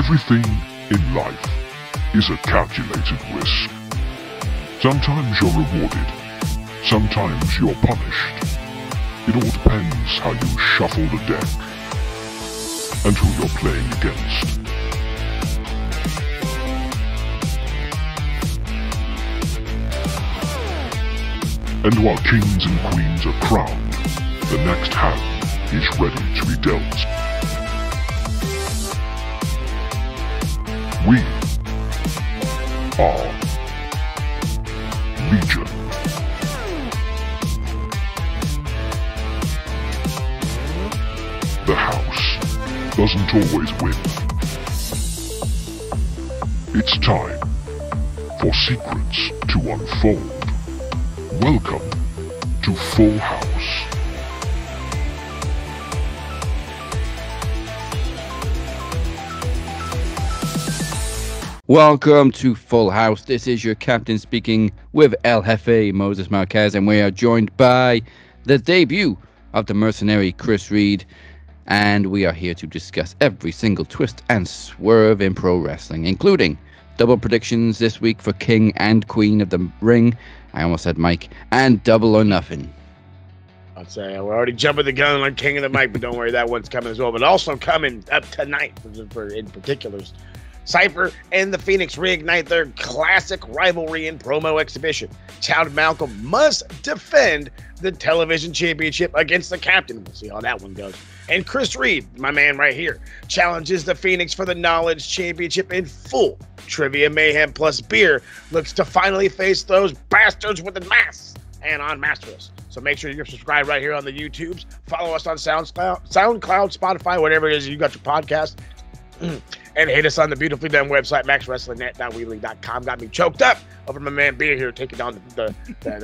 Everything in life is a calculated risk. Sometimes you're rewarded, sometimes you're punished. It all depends how you shuffle the deck and who you're playing against. And while kings and queens are crowned, the next hand is ready to be dealt. We are Legion. The house doesn't always win. It's time for secrets to unfold. Welcome to Full House. Welcome to Full House. This is your captain speaking with El Jefe, Moses Marquez, and we are joined by the debut of the mercenary, Chris Reid, and we are here to discuss every single twist and swerve in pro wrestling, including double predictions this week for King and Queen of the Ring. I almost said Mike, and Double or Nothing. I'd say we're already jumping the gun on King of the Mike, but don't worry, that one's coming as well. But also coming up tonight, for in particulars, Cypher and the Phoenix reignite their classic rivalry and promo exhibition. Chad Malcolm must defend the television championship against the captain. We'll see how that one goes. And Chris Reid, my man right here, challenges the Phoenix for the Knowledge Championship in full Trivia Mayhem plus beer. Looks to finally face those bastards with the masks and Anon Mascaras. So make sure you're subscribed right here on the YouTubes. Follow us on SoundCloud, Spotify, whatever it is you got your podcast. And hit us on the beautifully done website, maxwrestlingnet.weebly.com. Got me choked up over my man Beer here, taking down the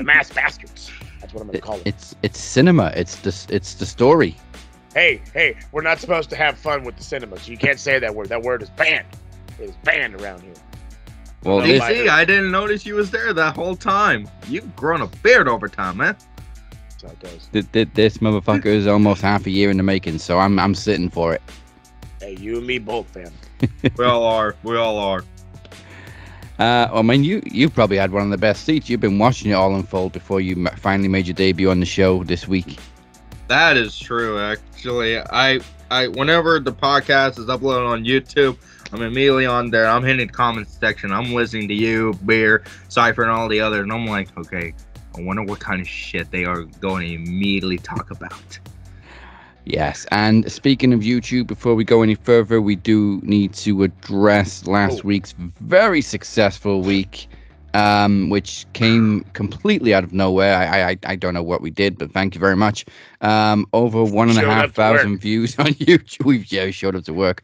mass bastards. That's what I'm going to call it. It's cinema. It's the story. Hey, we're not supposed to have fun with the cinema, so you can't say that word. That word is banned. It is banned around here. Well, you see, I didn't notice you was there that whole time. You've grown a beard over time, man. That's how it goes. This motherfucker is almost half a year in the making, so I'm sitting for it. Hey, you and me both, fam. We all are. I mean, you probably had one of the best seats. You've been watching it all unfold before you finally made your debut on the show this week. That is true, actually. I whenever the podcast is uploaded on YouTube, I'm immediately on there. I'm hitting the comments section. I'm listening to you, Beer, Cypher, and all the others, and I'm like, okay, I wonder what kind of shit they are going to immediately talk about. Yes, and speaking of YouTube, before we go any further, we do need to address last week's very successful week, which came completely out of nowhere. I don't know what we did, but thank you very much. Over 1,500 views on YouTube. We showed up to work.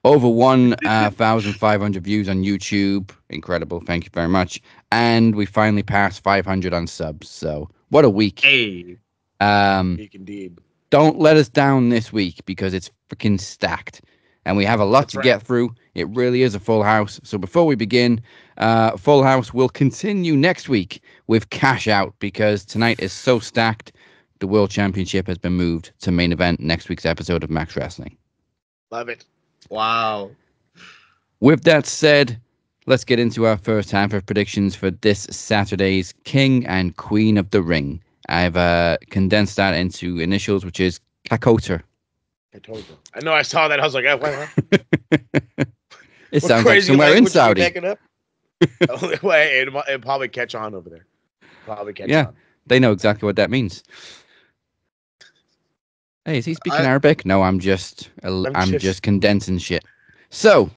Over 1,500 views on YouTube. Incredible. Thank you very much. And we finally passed 500 on subs. So what a week. Hey. Week indeed. Don't let us down this week because it's freaking stacked. And we have a lot to get through. It really is a full house. So before we begin, Full House will continue next week with Cash Out because tonight is so stacked. The World Championship has been moved to main event next week's episode of Max Wrestling. Love it. Wow. With that said, let's get into our first half of predictions for this Saturday's King and Queen of the Ring. I've condensed that into initials, which is Kakota. I know I saw that. I was like, oh, what? It sounds like somewhere in Saudi. Only way it'll probably catch on over there. On. They know exactly what that means. Hey, is he speaking Arabic? No, I'm just condensing shit. So,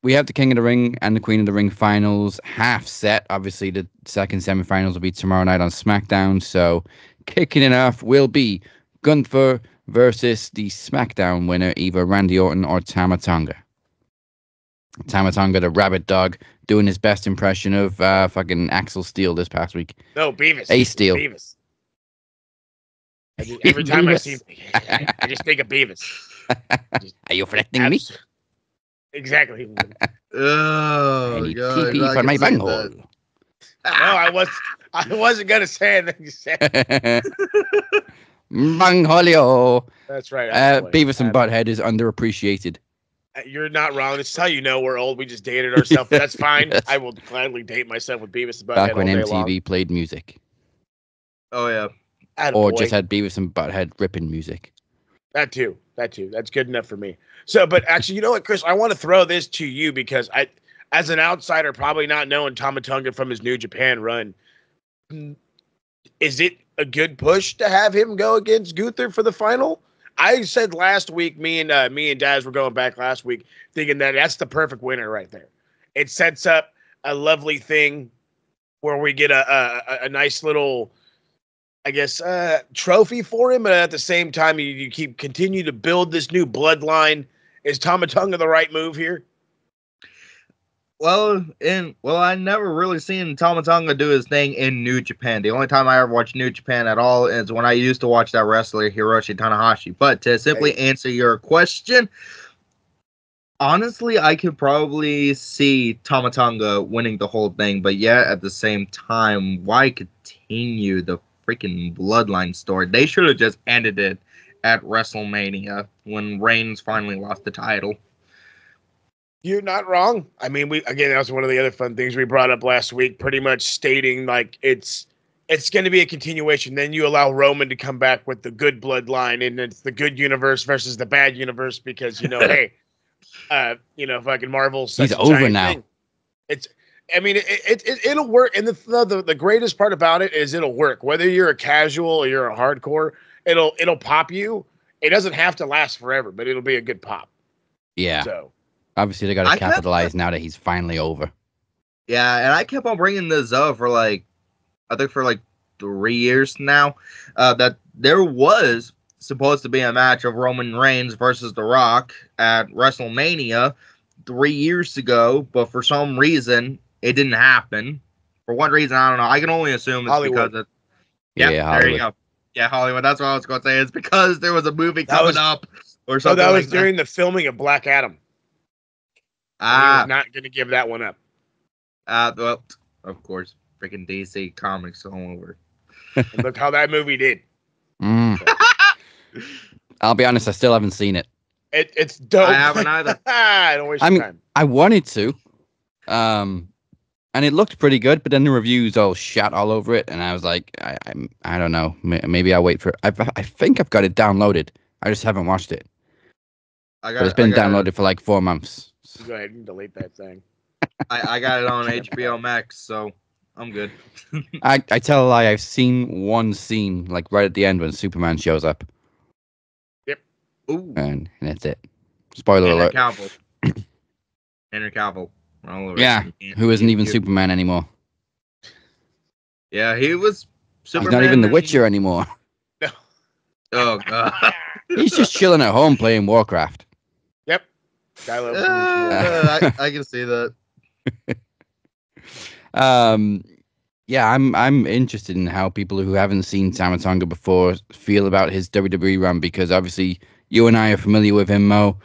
we have the King of the Ring and the Queen of the Ring finals half set. Obviously, the second semifinals will be tomorrow night on SmackDown. So, kicking it off will be Gunther versus the SmackDown winner, either Randy Orton or Tama Tonga. Tama Tonga, the rabbit dog, doing his best impression of fucking Axel Steel this past week. No, Beavis. Ace Steel. Beavis. Every time I see, I just think of Beavis. Are you threatening me? Exactly. Oh, I God, pee for my bunghole. No, I wasn't gonna say it. Then you said Bungholio. That's right. Beavis and Butthead is underappreciated. You're not wrong. It's how you know we're old. We just dated ourselves. But that's fine. Yes. I will gladly date myself with Beavis and Butthead Back when all day MTV long. played music. Oh yeah. Or Attaboy. just had Beavis and Butthead ripping music. That too. That's good enough for me. So, but actually, you know what, Chris? I want to throw this to you because as an outsider, probably not knowing Tama Tonga from his New Japan run, is it a good push to have him go against Gunther for the final? I said last week, me and Daz were going back last week, thinking that that's the perfect winner right there. It sets up a lovely thing where we get a nice little, I guess, trophy for him, but at the same time, you continue to build this new bloodline. Is Tama Tonga the right move here? Well, I never really seen Tama Tonga do his thing in New Japan. The only time I ever watched New Japan at all is when I used to watch that wrestler Hiroshi Tanahashi. But to simply answer your question, honestly, I could probably see Tama Tonga winning the whole thing. But yet, at the same time, why continue the freaking bloodline story? They should have just ended it at WrestleMania when Reigns finally lost the title. You're not wrong. I mean, that was one of the other fun things we brought up last week, pretty much stating like it's going to be a continuation. Then you allow Roman to come back with the good bloodline, and it's the good universe versus the bad universe because, hey, fucking Marvel's such He's a over giant now. thing. It'll work. And the greatest part about it is it'll work. Whether you're a casual or you're a hardcore, it'll pop you. It doesn't have to last forever, but it'll be a good pop. Yeah. So obviously they got to capitalize now that he's finally over. Yeah, and I kept on bringing this up for I think for 3 years now, that there was supposed to be a match of Roman Reigns versus The Rock at WrestleMania 3 years ago, but for some reason it didn't happen. For what reason, I don't know. I can only assume it's Hollywood. because Hollywood. there you go. Yeah, Hollywood. That's what I was going to say. It's because there was a movie coming up or something. That was during the filming of Black Adam. He was not going to give that one up. Well, of course, freaking DC Comics all over. And look how that movie did. I'll be honest, I still haven't seen it. It's dope. I haven't either. I don't waste your time. I wanted to, and it looked pretty good, but then the reviews all shat all over it, and I was like, I don't know. Maybe I'll wait for it. I think I've got it downloaded. I just haven't watched it. But it's been downloaded for 4 months. Go ahead and delete that thing. I got it on HBO Max, so I'm good. I tell a lie. I've seen one scene, right at the end when Superman shows up. Yep. Ooh. And that's it. Spoiler alert. Henry Cavill. Yeah, who isn't even Superman anymore. Yeah, he was Superman. He's not even the Witcher anymore. No. Oh, God. He's just chilling at home playing Warcraft. Yep. I can see that. I'm interested in how people who haven't seen Tama Tonga before feel about his WWE run, because obviously you and I are familiar with him, Mo.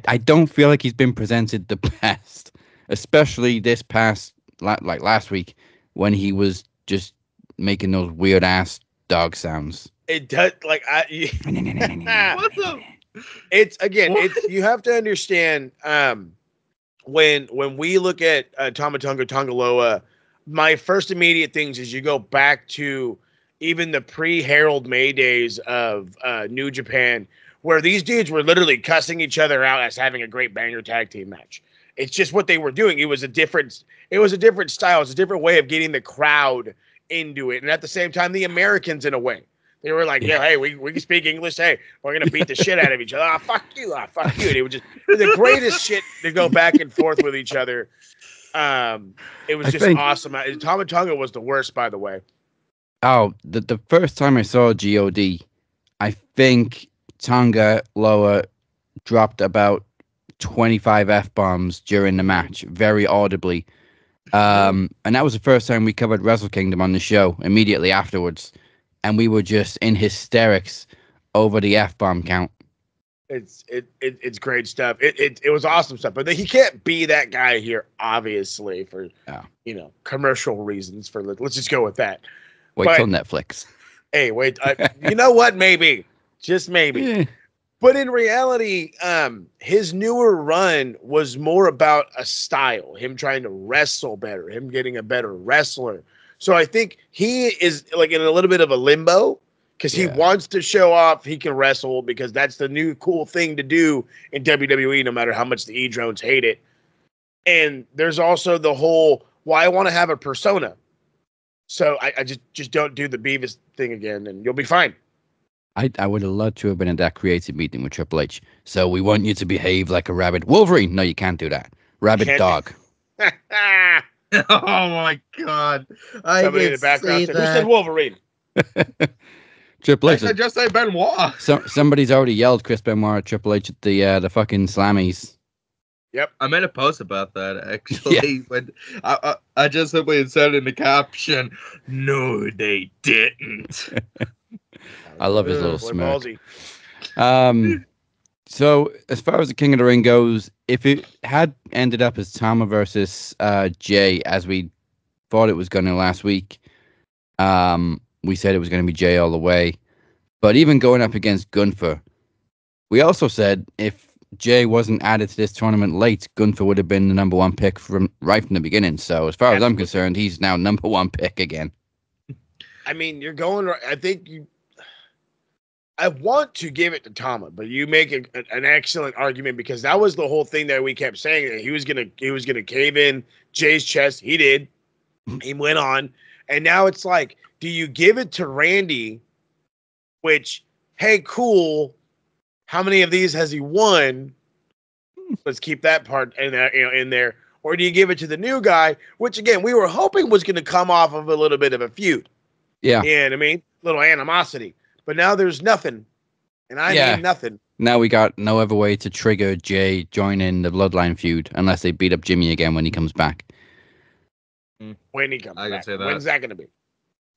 I don't feel like he's been presented the best, especially this past last week when he was just making those weird ass dog sounds. It does you have to understand when we look at Tama Tonga Tongaloa, my first immediate things is you go back to even the pre-Harold May days of New Japan, where these dudes were literally cussing each other out as having a great banger tag team match. It's just what they were doing. It was a different style. It was a different way of getting the crowd into it. And at the same time, the Americans, in a way, they were like, hey, we can speak English. Hey, we're going to beat the shit out of each other. Fuck you. Fuck you. And it was just the greatest shit to go back and forth with each other. It was just awesome. Tama Tonga was the worst, by the way. Oh, the first time I saw GOD, I think Tonga Loa dropped about 25 F-bombs during the match, very audibly. And that was the first time we covered Wrestle Kingdom on the show immediately afterwards. And we were just in hysterics over the F-bomb count. It's great stuff. It was awesome stuff. But he can't be that guy here, obviously, for commercial reasons. Let's just go with that. Wait till Netflix. Hey, wait. You know what? Maybe. Just maybe. Yeah. But in reality, his newer run was more about a style, him trying to wrestle better, him getting a better wrestler. So I think he is like in a little bit of a limbo because he wants to show off he can wrestle because that's the new cool thing to do in WWE, no matter how much the E-Drones hate it. And there's also the whole, well, I want to have a persona. So I just don't do the Beavis thing again, and you'll be fine. I would have loved to have been at that creative meeting with Triple H. So we want you to behave like a rabid Wolverine. No, you can't do that. Rabid dog. Oh my God! Somebody in the background said, "Who said Wolverine?" Triple H. I just say Benoit. Somebody's already yelled Chris Benoit at Triple H at the fucking Slammies. Yep, I made a post about that actually, but I just simply said in the caption, "No, they didn't." I love his little smirk. So as far as the King of the Ring goes, if it had ended up as Tama versus Jay, as we thought it was going to last week, we said it was going to be Jay all the way. But even going up against Gunther, we also said if Jay wasn't added to this tournament late, Gunther would have been the number one pick right from the beginning. So as far as I'm concerned, he's now number one pick again. I mean, you're going. I think you. I want to give it to Tama, but you make an excellent argument because that was the whole thing that we kept saying that he was gonna cave in Jay's chest. He did. He went on, and now it's like, do you give it to Randy? Which, hey, cool. How many of these has he won? Let's keep that part in there. Or do you give it to the new guy? Which again, we were hoping was going to come off of a little bit of a feud. Yeah, you know what I mean, little animosity. But now there's nothing, and I mean nothing. Now we got no other way to trigger Jay joining the Bloodline feud unless they beat up Jimmy again when he comes back. When he comes back. Can say that. When's that going to be?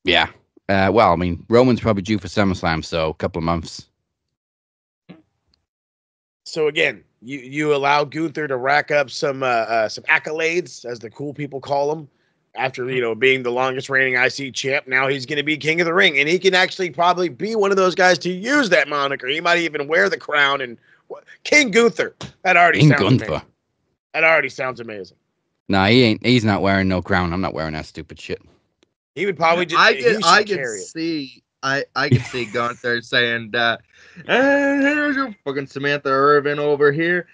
Yeah. Well, I mean, Roman's probably due for SummerSlam, so a couple of months. So again, you allow Gunther to rack up some accolades, as the cool people call them, after being the longest reigning IC champ. Now he's going to be King of the Ring, and he can actually probably be one of those guys to use that moniker. He might even wear the crown and King Gunther. That already sounds amazing. That already sounds amazing. Nah, he ain't. He's not wearing no crown. I'm not wearing that stupid shit. He would probably just. I can see Gunther saying, "Here's your fucking Samantha Irvin over here,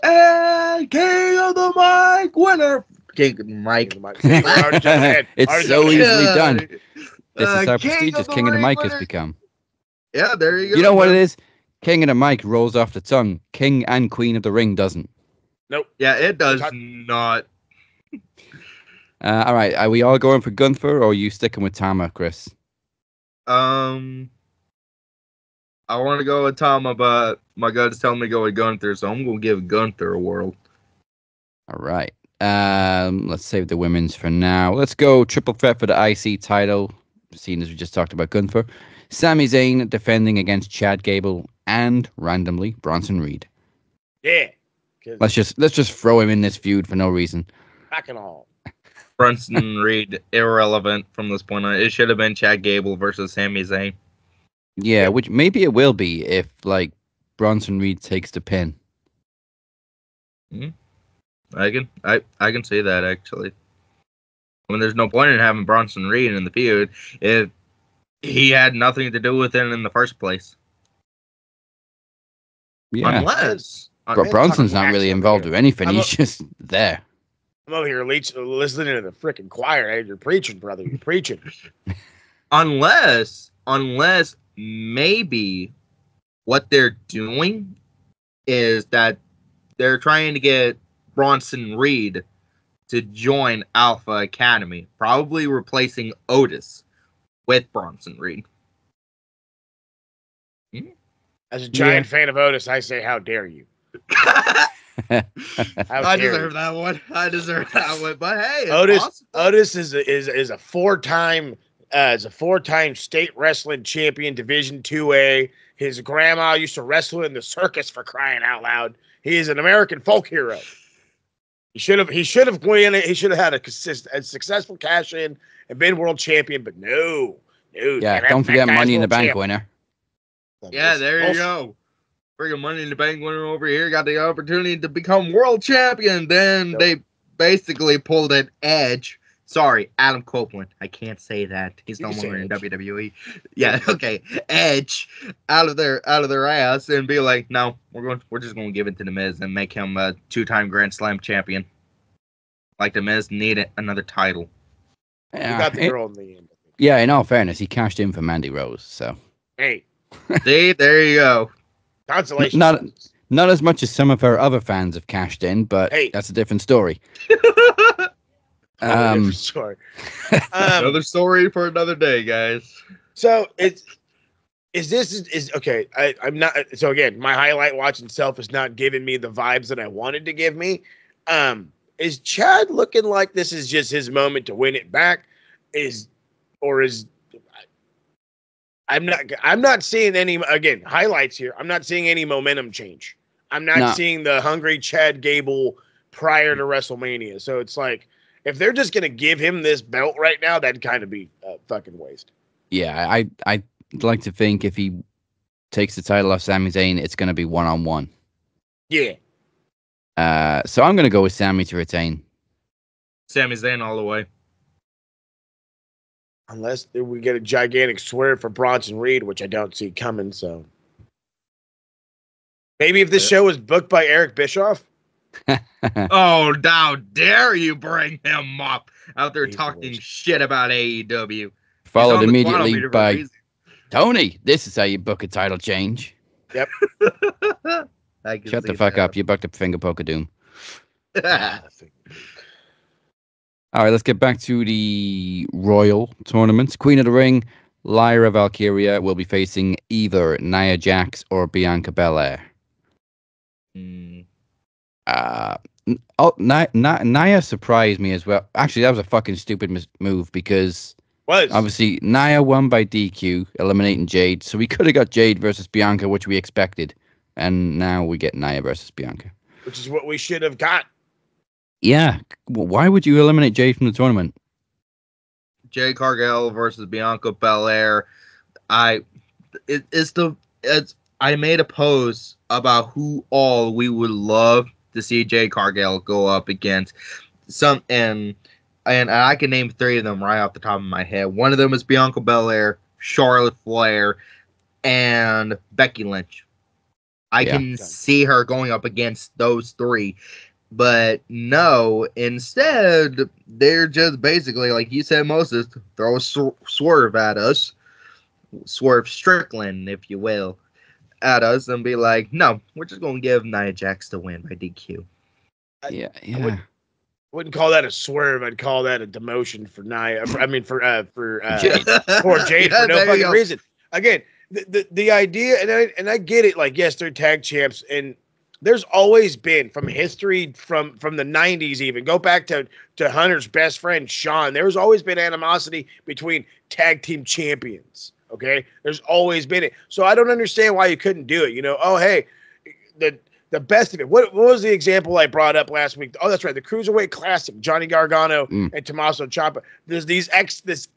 and King of the Mic winner, King of the Mic." It's so easily done. This is how prestigious King of the Mic has become. Yeah, there you go. You know what it is? King of the Mic rolls off the tongue. King and Queen of the Ring doesn't. Nope. Yeah, it does not. All right, are we all going for Gunther, or are you sticking with Tama, Chris? I want to go with Tama, but my gut's telling me to go with Gunther, so I'm going to give Gunther a whirl. All right. Let's save the women's for now. Let's go triple threat for the IC title, seeing as we just talked about Gunther. Sami Zayn defending against Chad Gable and, randomly, Bronson Reed. Yeah. Let's just throw him in this feud for no reason. Back and all. Bronson Reed, irrelevant from this point on. It should have been Chad Gable versus Sami Zayn. Yeah, which maybe it will be if Bronson Reed takes the pin. I can see that actually. I mean, there's no point in having Bronson Reed in the feud if he had nothing to do with it in the first place. Yeah, unless Bronson's not really involved with anything. He's just there. I'm over here listening to the freaking choir. Hey, you're preaching, brother. You're preaching. Unless maybe what they're doing is that they're trying to get Bronson Reed to join Alpha Academy, probably replacing Otis with Bronson Reed. As a giant fan of Otis, I say, how dare you? I deserve that one. But hey, Otis is a four-time state wrestling champion, Division 2A. His grandma used to wrestle in the circus, for crying out loud. He is an American folk hero. He should have won it. He should have had a successful cash in and been world champion, but no. Yeah, don't forget Money in the Bank winner. Yeah, there you go. Freaking Money in the Bank winner over here got the opportunity to become world champion. Then they basically pulled an Edge. Sorry, Adam Copeland. I can't say that. He's no longer in WWE. Yeah, okay. Edge out of their ass and be like, no, we're just gonna give it to the Miz and make him a 2-time Grand Slam champion. Like the Miz needed another title. Yeah, got the girl in the end. Yeah, in all fairness, he cashed in for Mandy Rose, so. Hey. See, there you go. Consolation. Not as much as some of her other fans have cashed in, but that's a different story. Different story. Another story for another day, guys. So is okay. I'm not. So again, my highlight watch itself is not giving me the vibes that I wanted to give me. Is Chad looking like this is just his moment to win it back? I'm not seeing any, again, highlights here. I'm not seeing any momentum change. I'm not seeing the hungry Chad Gable prior to WrestleMania. So it's like, if they're just going to give him this belt right now, that'd kind of be a fucking waste. Yeah, I'd like to think if he takes the title off Sami Zayn, it's going to be one-on-one. Yeah. So I'm going to go with Sami to retain. Sami Zayn all the way. Unless we get a gigantic swerve for Bronson Reed, which I don't see coming. So maybe if this show was booked by Eric Bischoff. Oh, how dare you bring him up out there talking shit about AEW. Followed immediately by Tony. This is how you book a title change. Yep. Shut the fuck up. You booked a finger poke of doom. All right, let's get back to the Royal Tournament. Queen of the Ring, Lyra Valkyria will be facing either Nia Jax or Bianca Belair. Nia surprised me as well. Actually, that was a fucking stupid move because obviously Nia won by DQ, eliminating Jade. So we could have got Jade versus Bianca, which we expected. And now we get Nia versus Bianca. Which is what we should have got. Yeah. Why would you eliminate Jade from the tournament? Jade Cargill versus Bianca Belair. I made a post about who all we would love to see Jade Cargill go up against. And I can name 3 of them right off the top of my head. One of them is Bianca Belair, Charlotte Flair, and Becky Lynch. I can see her going up against those 3. But no, instead, they're just basically, like you said, Moses, throw a swerve at us. Swerve Strickland, if you will, at us and be like, no, we're just going to give Nia Jax the win by DQ. Yeah. I wouldn't call that a swerve. I'd call that a demotion for Nia. For Jade. Poor Jade for no fucking reason. Again, the idea, and I get it, like, yes, they're tag champs, and there's always been, from history, from the 90s even, go back to Hunter's best friend, Sean, there's always been animosity between tag team champions, okay? There's always been it. So I don't understand why you couldn't do it. Oh, hey, the best of it. What was the example I brought up last week? Oh, that's right, the Cruiserweight Classic, Johnny Gargano and Tommaso Ciampa. There's this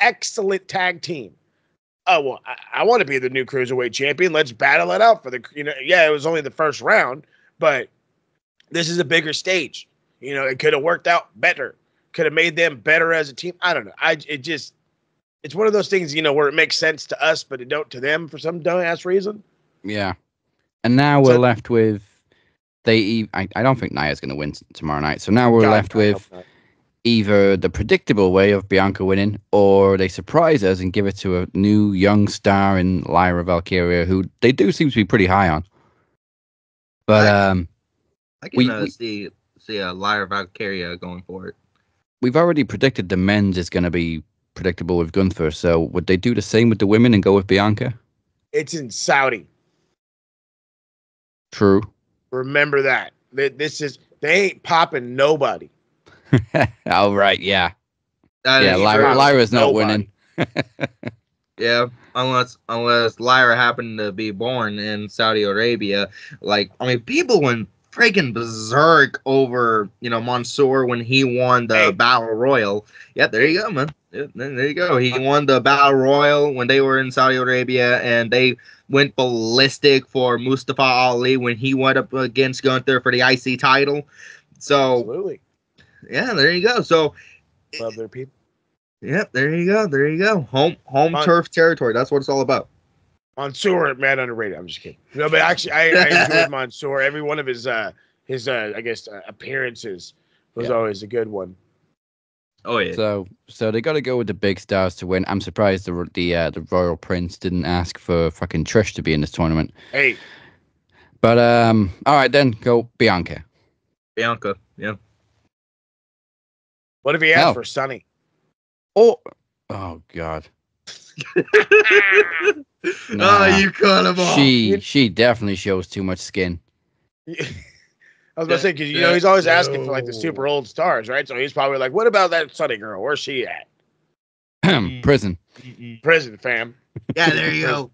excellent tag team. Oh, well, I want to be the new Cruiserweight champion. Let's battle it out for the, it was only the first round. But this is a bigger stage. It could have worked out better. Could have made them better as a team. I don't know. It's one of those things, where it makes sense to us, but it don't to them for some dumbass reason. Yeah. And now we're left with I don't think Nia's going to win tomorrow night. So now we're left with either the predictable way of Bianca winning, or they surprise us and give it to a new young star in Lyra Valkyria, who they do seem to be pretty high on. But I can see a Lyra Valkyria going for it. We've already predicted the men's is going to be predictable with Gunther, so would they do the same with the women and go with Bianca? It's in Saudi. True. Remember that. They ain't popping nobody. Oh, right, yeah. Lyra's not winning. Yeah, unless Lyra happened to be born in Saudi Arabia. Like, people when freaking berserk over, Mansoor when he won the Battle Royal. Yeah, there you go, man. Yeah, there you go. He won the Battle Royal when they were in Saudi Arabia, and they went ballistic for Mustafa Ali when he went up against Gunther for the IC title. So, absolutely. Yeah, there you go. So, love their people. Yep, there you go. There you go. Home turf territory. That's what it's all about. Mansoor, man, underrated. I'm just kidding. No, but actually, I enjoyed Mansoor. Every one of his I guess, appearances was always a good one. Oh yeah. So they got to go with the big stars to win. I'm surprised the Royal Prince didn't ask for fucking Trish to be in this tournament. Hey. But all right then, go Bianca. Bianca, yeah. What if he asked for Sunny? Oh God. Nah, you cut him off. She definitely shows too much skin. I was about to say, because he's always asking for like the super old stars, right? So he's probably like, "What about that Sunny girl? Where's she at?" Prison. Prison, fam. Yeah, there you go.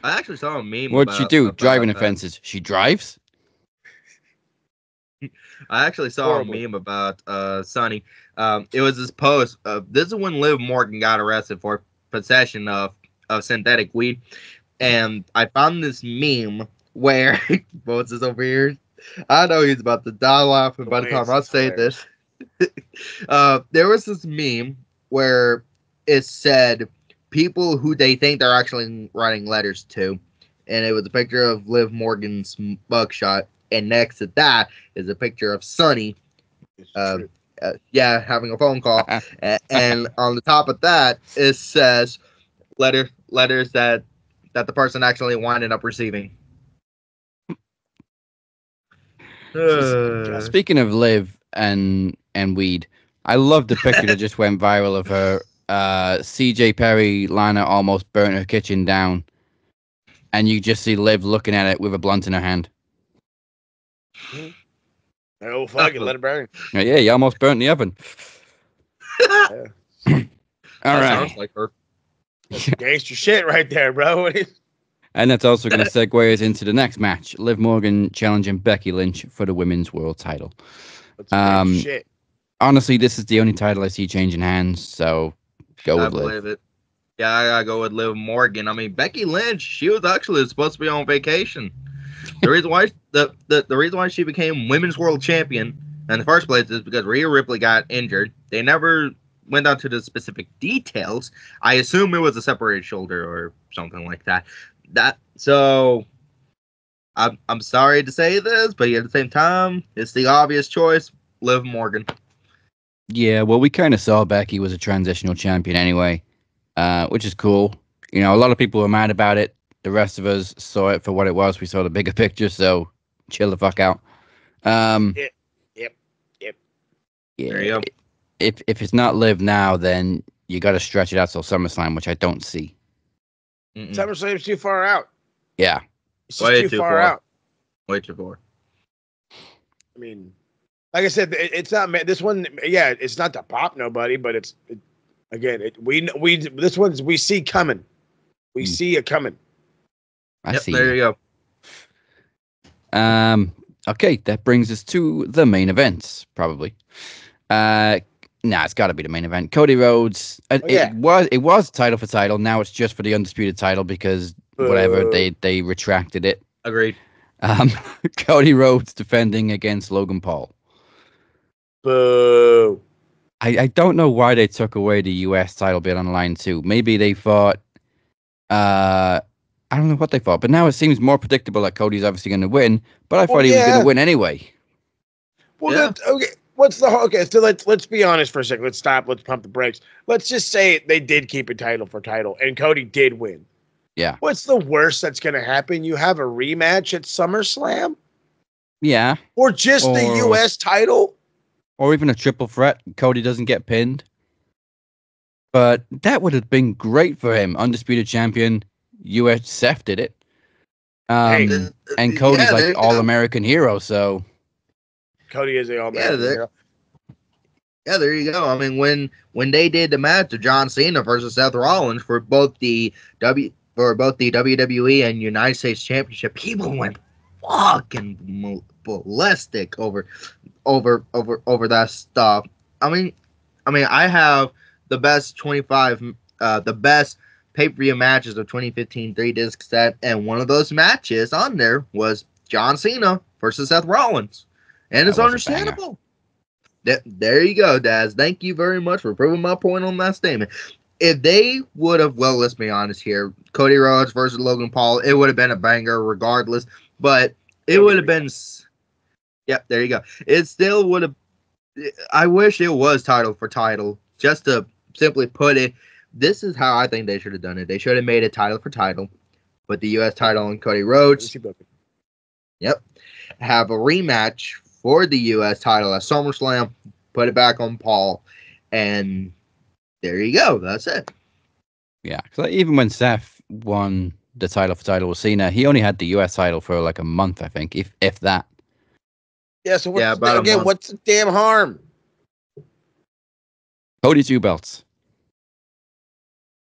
I actually saw a meme. What'd she do? Driving offenses. She drives. I actually saw a meme about Sunny. It was this post. This is when Liv Morgan got arrested for possession of synthetic weed, and I found this meme where Bones is over here. I know he's about to die laughing by the time I say this. There was this meme where it said people who they think they're actually writing letters to, and it was a picture of Liv Morgan's mugshot. And next to that is a picture of Sunny, having a phone call. And on the top of that, it says letters that the person actually winded up receiving. Speaking of Liv and weed, I love the picture that just went viral of her. CJ Perry, Lana almost burnt her kitchen down. And you just see Liv looking at it with a blunt in her hand. Oh, fuck it, let it burn. Yeah, you almost burnt the oven. Yeah. All right. Sounds like her. That's gangster shit right there, bro. And that's also going to segue us into the next match. Liv Morgan challenging Becky Lynch for the women's world title. That's shit. Honestly, this is the only title I see changing hands, so go with Liv. I believe it. Yeah, I gotta go with Liv Morgan. I mean, Becky Lynch, she was actually supposed to be on vacation. The reason why the reason why she became women's world champion in the first place is because Rhea Ripley got injured. They never went down to the specific details. I assume it was a separated shoulder or something like that. So I'm sorry to say this, but at the same time, it's the obvious choice, Liv Morgan. Yeah, well, we kind of saw Becky was a transitional champion anyway, which is cool. A lot of people were mad about it. The rest of us saw it for what it was. We saw the bigger picture, so chill the fuck out. Yep. Yeah, there you go. If it's not Liv now, then you got to stretch it out till SummerSlam, which I don't see. SummerSlam's too far out. Yeah. It's just too far out. Way too far. I mean, like I said, it's not this one. Yeah, it's not to pop nobody, but this one's we see coming. We see it coming. I see. There you go. Okay, that brings us to the main events, probably. It's got to be the main event. Cody Rhodes. It was title for title. Now it's just for the undisputed title because whatever they retracted it. Agreed. Cody Rhodes defending against Logan Paul. Boo. I don't know why they took away the US title bit on the line too. Maybe they thought. I don't know what they thought, but now it seems more predictable that Cody's obviously going to win. But I thought he was going to win anyway. Well, okay. So let's be honest for a second. Let's stop. Let's pump the brakes. Let's just say they did keep it title for title, and Cody did win. Yeah. What's the worst that's going to happen? You have a rematch at SummerSlam? Yeah. Or just the US title? Or even a triple threat. Cody doesn't get pinned. But that would have been great for him. Undisputed champion. US Seth did it. And Cody's like all-American hero, so. Cody is the all-American hero. Yeah, there you go. I mean, when they did the match of John Cena versus Seth Rollins for both the WWE and United States Championship, people went fucking ballistic over that stuff. I mean, I have the best 25, the best pay-per-view matches of 2015 3-disc set, and one of those matches on there was John Cena versus Seth Rollins, and it's understandable. There you go, Daz. Thank you very much for proving my point on that statement. If they would have, well, let's be honest here, Cody Rhodes versus Logan Paul, it would have been a banger regardless, but it would have been, yep, there you go. It still would have, I wish it was title for title, just to simply put it. This is how I think they should have done it. They should have made it title for title, put the U.S. title on Cody Rhodes. Yep. Have a rematch for the U.S. title at SummerSlam, put it back on Paul, and there you go. That's it. Yeah, because even when Seth won the title for title with Cena, he only had the U.S. title for like a month, I think, if that. Yeah, so what's the damn harm? Cody 2 belts.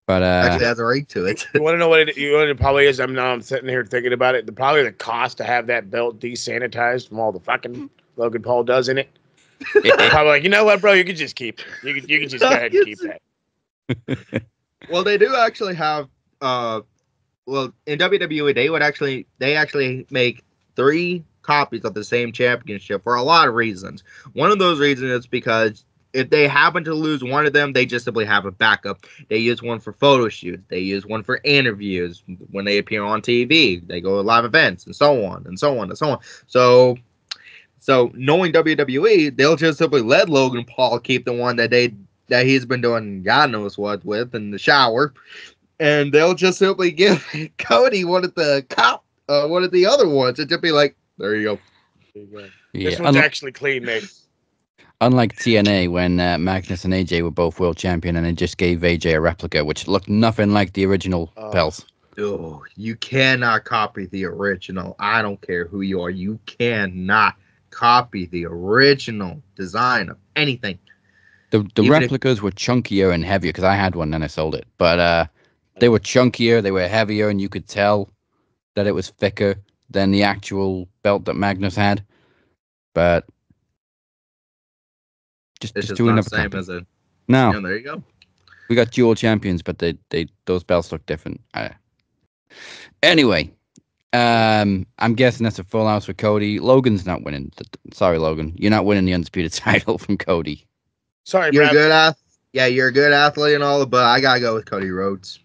But actually has a right to it. You want to know what it probably is? I'm sitting here thinking about it. Probably the cost to have that belt desanitized from all the fucking Logan Paul does in it. Probably like, you know what, bro? You can just keep it. You can just go ahead and keep that. Well, they do actually have. Well, in WWE, they actually make 3 copies of the same championship for a lot of reasons. One of those reasons is because if they happen to lose one of them, they just simply have a backup. They use one for photo shoots. They use one for interviews when they appear on TV. They go to live events and so on and so on and so on. So knowing WWE, they'll just simply let Logan Paul keep the one that he's been doing God knows what with in the shower, and they'll just simply give Cody one of the other ones and just be like, there you go. Yeah, this one's actually clean, mate. Unlike TNA, when Magnus and AJ were both world champion, and it just gave AJ a replica, which looked nothing like the original belts. Oh, you cannot copy the original. I don't care who you are. You cannot copy the original design of anything. The replicas were chunkier and heavier, because I had one and I sold it. But they were chunkier, they were heavier, and you could tell that it was thicker than the actual belt that Magnus had. But just doing not the same as it. No. Yeah, there you go. We got dual champions, but those belts look different. Anyway, I'm guessing that's a full house for Cody. Logan's not winning. Sorry, Logan, you're not winning the undisputed title from Cody. Sorry, you're Brad. you're a good athlete and all, but I gotta go with Cody Rhodes.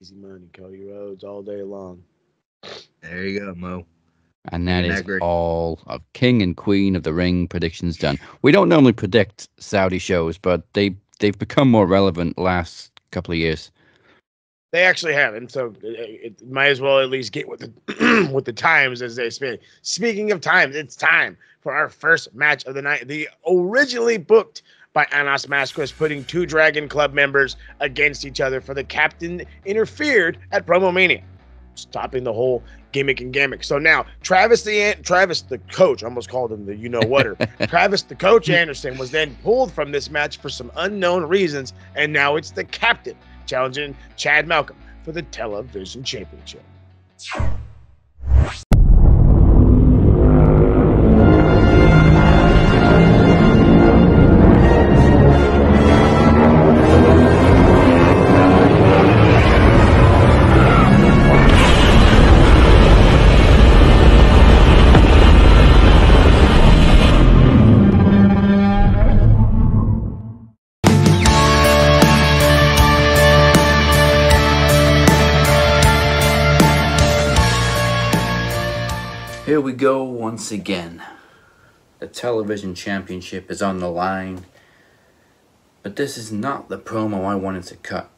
Easy money, Cody Rhodes all day long. There you go, Mo. And that is all of King and Queen of the Ring predictions done. We don't normally predict Saudi shows, but they've become more relevant last couple of years. They actually have, and so it might as well at least get with the with the times as they speak. Speaking of times, it's time for our first match of the night. The originally booked by Anon Mascaras, putting 2 Dragon Club members against each other for the captain interfered at Promo Mania, stopping the whole gimmick and gimmick. So now Travis the coach, I almost called him the you-know-whatter. Travis the coach Anderson was then pulled from this match for some unknown reasons, and now it's the captain challenging Chad Malcolm for the television championship. Here we go once again. The television championship is on the line. But this is not the promo I wanted to cut,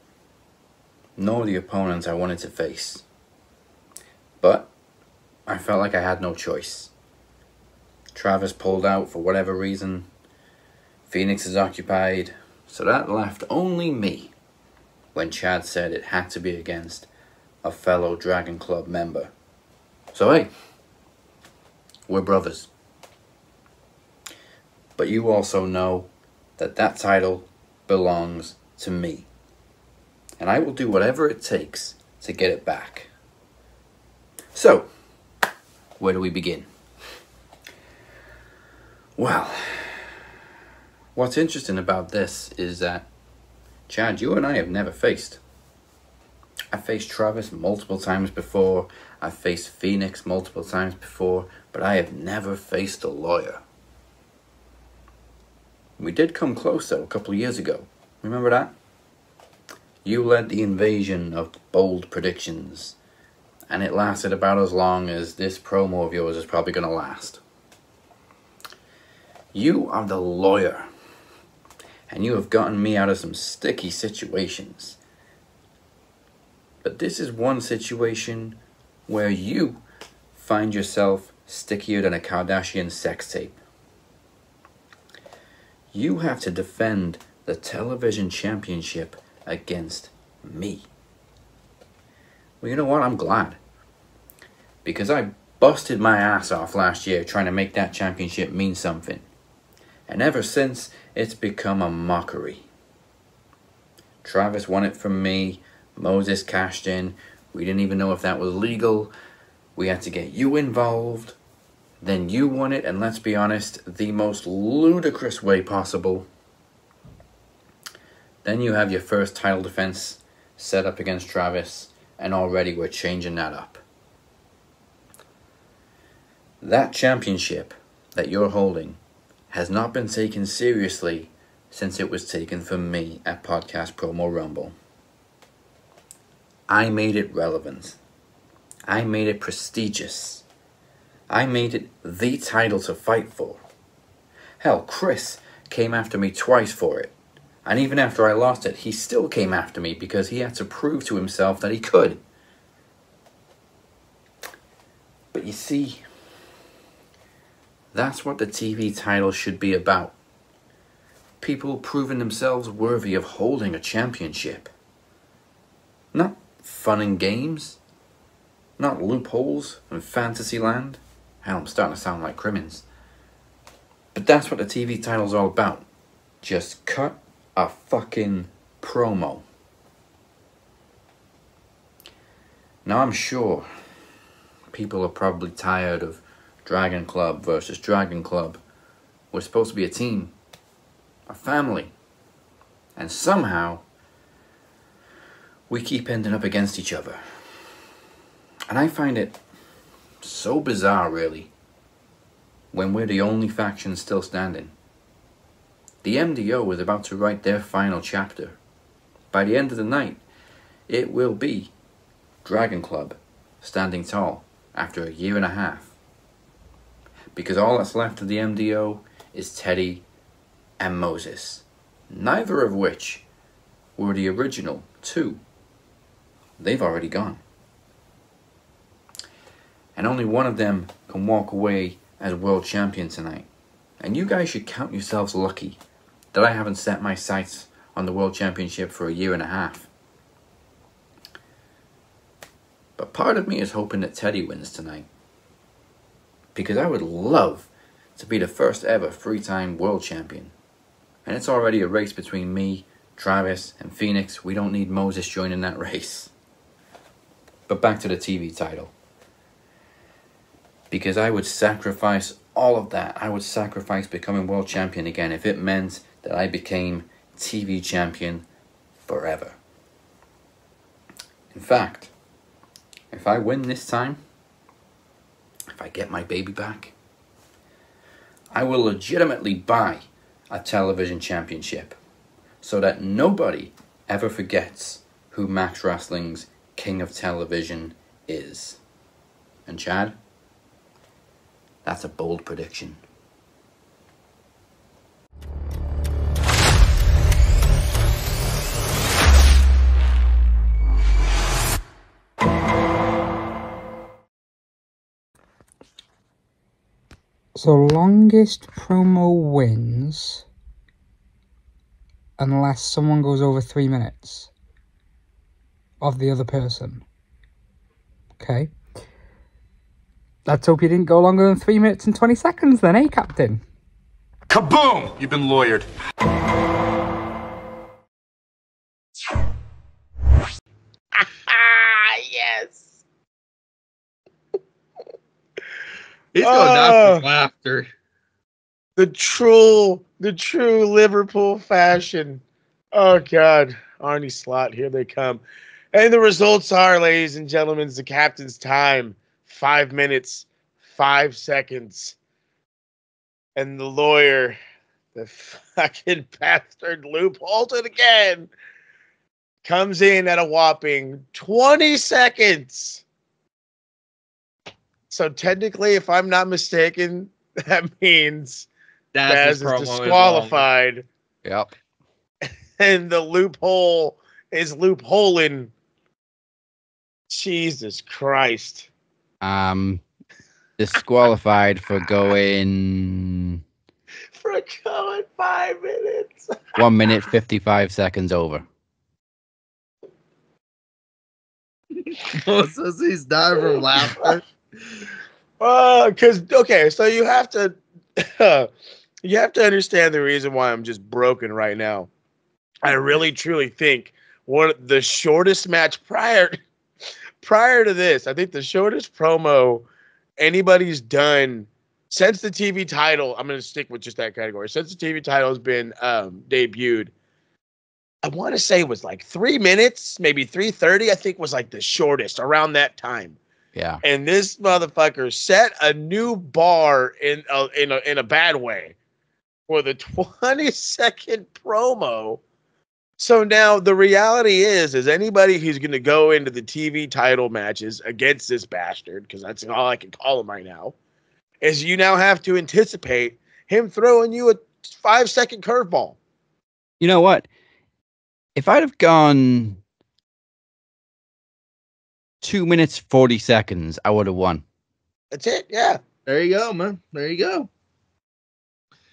nor the opponents I wanted to face. But I felt like I had no choice. Travis pulled out for whatever reason. Phoenix is occupied. So that left only me when Chad said it had to be against a fellow Dragon Club member. So hey, we're brothers. But you also know that that title belongs to me. And I will do whatever it takes to get it back. So, Where do we begin? Well, what's interesting about this is that, Chad, you and I have never faced. I faced Travis multiple times before. I've faced Phoenix multiple times before, but I have never faced a lawyer. We did come close, though, a couple of years ago. Remember that? You led the invasion of bold predictions, and it lasted about as long as this promo of yours is probably going to last. You are the lawyer, and you have gotten me out of some sticky situations. But this is one situation where you find yourself stickier than a Kardashian sex tape. You have to defend the television championship against me. Well, you know what? I'm glad. Because I busted my ass off last year trying to make that championship mean something. And ever since, it's become a mockery. Travis won it from me. Moses cashed in. We didn't even know if that was legal. We had to get you involved. Then you won it, and let's be honest, the most ludicrous way possible. Then you have your first title defense set up against Travis, and already we're changing that up. That championship that you're holding has not been taken seriously since it was taken from me at Podcast Promo Rumble. I made it relevant. I made it prestigious. I made it the title to fight for. Hell, Chris came after me twice for it. And even after I lost it, he still came after me because he had to prove to himself that he could. But you see, that's what the TV title should be about. People proving themselves worthy of holding a championship. Not fun and games. Not loopholes and fantasy land. Hell, I'm starting to sound like Crimmins. But that's what the TV title's all about. Just cut a fucking promo. Now I'm sure people are probably tired of Dragon Club versus Dragon Club. We're supposed to be a team, a family, and somehow we keep ending up against each other. And I find it so bizarre, really, when we're the only faction still standing. The MDO is about to write their final chapter. By the end of the night, it will be Dragon Club standing tall after a year and a half. Because all that's left of the MDO is Teddy and Moses, neither of which were the original two. They've already gone. And only one of them can walk away as world champion tonight. And you guys should count yourselves lucky that I haven't set my sights on the world championship for a year and a half. But part of me is hoping that Teddy wins tonight. Because I would love to be the first ever 3-time world champion. And it's already a race between me, Travis, and Phoenix. We don't need Moses joining that race. But back to the TV title. Because I would sacrifice all of that. I would sacrifice becoming world champion again if it meant that I became TV champion forever. In fact, if I win this time, if I get my baby back, I will legitimately buy a television championship so that nobody ever forgets who Max Wrestling's King of Television is. And Chad, that's a bold prediction. So longest promo wins unless someone goes over 3 minutes of the other person. Okay. Let's hope you didn't go longer than 3 minutes and 20 seconds then, eh, Captain? Kaboom! You've been lawyered. Yes. He's going down with laughter. The true Liverpool fashion. Oh God, Arnie Slot, here they come. And the results are, ladies and gentlemen, the captain's time, 5 minutes, 5 seconds. And the lawyer, the fucking bastard loopholed it again, comes in at a whopping 20 seconds. So technically, if I'm not mistaken, that means Daz is disqualified. Yep. And the loophole is loopholing. Jesus Christ. Disqualified for going 5 minutes. 1 minute 55 seconds over. Says he's dying from laughter. Because okay, so you have to understand the reason why I'm just broken right now. I really truly think one of the shortest match prior to this, I think the shortest promo anybody's done since the TV title. I'm going to stick with just that category. Since the TV title has been debuted, I want to say it was like 3 minutes, maybe 3:30. I think was like the shortest around that time. Yeah. And this motherfucker set a new bar in a bad way for the 20-second promo. So now the reality is anybody who's going to go into the TV title matches against this bastard, because that's all I can call him right now, is you now have to anticipate him throwing you a 5-second curveball. You know what? If I'd have gone 2 minutes 40 seconds, I would have won. That's it. Yeah. There you go, man. There you go.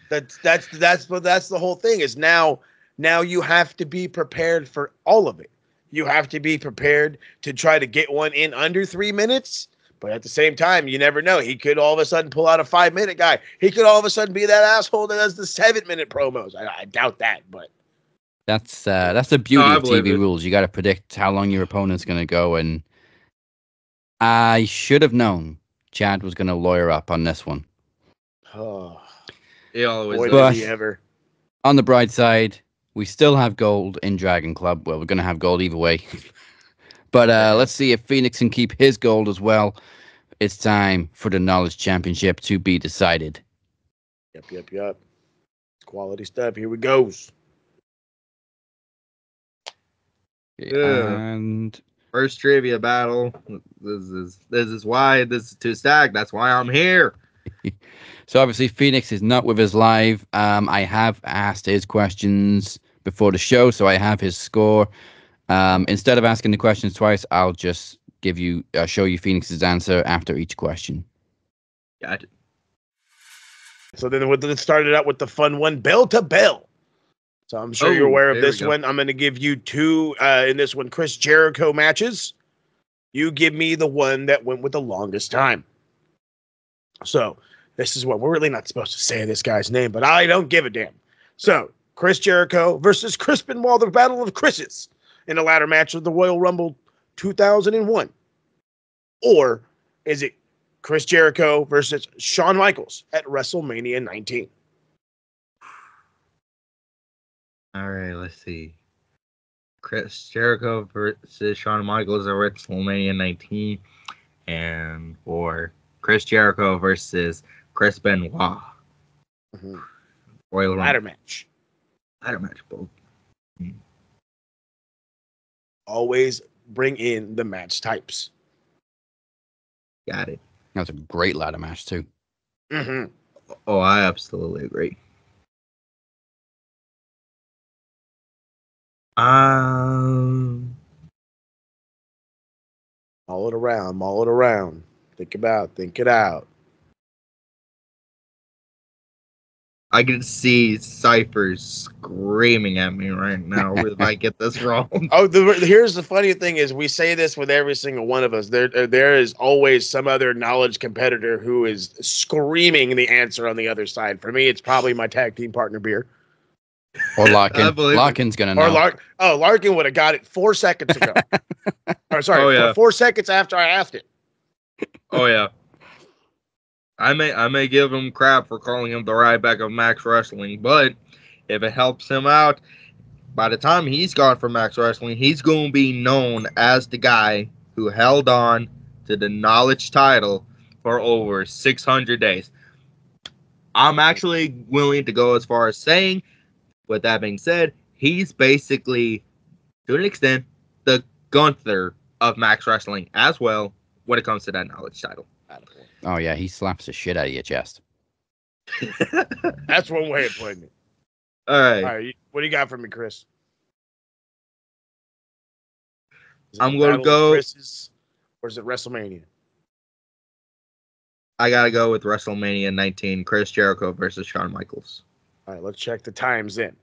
That's the whole thing is now you have to be prepared for all of it. You have to be prepared to try to get one in under 3 minutes, but at the same time, you never know. He could all of a sudden pull out a 5-minute guy. He could all of a sudden be that asshole that does the 7-minute promos. I doubt that, but that's the beauty of TV it. rules. You got to predict how long your opponent's going to go, and I should have known Chad was going to lawyer up on this one. Oh, he always boy, does. did he ever. On the bright side, we still have gold in Dragon Club. Well, we're going to have gold either way. But let's see if Phoenix can keep his gold as well. It's time for the Knowledge Championship to be decided. Yep. Quality stuff. Here we goes. Yeah. And First trivia battle. This is why this is too stacked. That's why I'm here. so obviously Phoenix is not with us live. I have asked his questions before the show, so I have his score. Instead of asking the questions twice, I'll just show you Phoenix's answer after each question. Gotcha. So then let's start it out with the fun one, bell to bell. So I'm sure you're aware of this one. I'm going to give you two in this one, Chris Jericho matches. You give me the one that went with the longest time. So this is what we're really not supposed to say this guy's name, but I don't give a damn. So Chris Jericho versus Chris Benoit, the Battle of Chris's in a ladder match of the Royal Rumble 2001. Or is it Chris Jericho versus Shawn Michaels at WrestleMania 19? All right, let's see. Chris Jericho versus Shawn Michaels at WrestleMania 19, or Chris Jericho versus Chris Benoit. Mm-hmm. Royal Rumble. Ladder match. Both. Always bring in the match types. Got it. That was a great ladder match too. Mm-hmm. Oh, I absolutely agree. Maul it around. Think it out. I can see Cypher screaming at me right now if I get this wrong. Here's the funny thing is we say this with every single one of us. There is always some other knowledge competitor who is screaming the answer on the other side. For me, it's probably my tag team partner, Beer. Or Larkin. Larkin's going to know. Larkin would have got it 4 seconds ago. 4 seconds after I asked it. Oh, yeah. I may give him crap for calling him the Ryback of Max Wrestling, but if it helps him out, by the time he's gone from Max Wrestling, he's going to be known as the guy who held on to the Knowledge title for over 600 days. I'm actually willing to go as far as saying, with that being said, he's basically, to an extent, the Gunther of Max Wrestling as well when it comes to that Knowledge title. Oh, yeah, he slaps the shit out of your chest. That's one way of putting it. All right. All right, what do you got for me, Chris? I'm going to go. Chris's, or is it WrestleMania? I got to go with WrestleMania 19, Chris Jericho versus Shawn Michaels. All right, let's check the times then.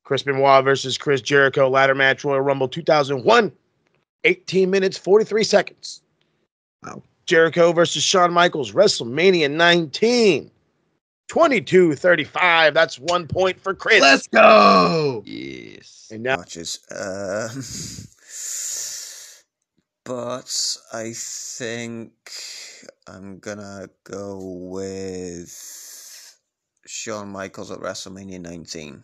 Chris Benoit versus Chris Jericho, ladder match, Royal Rumble 2001, 18 minutes, 43 seconds. Wow. Jericho versus Shawn Michaels, WrestleMania 19, 22:35. That's 1 point for Chris. Let's go. Yes. And now, Watches. But I think I'm gonna go with Shawn Michaels at WrestleMania 19.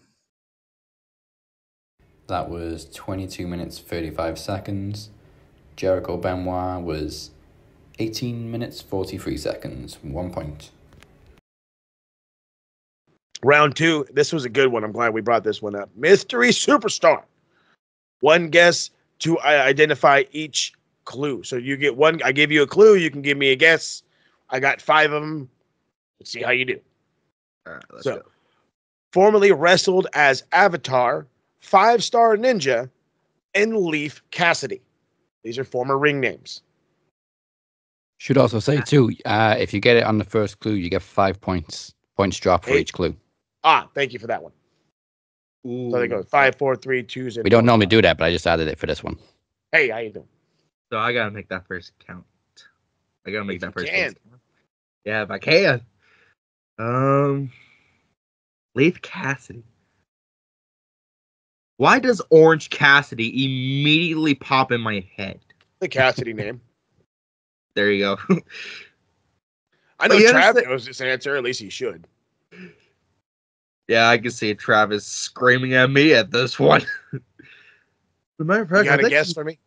That was 22 minutes 35 seconds. Jericho Benoit was 18 minutes 43 seconds. 1 point. round two. This was a good one. I'm glad we brought this one up. Mystery Superstar. One guess to identify each clue. So you get one. I give you a clue. You can give me a guess. I got 5 of them. Let's see how you do. All right, let's So, go. formerly wrestled as Avatar, 5-Star Ninja, and Leaf Cassidy. These are former ring names. Should also say, too, if you get it on the first clue, you get 5 points. Points drop for each clue. Thank you for that one. So they go Ooh. 5, 4, 3, 2s, and We don't 1. normally do that, but I just added it for this one. Hey, how you doing? So I gotta make that first count. I gotta make If that you first can. count. Yeah, if I can. Leaf Cassidy. Why does Orange Cassidy immediately pop in my head? The Cassidy name. There you go. I know But you Trav understand- knows this answer. At least he should. Yeah, I can see Travis screaming at me at this one. As a matter of You fact, got I a think guess for me?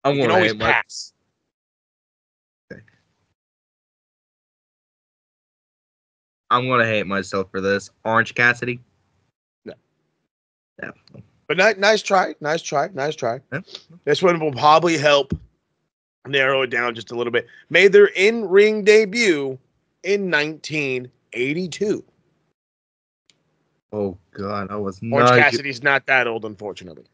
I'm You can gonna always hate my. pass. I'm gonna hate myself for this. Orange Cassidy. No. Yeah. But nice try. Nice try. Nice try. Yeah. This one will probably help narrow it down just a little bit. Made their in-ring debut in 1982. Oh God, I was Orange not. Cassidy's not that old, unfortunately.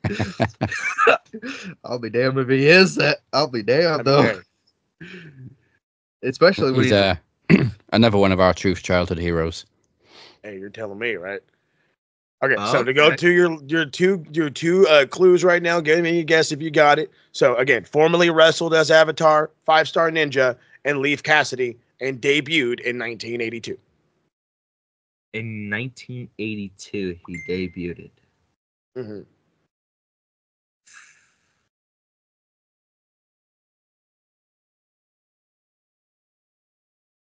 I'll be damned if he is that. I'll be damned though. Okay. Especially when He's another one of our truth childhood heroes. Hey, you're telling me, right? Okay, so to Okay. go to your two clues right now, give me a guess if you got it. So again, formerly wrestled as Avatar, 5-Star Ninja, and Leaf Cassidy, and debuted in 1982. in 1982 he debuted. Mm-hmm.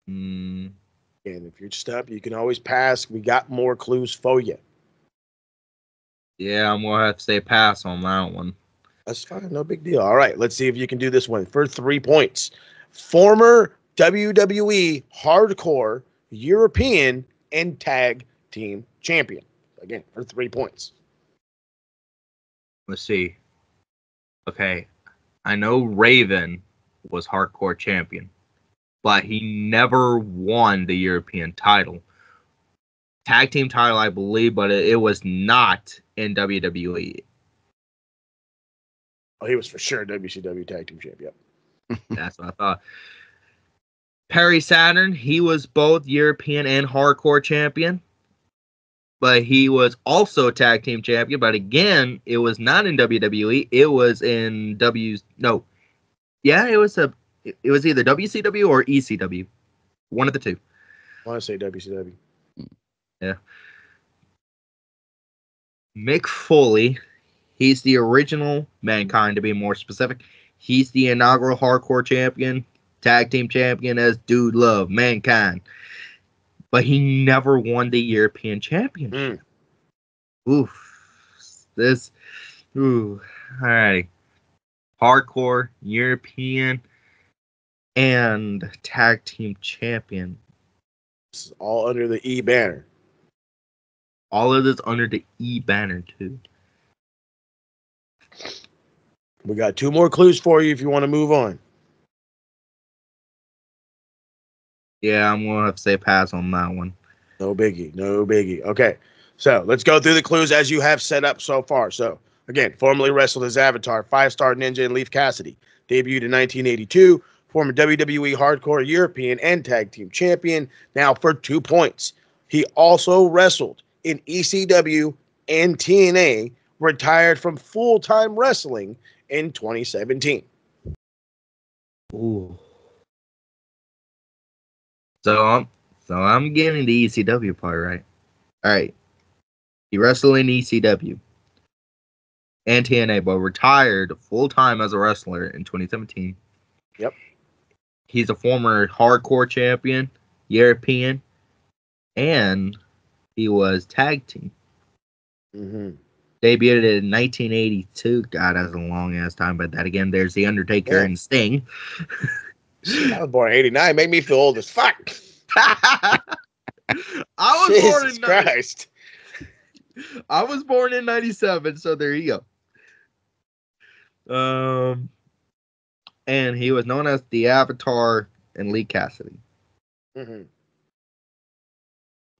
Mm, And if you're stuck, you can always pass. We got more clues for you. yeah, I'm gonna have to say pass on that one. That's fine, no big deal. All right, let's see if you can do this one for 3 points. Former WWE Hardcore European and Tag Team Champion. Again, for 3 points. Let's see. Okay, I know Raven was hardcore champion, but he never won the European title. Tag team title, I believe, but it was not in WWE. Oh, he was for sure WCW Tag Team Champion. That's what I thought. Perry Saturn, he was both European and hardcore champion, but he was also tag team champion. But again, it was not in WWE. It was in it was either WCW or ECW, one of the two. I want to say WCW. Yeah. Mick Foley, he's the original Mankind, to be more specific. He's the inaugural hardcore champion. tag team champion as Dude Love, Mankind. But he never won the European Championship. Oof. Alright. Hardcore, European, and tag team champion. It's all under the E banner. All of this under the E banner, too. We got 2 more clues for you if you want to move on. Yeah, I'm going to have to say pass on that one. No biggie. No biggie. Okay. So let's go through the clues as you have set up so far. So, again, formerly wrestled as Avatar, 5-star Ninja, and Leaf Cassidy. Debuted in 1982. Former WWE Hardcore European and Tag Team Champion. Now for 2 points. He also wrestled in ECW and TNA. Retired from full-time wrestling in 2017. Ooh. So I'm getting the ECW part right. All right. He wrestled in ECW and TNA, but retired full-time as a wrestler in 2017. Yep. He's a former hardcore champion, European, and he was tag team. Mm-hmm. Debuted in 1982. God, that's a long-ass time, but that again, there's The Undertaker and Sting. I was born in 89. Made me feel old as fuck. I was Jesus Christ. I was born in 97, so there you go. And he was known as the Avatar and Lee Cassidy. Mm-hmm.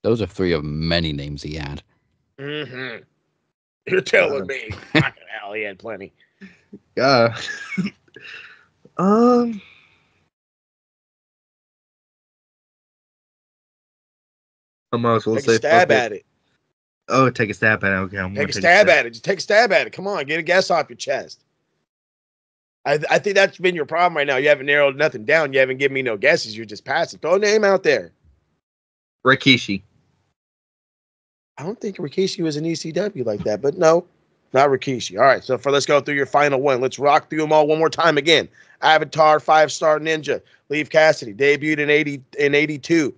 Those are 3 of many names he had. Mm-hmm. You're telling me. Fucking hell, he had plenty. I might as well take say a stab at it. Oh, take a stab at it. Okay, I'm take a stab at it. Just take a stab at it. Come on, get a guess off your chest. I think that's been your problem right now. You haven't narrowed nothing down. You haven't given me no guesses. You're just passing. Throw a name out there. Rikishi. I don't think Rikishi was an ECW like that, but no, not Rikishi. All right, so let's go through your final one. Let's rock through them all one more time again. Avatar, 5-star Ninja, Leaf Cassidy, debuted in 82.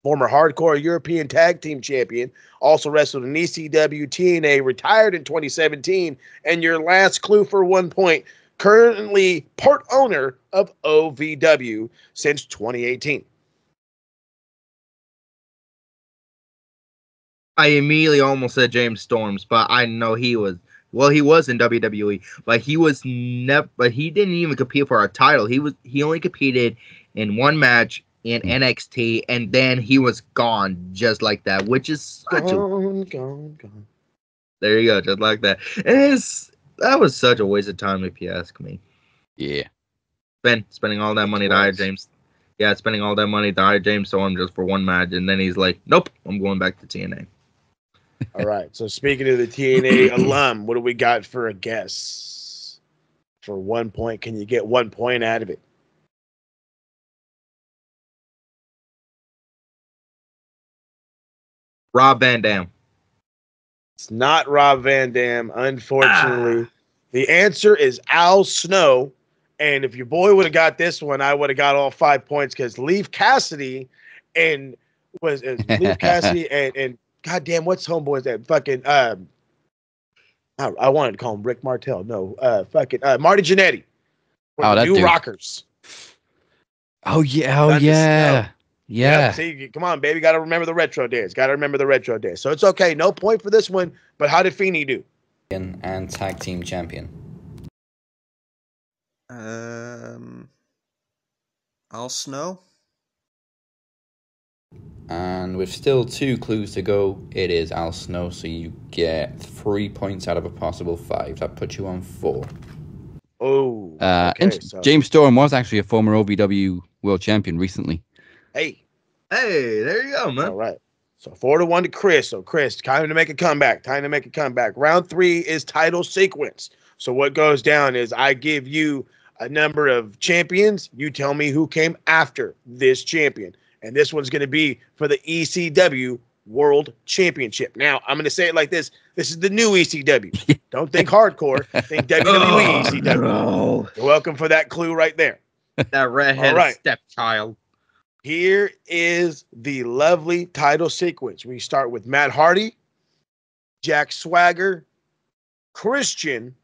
Former hardcore European Tag Team Champion, also wrestled in ECW, TNA, retired in 2017. And your last clue for 1 point, currently part owner of OVW since 2018. I immediately almost said James Storms, but I know he was in WWE, but he didn't even compete for a title. He only competed in one match in NXT, and then he was gone just like that, which is gone. There you go, just like that. And that was such a waste of time, if you ask me. Yeah. Spending all that money to hire James. Yeah, spending all that money to hire James Storm just for one match, and then he's like, "Nope, I'm going back to TNA." All right. So speaking of the TNA alum, what do we got for a guess? For 1 point, can you get 1 point out of it? Rob Van Dam. It's not Rob Van Dam, unfortunately. The answer is Al Snow. And if your boy would have got this one, I would have got all 5 points because Leaf Cassidy and goddamn, what's homeboy's that fucking I wanted to call him Rick Martel. No, Marty Jannetty. That New dude. Rockers. Oh yeah. Yeah. See, come on, baby. Got to remember the retro days. So it's okay. No point for this one. But how did Feeney do? And tag team champion. Al Snow. And with still 2 clues to go, it is Al Snow, so you get 3 points out of a possible 5. That puts you on 4. Oh. James Storm was actually a former OVW world champion recently. Hey, there you go, man. All right. So 4-1 to Chris. So Chris, time to make a comeback. Round 3 is title sequence. So what goes down is I give you a number of champions. You tell me who came after this champion. And this one's going to be for the ECW World Championship. Now, I'm going to say it like this. This is the new ECW. Don't think hardcore. Think WWE ECW. No. You're welcome for that clue right there. That redheaded All right. stepchild. Here is the lovely title sequence. We start with Matt Hardy, Jack Swagger, Christian,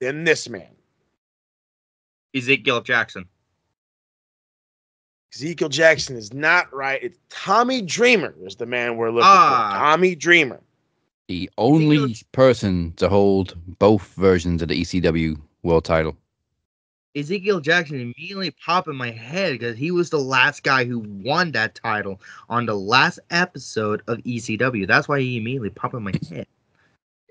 then this man. Ezekiel Jackson. Ezekiel Jackson is not right. It's Tommy Dreamer is the man we're looking for. Tommy Dreamer. The only person to hold both versions of the ECW world title. Ezekiel Jackson immediately popped in my head because he was the last guy who won that title on the last episode of ECW. That's why he immediately popped in my head.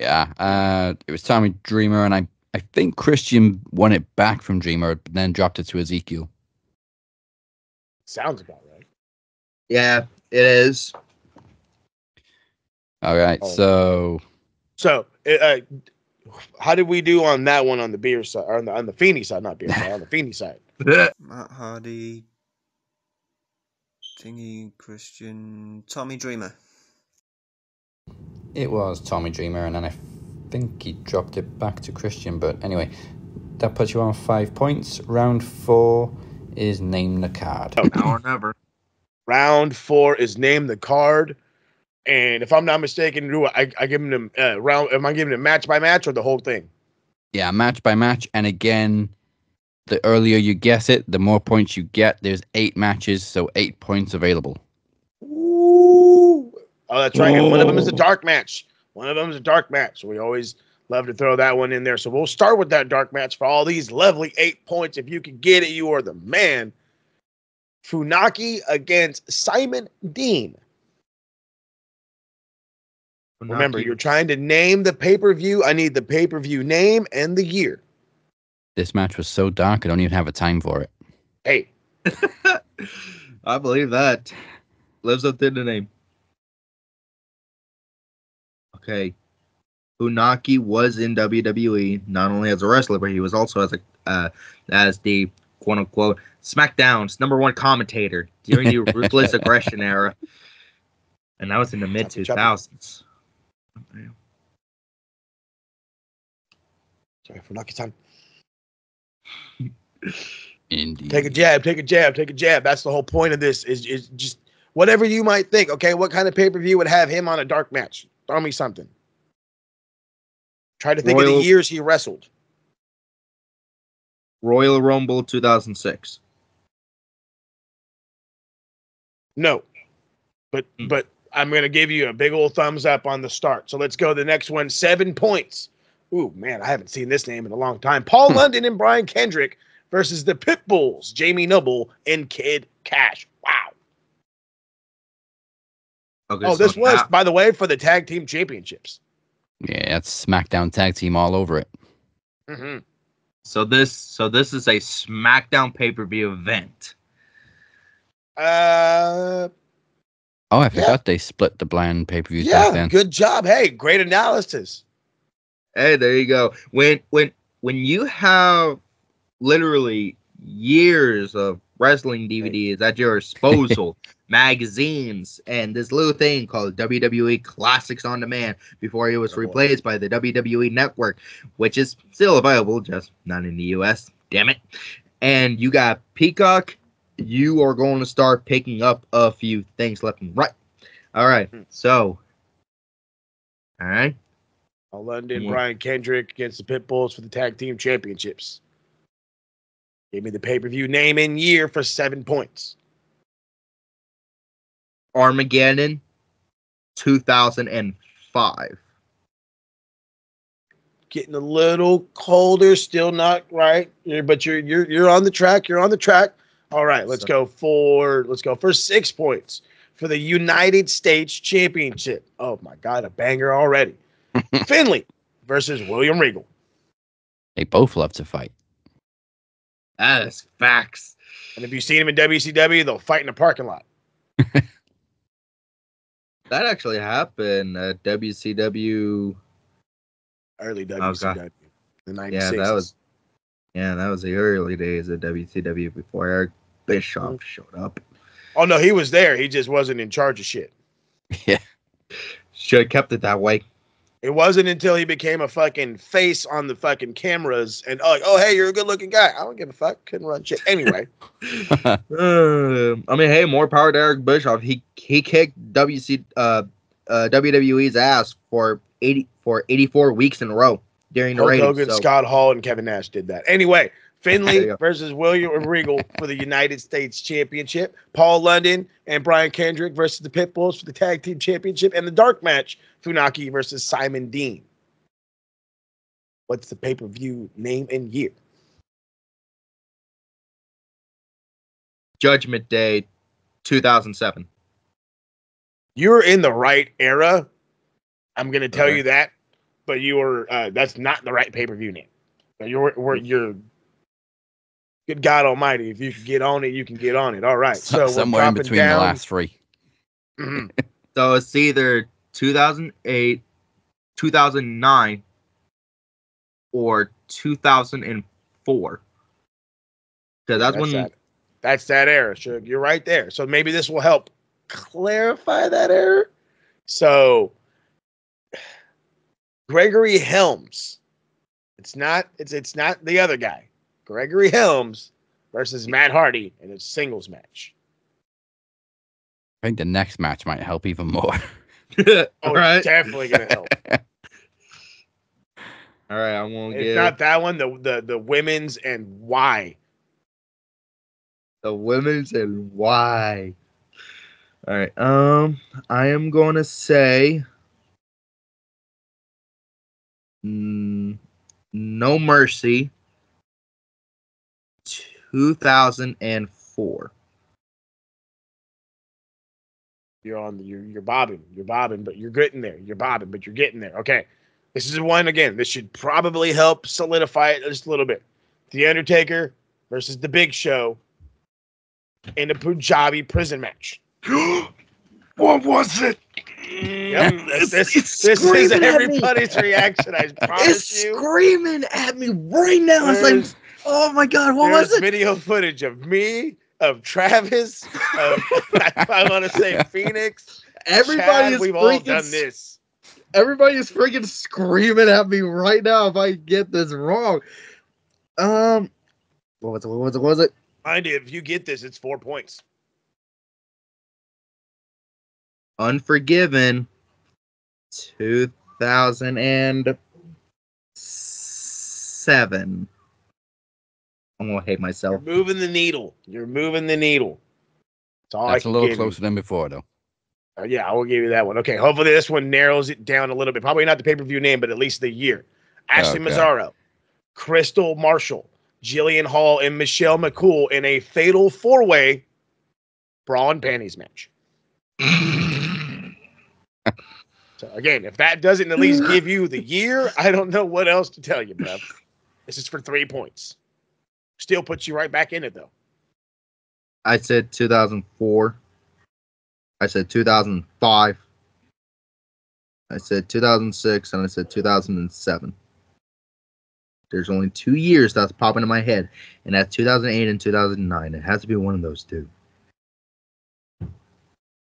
Yeah, it was Tommy Dreamer, and I think Christian won it back from Dreamer, but then dropped it to Ezekiel. Sounds about right. Yeah, it is. All right, so how did we do on that one on the beer side, or on the Feeney side, not beer side, on the Feeney side? Matt Hardy, Thingy, Christian, Tommy Dreamer. It was Tommy Dreamer, and then I think he dropped it back to Christian. But anyway, that puts you on 5 points. Round 4 is Name the Card. Now or never. Round 4 is Name the Card. And if I'm not mistaken, do I give him the round? Am I giving him match by match or the whole thing? Yeah, match by match. And again, the earlier you guess it, the more points you get. There's 8 matches, so 8 points available. Ooh. Oh, that's right. And one of them is a dark match. So we always love to throw that one in there. So we'll start with that dark match for all these lovely 8 points. If you can get it, you are the man. Funaki against Simon Dean. Remember, you're trying to name the pay-per-view. I need the pay-per-view name and the year. This match was so dark, I don't even have a time for it. Hey. I believe that. Lives up to the name. Okay. Funaki was in WWE, not only as a wrestler, but he was also as the quote-unquote SmackDown's #1 commentator during the Ruthless Aggression era. And that was in the mid-2000s. Sorry, Funaki time. Indeed. Take a jab. That's the whole point of this is just whatever you might think. Okay, what kind of pay-per-view would have him on a dark match? Throw me something. Try to think of the years he wrestled. Royal Rumble 2006. No. But I'm going to give you a big old thumbs up on the start. So let's go to the next one. 7 points. Ooh, man, I haven't seen this name in a long time. Paul London and Brian Kendrick versus the Pitbulls, Jamie Noble and Kid Cash. Wow. Okay, this was, by the way, for the tag team championships. Yeah, that's SmackDown tag team all over it. Mm-hmm. So this is a SmackDown pay-per-view event. Oh, I forgot they split the blind pay-per-views back then. Good job. Hey, great analysis. Hey, there you go. When you have literally years of wrestling DVDs at your disposal, magazines, and this little thing called WWE Classics on Demand before it was replaced by the WWE Network, which is still available, just not in the US. Damn it. And you got Peacock. You are going to start picking up a few things left and right. All right. So, all right. London, Brian Kendrick against the Pitbulls for the tag team championships. Give me the pay-per-view name and year for 7 points. Armageddon 2005. Getting a little colder, still not right, but you're on the track. You're on the track. All right, let's go for 6 points for the United States Championship. Oh my God, a banger already. Finley versus William Regal. They both love to fight. That is facts. And if you've seen him in WCW, they'll fight in a parking lot. That actually happened at WCW. Early WCW. The 96. That was the early days of WCW before Eric Bischoff showed up. Oh, no, he was there. He just wasn't in charge of shit. Yeah. Should have kept it that way. It wasn't until he became a fucking face on the fucking cameras and like, oh hey, you're a good looking guy. I don't give a fuck. Couldn't run shit anyway. I mean, hey, more power to Eric Bischoff. He kicked WWE's ass for 84 weeks in a row during the Hulk ratings. Hogan, So. Scott Hall, and Kevin Nash did that. Anyway, There Finley you go. versus William Regal for the United States Championship. Paul London and Brian Kendrick versus the Pitbulls for the Tag Team Championship. And the dark match, Funaki versus Simon Dean. What's the pay-per-view name and year? Judgment Day, 2007. You're in the right era. I'm going to tell Okay. you that. But you were that's not the right pay-per-view name. But you're good God Almighty. If you can get on it, you can get on it. All right. So somewhere we're in dropping between down. the last three. Mhm. So it's either 2008, 2009, or 2004. Because that's when. That's that error. Suge. You're right there. So maybe this will help clarify that error. So Gregory Helms. It's not the other guy. Gregory Helms versus Matt Hardy in a singles match. I think the next match might help even more. Oh, All right. it's definitely gonna help. All right, I'm gonna If give not that one, the women's and why. the women's and why. All right. I am gonna say No Mercy 2004. You're bobbing, but you're getting there. You're bobbing, but you're getting there. Okay. This is one again. This should probably help solidify it just a little bit. The Undertaker versus the Big Show in a Punjabi prison match. What was it? Yep. This is everybody's reaction. I promise you. Screaming at me right now. It's like, oh my god, what was There's it? video footage of me, of Travis, of I want to say Phoenix. Everybody Chad, is we've all freaking done this. Everybody is freaking screaming at me right now if I get this wrong. What was it? Mind you, if you get this, it's 4 points. Unforgiven 2007. I'm gonna hate myself. You're moving the needle. That's all That's I a can little give closer than before, though. you. Yeah, I will give you that one. Okay, hopefully this one narrows it down a little bit. Probably not the pay-per-view name, but at least the year. Ashley Okay. Mazzaro, Crystal Marshall, Jillian Hall, and Michelle McCool in a fatal four-way bra and panties match. So again, if that doesn't at least give you the year, I don't know what else to tell you, bro. This is for 3 points. Still puts you right back in it, though. I said 2004. I said 2005. I said 2006, and I said 2007. There's only 2 years that's popping in my head, and that's 2008 and 2009. It has to be one of those two.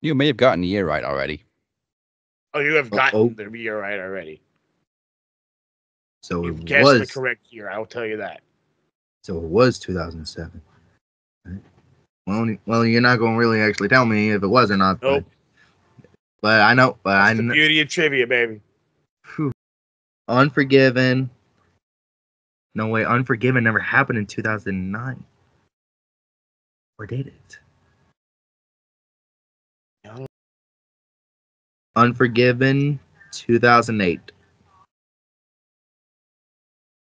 You may have gotten the year right already. Oh, you have gotten the year right already. So You've it guessed was. the correct year. I will tell you that. So it was 2007. Right? Well, you're not going to really actually tell me if it was or not. Nope. But I know. But That's the beauty of trivia, baby. Unforgiven. No way. Unforgiven never happened in 2009. Or did it? No. Unforgiven 2008. A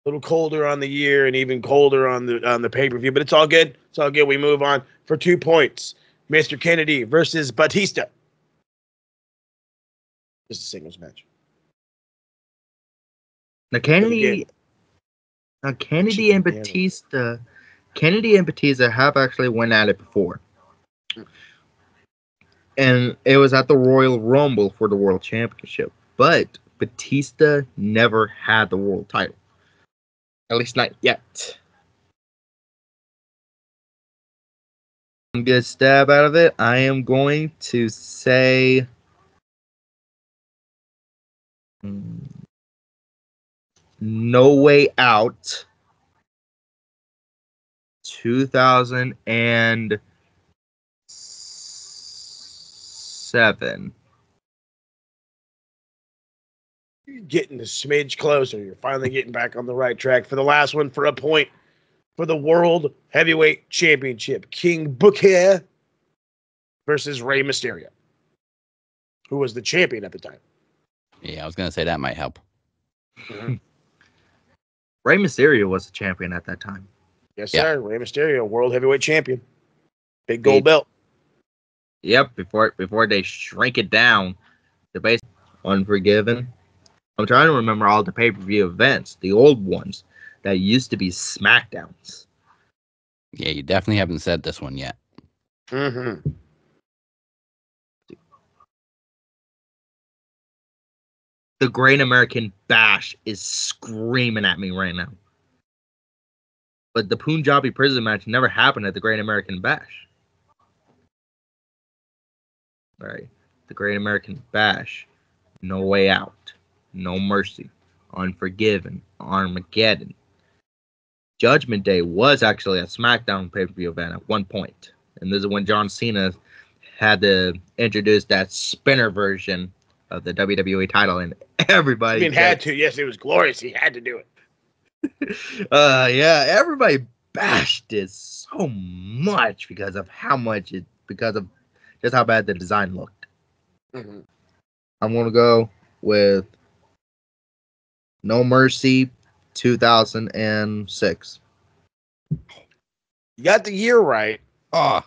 little colder on the year and even colder on the pay-per-view, but it's all good. It's all good. We move on for 2 points. Mr. Kennedy versus Batista. Just a singles match. Now Kennedy and Batista have actually went at it before. And it was at the Royal Rumble for the World Championship. But Batista never had the world title. At least not yet. I'm going to stab out of it. I am going to say No Way Out 2007. You're getting a smidge closer. You're finally getting back on the right track for the last one for a point for the World Heavyweight Championship. King Booker versus Rey Mysterio, who was the champion at the time. Yeah, I was going to say that might help. Mm-hmm. Rey Mysterio was the champion at that time. Yes, sir. Yeah. Rey Mysterio, World Heavyweight Champion. Big gold belt. Yep, before they shrink it down to base Unforgiven. I'm trying to remember all the pay-per-view events, the old ones that used to be SmackDowns. Yeah, you definitely haven't said this one yet. Mm-hmm. The Great American Bash is screaming at me right now. But the Punjabi prison match never happened at the Great American Bash. All right. The Great American Bash. No Way Out. No Mercy. Unforgiven. Armageddon. Judgment Day was actually a SmackDown pay-per-view event at one point. And this is when John Cena had to introduce that spinner version of the WWE title, and everybody had to. Yes, it was glorious. He had to do it. Yeah, everybody bashed it so much because of just how bad the design looked. Mm-hmm. I'm gonna go with No Mercy 2006. You got the year right. Oh,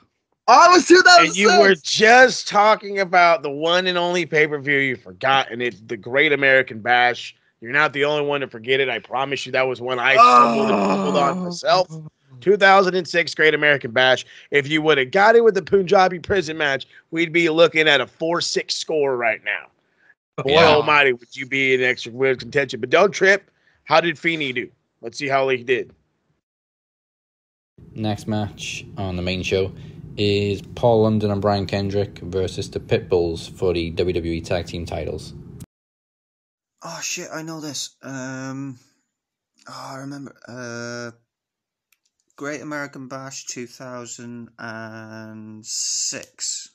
Oh, it was 2006. And you were just talking about the one and only pay-per-view you forgot, and it's the Great American Bash. You're not the only one to forget it. I promise you that was one I stumbled and fumbled on myself. 2006 Great American Bash. If you would have got it with the Punjabi prison match, we'd be looking at a 4-6 score right now. Boy almighty, would you be in extra weird contention. But don't trip. How did Feeney do? Let's see how he did. Next match on the main show is Paul London and Brian Kendrick versus the Pitbulls for the WWE Tag Team titles. Oh shit, I know this. I remember. Great American Bash 2006.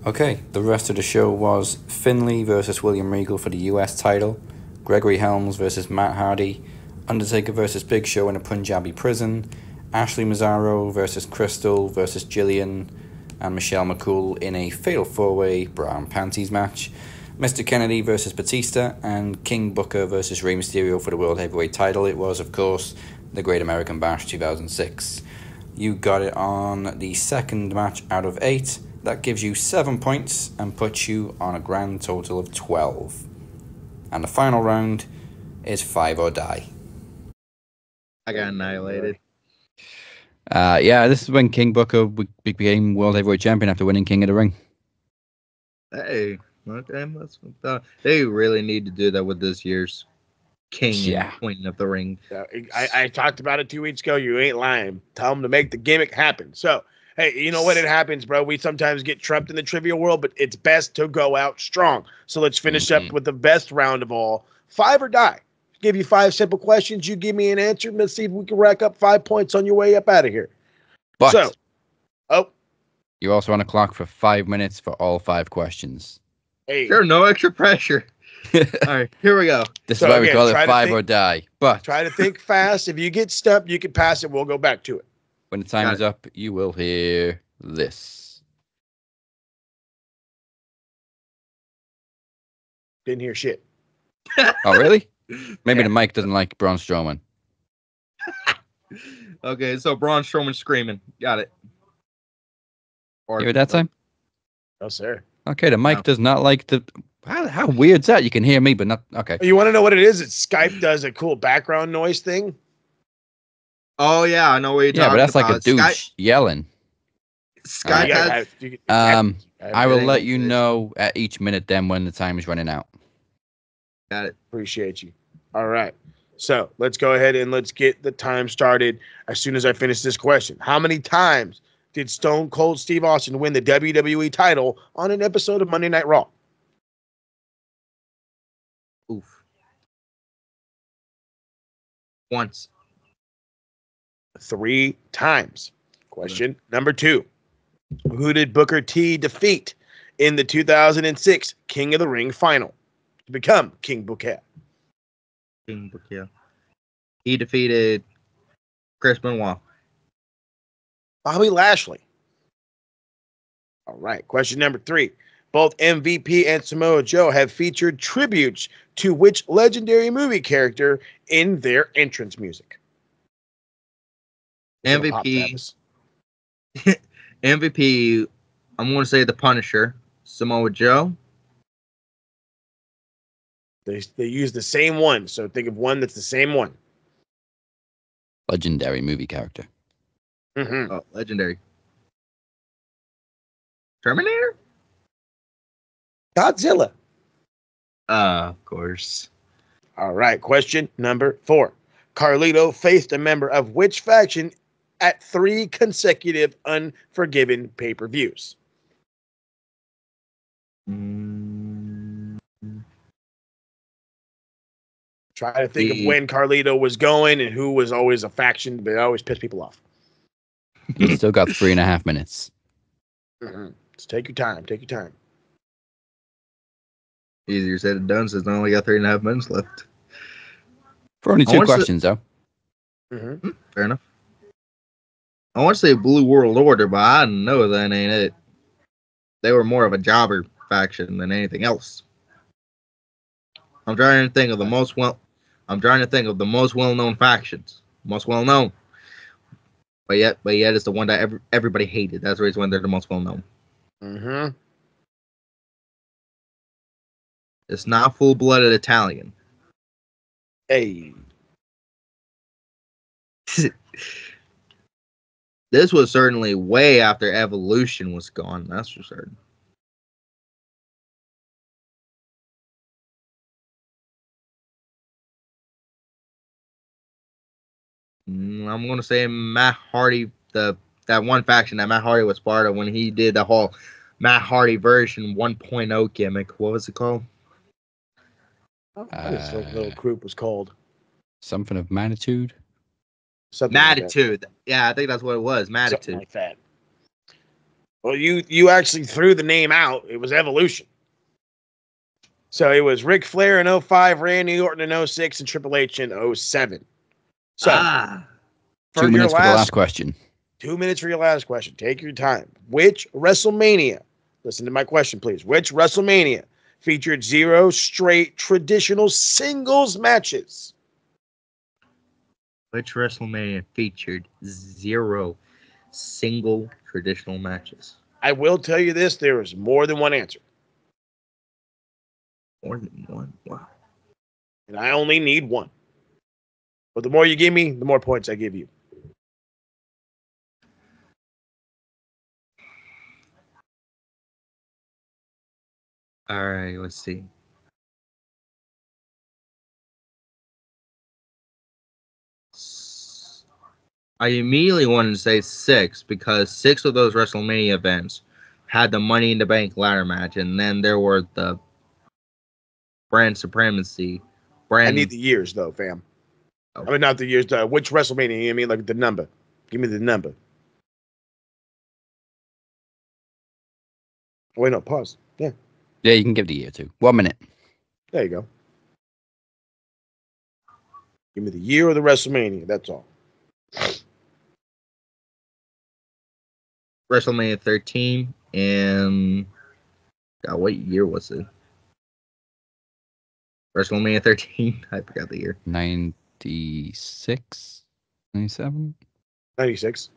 Okay, the rest of the show was Finlay versus William Regal for the US title, Gregory Helms versus Matt Hardy, Undertaker versus Big Show in a Punjabi prison, Ashley Mazzaro versus Crystal versus Jillian and Michelle McCool in a fatal four-way bra and panties match, Mr. Kennedy versus Batista, and King Booker versus Rey Mysterio for the World Heavyweight title. It was, of course, the Great American Bash 2006. You got it on the second match out of 8. That gives you 7 points and puts you on a grand total of 12. And the final round is 5 or die. I got annihilated. Yeah, this is when King Booker became World Heavyweight Champion after winning King of the Ring. Hey, okay, they really need to do that with this year's King and Queen of the Ring. I talked about it 2 weeks ago. You ain't lying. Tell them to make the gimmick happen. So, hey, you know what? It happens, bro. We sometimes get trapped in the trivia world, but it's best to go out strong. So let's finish up with the best round of all. 5 or die. Give you 5 simple questions. You give me an answer. Let's see if we can rack up 5 points on your way up out of here. But you're also on a clock for 5 minutes for all 5 questions. Hey, sure, no extra pressure. All right, here we go. This is why we call it 5 or die. But try to think fast. If you get stumped, you can pass it. We'll go back to it. When the time is up, you will hear this. Didn't hear shit. Oh, really? Maybe the mic doesn't like Braun Strowman. Okay, so Braun Strowman screaming. Got it. Hear it that time? No, sir. Okay, the mic does not like the... How weird's that? You can hear me, but not... Okay. You want to know what it is? It's Skype does a cool background noise thing. Oh, yeah, I know what you're talking about. Yeah, but that's like a douche yelling. Skype has... I will let you know at each minute then when the time is running out. Got it. Appreciate you. All right. So let's go ahead and let's get the time started as soon as I finish this question. How many times did Stone Cold Steve Austin win the WWE title on an episode of Monday Night Raw? Oof. Once. 3 times. Question number 2. Who did Booker T defeat in the 2006 King of the Ring final to become King Booker? King Booker. He defeated Chris Benoit. Bobby Lashley. All right. Question number 3. Both MVP and Samoa Joe have featured tributes to which legendary movie character in their entrance music? MVP. MVP, I'm going to say The Punisher. Samoa Joe. They use the same one, so think of one that's the same one. Legendary movie character. Mm-hmm. Oh, legendary. Terminator? Godzilla. Of course. All right. Question number 4. Carlito faced a member of which faction at 3 consecutive Unforgiven pay-per-views? Try to think of when Carlito was going and who was always a faction, but it always pissed people off. You still got 3.5 minutes. Mm-hmm. Just take your time. Take your time. Easier said than done, since I only got 3.5 minutes left. For only 2 questions, though. Mm-hmm. Fair enough. I want to say Blue World Order, but I know that ain't it. They were more of a jobber faction than anything else. I'm trying to think of the most well-known factions, most well-known. But yet it's the one that everybody hated. That's the reason why they're the most well-known. Mm-hmm. It's not full-blooded Italian. Hey. This was certainly way after Evolution was gone. That's for certain. I'm gonna say Matt Hardy, that one faction that Matt Hardy was part of when he did the whole Matt Hardy version 1.0 gimmick. What was it called? What this little group was called? Something of magnitude. Magnitude. Yeah, I think that's what it was. Magnitude. Something like that. Well, you actually threw the name out. It was Evolution. So it was Ric Flair in 05, Randy Orton in 06, and Triple H in 07. So, 2 minutes for the last question. 2 minutes for your last question. Take your time. Which WrestleMania, listen to my question, please. Which WrestleMania featured 0 straight traditional singles matches? Which WrestleMania featured 0 single traditional matches? I will tell you this, there is more than one answer. More than one? Wow. And I only need one. But the more you give me, the more points I give you. All right, let's see. I immediately wanted to say 6 because 6 of those WrestleMania events had the Money in the Bank ladder match, and then there were the brand supremacy. I need the years, though, fam. Oh. I mean, not the years. Which WrestleMania? I mean, like the number. Give me the number. Wait, no, pause. Yeah. Yeah, you can give the year too. 1 minute. There you go. Give me the year of the WrestleMania. That's all. WrestleMania 13, and God, what year was it? WrestleMania 13. I forgot the year. 96, 97, 96.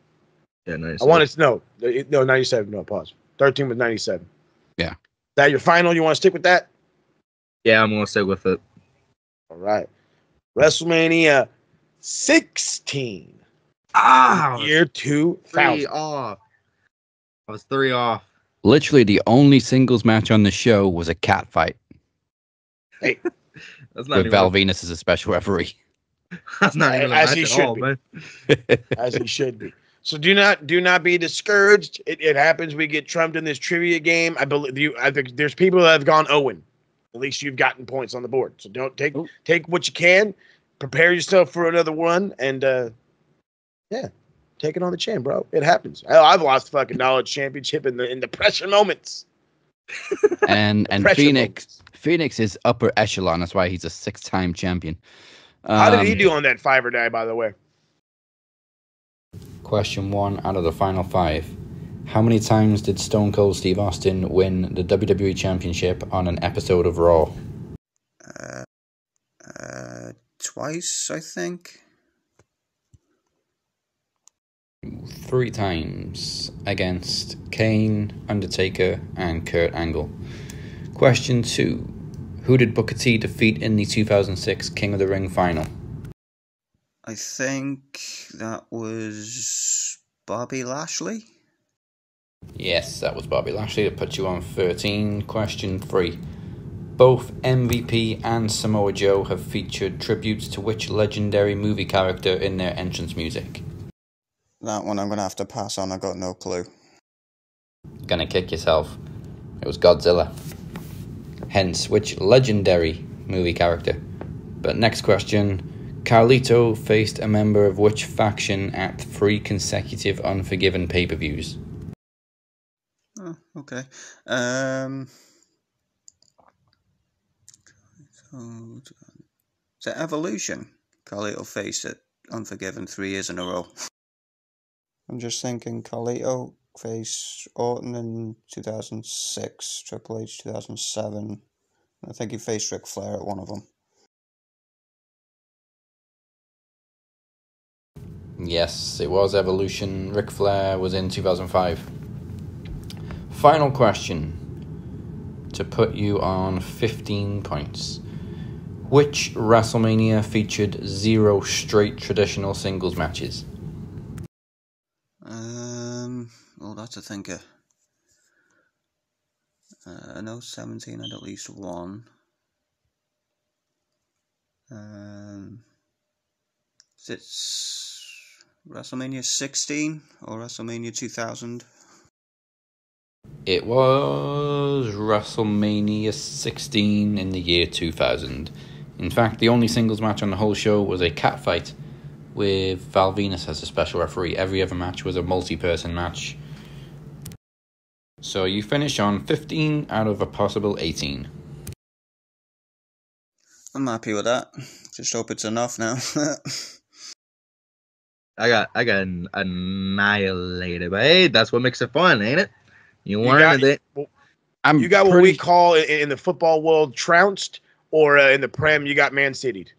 Yeah, 96. I wanted to know. No, 97. No, pause. 13 was 97. Yeah. Is that your final? You want to stick with that? Yeah, I'm gonna stick with it. All right. WrestleMania 16. Year 2000. 3 off. I was 3 off. Literally, the only singles match on the show was a cat fight. Hey, that's not with Val Venus as a special referee. That's not even a match at all, man. As he should be. So do not be discouraged. It happens. We get trumped in this trivia game. I think there's people that have gone Owen. At least you've gotten points on the board. So don't take what you can. prepare yourself for another one, and yeah, take it on the chin, bro. It happens. I've lost fucking knowledge championship in the pressure moments. And Phoenix is upper echelon. That's why he's a 6-time champion. How did he do on that 5 or die, by the way? Question 1 out of the final 5. How many times did Stone Cold Steve Austin win the WWE Championship on an episode of Raw? Twice, I think. 3 times against Kane, Undertaker, and Kurt Angle. Question 2. Who did Booker T defeat in the 2006 King of the Ring final? I think that was Bobby Lashley. Yes, that was Bobby Lashley. That puts you on 13. Question 3. Both MVP and Samoa Joe have featured tributes to which legendary movie character in their entrance music? That one I'm going to have to pass on. I got no clue. Gonna kick yourself. It was Godzilla. Hence, which legendary movie character? But next question. Carlito faced a member of which faction at 3 consecutive Unforgiven pay-per-views? Oh, okay. Is it Evolution? Carlito faced it Unforgiven 3 years in a row. I'm just thinking Carlito faced Orton in 2006, Triple H 2007. I think he faced Ric Flair at one of them. Yes, it was Evolution. Ric Flair was in 2005. Final question to put you on 15 points. Which WrestleMania featured 0 straight traditional singles matches? Well, that's a thinker. I know 17 had at least one. Is it WrestleMania 16 or WrestleMania 2000? It was WrestleMania 16 in the year 2000. In fact, the only singles match on the whole show was a cat fight with Val Venus as a special referee. Every other match was a multi-person match. So you finish on 15 out of a possible 18. I'm happy with that. Just hope it's enough now. I got annihilated, but hey, that's what makes it fun, ain't it? You learned it. You got what we call in the football world trounced, or in the Prem you got man-citied.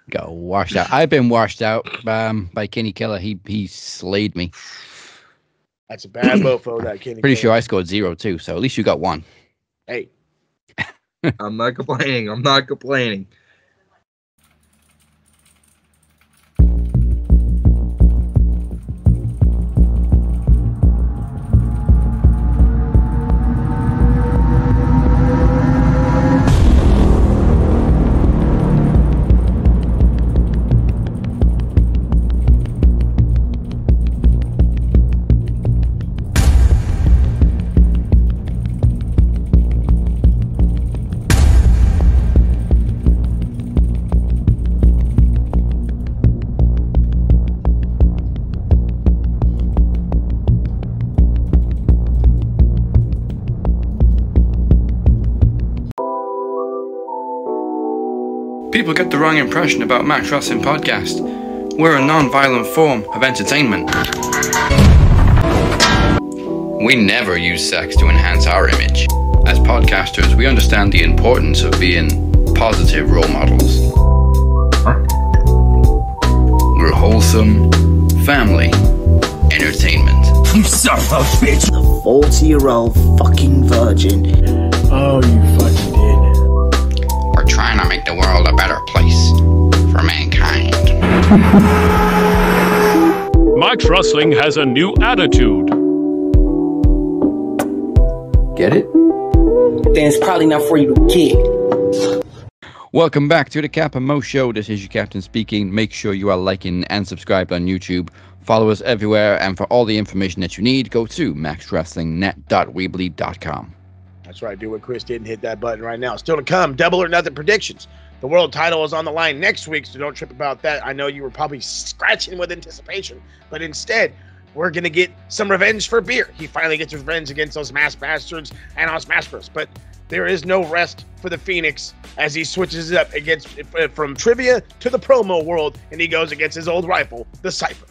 Got washed out. I've been washed out by Kenny Keller. He slayed me. That's a bad mofo, that Kenny. Pretty sure I scored 0 too. So at least you got 1. Hey, I'm not complaining. People get the wrong impression about Max Wrestling Podcast. We're a non-violent form of entertainment. We never use sex to enhance our image. As podcasters, we understand the importance of being positive role models. We're wholesome, family, entertainment. You son of a bitch! A 40-year-old fucking virgin. Oh, you fucking did. We're trying to make the world a better place for mankind. Max Wrestling has a new attitude. Get it? Then it's probably not for you to get. Welcome back to the Cap and Mo Show. This is your captain speaking. Make sure you are liking and subscribed on YouTube. Follow us everywhere, and for all the information that you need, go to maxwrestlingnet.weebly.com. that's right. Do what Chris did and hit that button right now. Still to come, double or nothing predictions. The world title is on the line next week, so don't trip about that. I know you were probably scratching with anticipation, but instead, we're going to get some revenge for Beer. He finally gets revenge against those masked bastards, Anon Mascaras. But there is no rest for the Phoenix as he switches it up against from trivia to the promo world, and he goes against his old rival, the Cypher.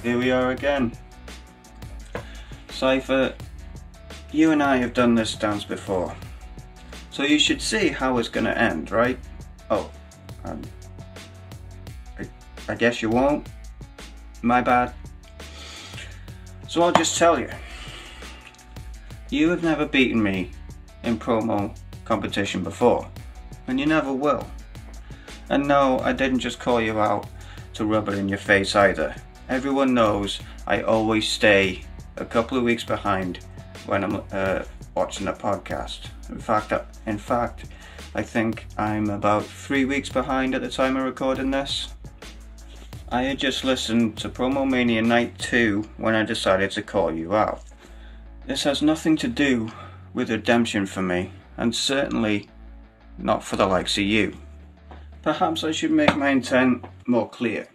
Here we are again. Cypher, you and I have done this dance before, so you should see how it's going to end, right? Oh, I guess you won't. My bad. So I'll just tell you. You have never beaten me in promo competition before, and you never will. And no, I didn't just call you out to rub it in your face either. Everyone knows I always stay a couple of weeks behind when I'm watching a podcast. In fact, I think I'm about 3 weeks behind at the time of recording this. I had just listened to Promo Mania Night 2 when I decided to call you out. This has nothing to do with redemption for me, and certainly not for the likes of you. Perhaps I should make my intent more clear.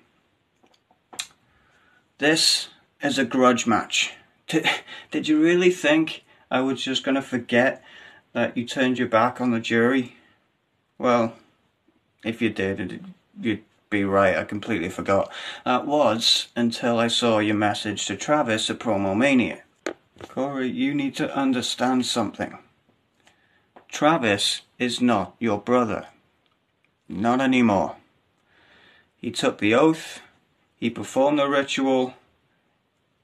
This is a grudge match. Did you really think I was just going to forget that you turned your back on the jury? Well, if you did, you'd be right. I completely forgot. That was until I saw your message to Travis at Promo Mania. Corey, you need to understand something. Travis is not your brother. Not anymore. He took the oath. He performed the ritual.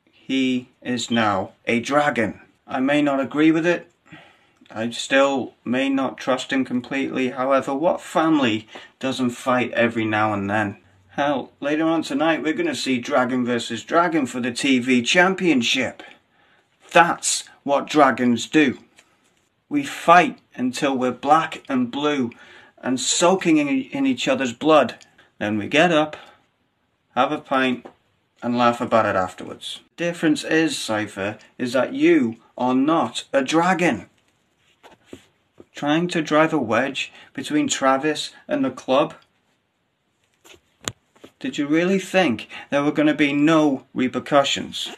He is now a dragon. I may not agree with it. I still may not trust him completely. However, what family doesn't fight every now and then? Hell, later on tonight we're going to see Dragon versus Dragon for the TV Championship. That's what dragons do. We fight until we're black and blue and soaking in each other's blood. Then we get up, have a pint, and laugh about it afterwards. The difference is, Cypher, is that you are not a dragon. Trying to drive a wedge between Travis and the club? Did you really think there were going to be no repercussions?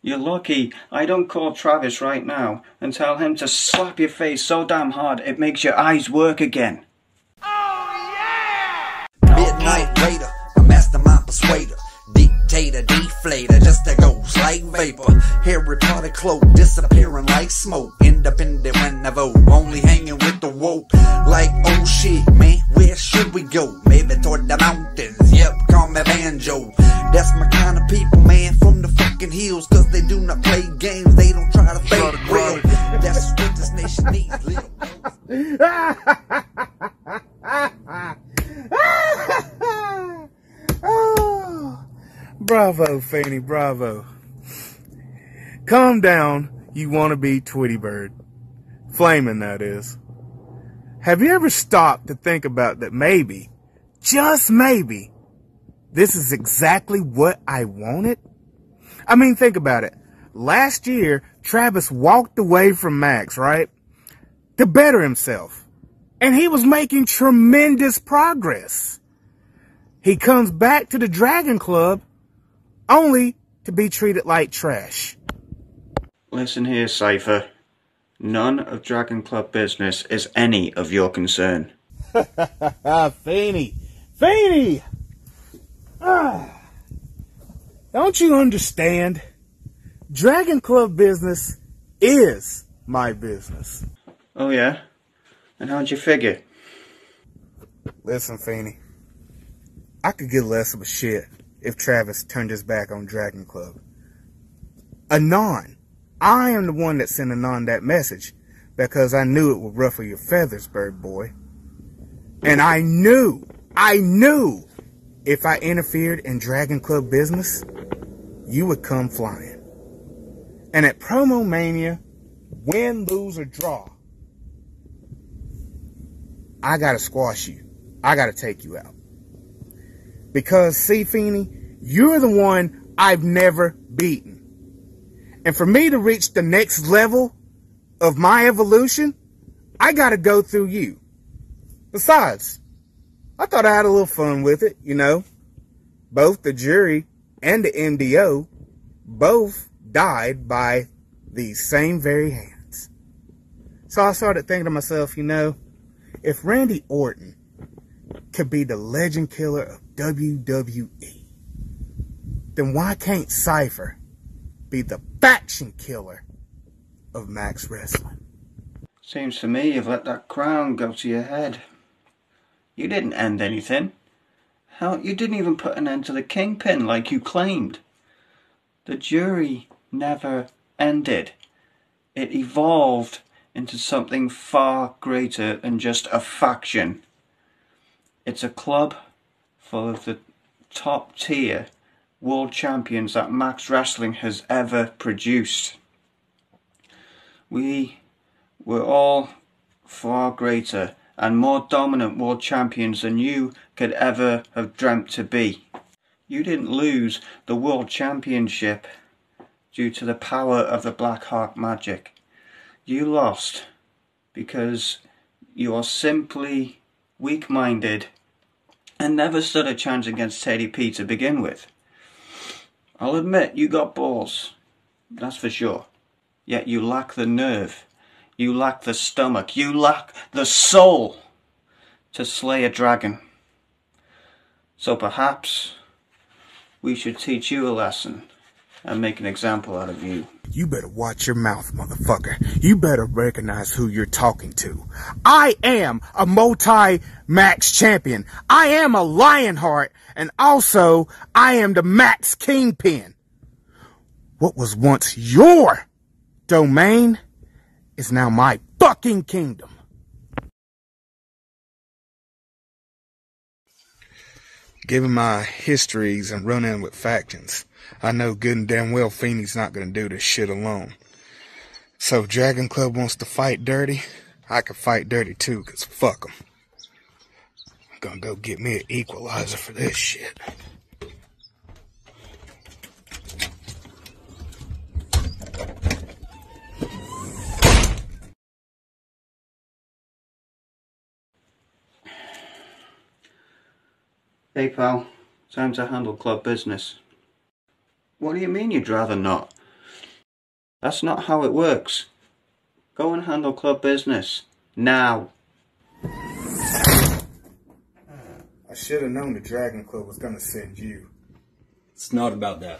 You're lucky I don't call Travis right now and tell him to slap your face so damn hard it makes your eyes work again. Oh yeah! Midnight Raider, a mastermind persuader, dictator, deflator, just a ghost like vapor. Harry Potter cloak, disappearing like smoke. Independent when I vote, only hanging with the woke. Like, oh shit, man, where should we go? Maybe toward the mountains, yep, call me Banjo. That's my kind of people, man, from the fucking hills. Cause they do not play games, they don't try to fake real. That's what this nation needs, little Oh, bravo, Fanny, bravo. Calm down, you wannabe Tweety Bird. Flaming, that is. Have you ever stopped to think about that maybe, just maybe, this is exactly what I wanted? I mean, think about it. Last year, Travis walked away from Max, right? To better himself. And he was making tremendous progress. He comes back to the Dragon Club only to be treated like trash. Listen here, Cypher. None of Dragon Club business is any of your concern. Fanny! Fanny! Don't you understand? Dragon Club business is my business. Oh yeah? And how'd you figure? Listen, Fanny. I could give less of a shit if Travis turned his back on Dragon Club. Anon. I am the one that sent Anon that message. because I knew it would ruffle your feathers, bird boy. And I knew if I interfered in Dragon Club business, you would come flying. And at Promo Mania, win, lose, or draw, I gotta squash you. I gotta take you out. Because, see, Feeny, you're the one I've never beaten. And for me to reach the next level of my evolution, I gotta go through you. Besides, I thought I had a little fun with it, you know. Both the jury and the MDO both died by these same very hands. So I started thinking to myself, you know, if Randy Orton could be the legend killer of WWE, then why can't Cypher be the faction killer of Max Wrestling? Seems to me you've let that crown go to your head. You didn't end anything. Hell, you didn't even put an end to the Kingpin like you claimed. The jury never ended. It evolved into something far greater than just a faction. It's a club full of the top tier world champions that Max Wrestling has ever produced. We were all far greater and more dominant world champions than you could ever have dreamt to be. You didn't lose the world championship due to the power of the Blackheart magic. You lost because you are simply weak-minded and never stood a chance against Teddy P to begin with. I'll admit you got balls, that's for sure. Yet you lack the nerve, you lack the stomach, you lack the soul to slay a dragon. So perhaps we should teach you a lesson and make an example out of you. You better watch your mouth, motherfucker. You better recognize who you're talking to. I am a multi-max champion. I am a Lionheart, and also I am the Max Kingpin. What was once your domain is now my fucking kingdom. Given my histories and run-in with factions, I know good and damn well Feeney's not gonna do this shit alone. So if Dragon Club wants to fight dirty, I can fight dirty too, cause fuck them. I'm gonna go get me an equalizer for this shit. Hey pal, time to handle club business. What do you mean you'd rather not? That's not how it works. Go and handle club business. Now. I should have known the Dragon Club was gonna send you. It's not about that.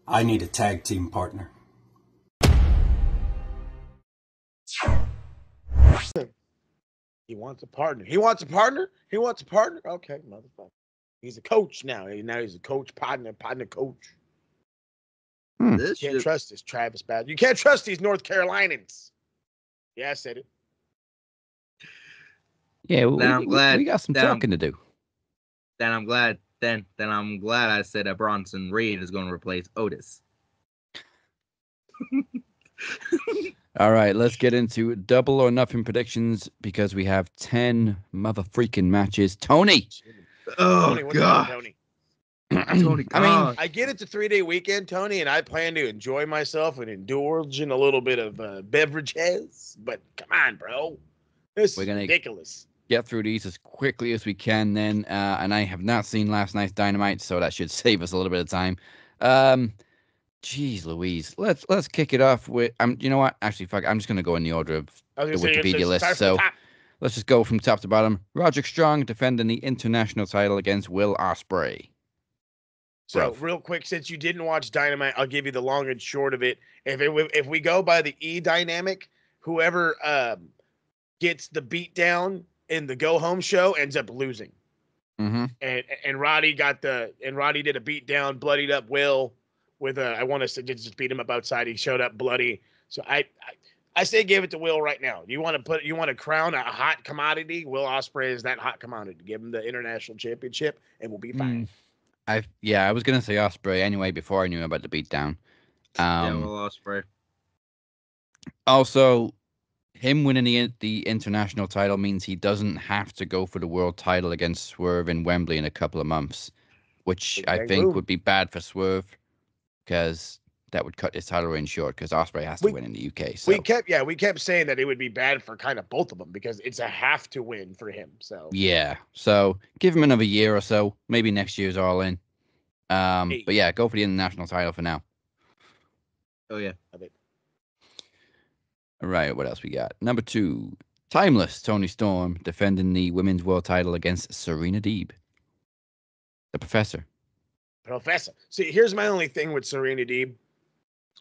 I need a tag team partner. He wants a partner. He wants a partner? He wants a partner? Okay, motherfucker. He's a coach now. Now he's a coach, partner coach. You can't trust this Travis Bad. You can't trust these North Carolinians. Yeah, I said it. Yeah, we got some talking to do. Then I'm glad I said that Bronson Reed is going to replace Otis. All right, let's get into double or nothing predictions because we have 10 mother-freaking matches. Tony! Oh, Tony, God. Tony? Tony, I mean, I get it's a 3-day weekend, Tony, and I plan to enjoy myself and indulge in a little bit of beverages. But come on, bro. This is ridiculous. Get through these as quickly as we can then. And I have not seen last night's Dynamite, so that should save us a little bit of time. Jeez Louise. Let's kick it off with you know what? Actually, fuck, I'm just gonna go in the order of the Wikipedia list. So let's just go from top to bottom. Roderick Strong defending the international title against Will Ospreay. So real quick, since you didn't watch Dynamite, I'll give you the long and short of it. If we go by the E dynamic, whoever gets the beatdown in the go home show ends up losing. Mm-hmm. And Roddy did a beatdown, bloodied up Will with I want us to just beat him up outside. He showed up bloody, So I say give it to Will right now. You want to crown a hot commodity? Will Ospreay is that hot commodity. Give him the international championship, and we'll be fine. I was gonna say Ospreay anyway before I knew about the beatdown. Will Ospreay. Also, him winning the international title means he doesn't have to go for the world title against Swerve in Wembley in a couple of months, which I think would be bad for Swerve because that would cut his title reign short because Ospreay has to win in the UK. So we kept saying that it would be bad for kind of both of them because it's a have to win for him. So yeah, so give him another year or so. Maybe next year's All In. But yeah, go for the international title for now. Oh yeah. All right, what else we got? Number 2, Timeless Toni Storm defending the women's world title against Serena Deeb. The Professor. See, here's my only thing with Serena Deeb.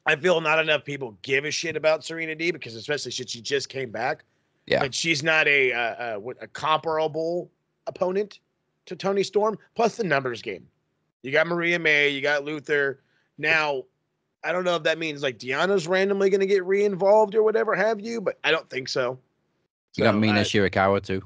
I feel not enough people give a shit about Serena Deeb because especially since she just came back. Yeah. But she's not a comparable opponent to Toni Storm. Plus the numbers game. You got Maria May, you got Luther. Now, I don't know if that means like Deanna's randomly going to get re-involved or whatever have you, but I don't think so. You got Mina Shirakawa too.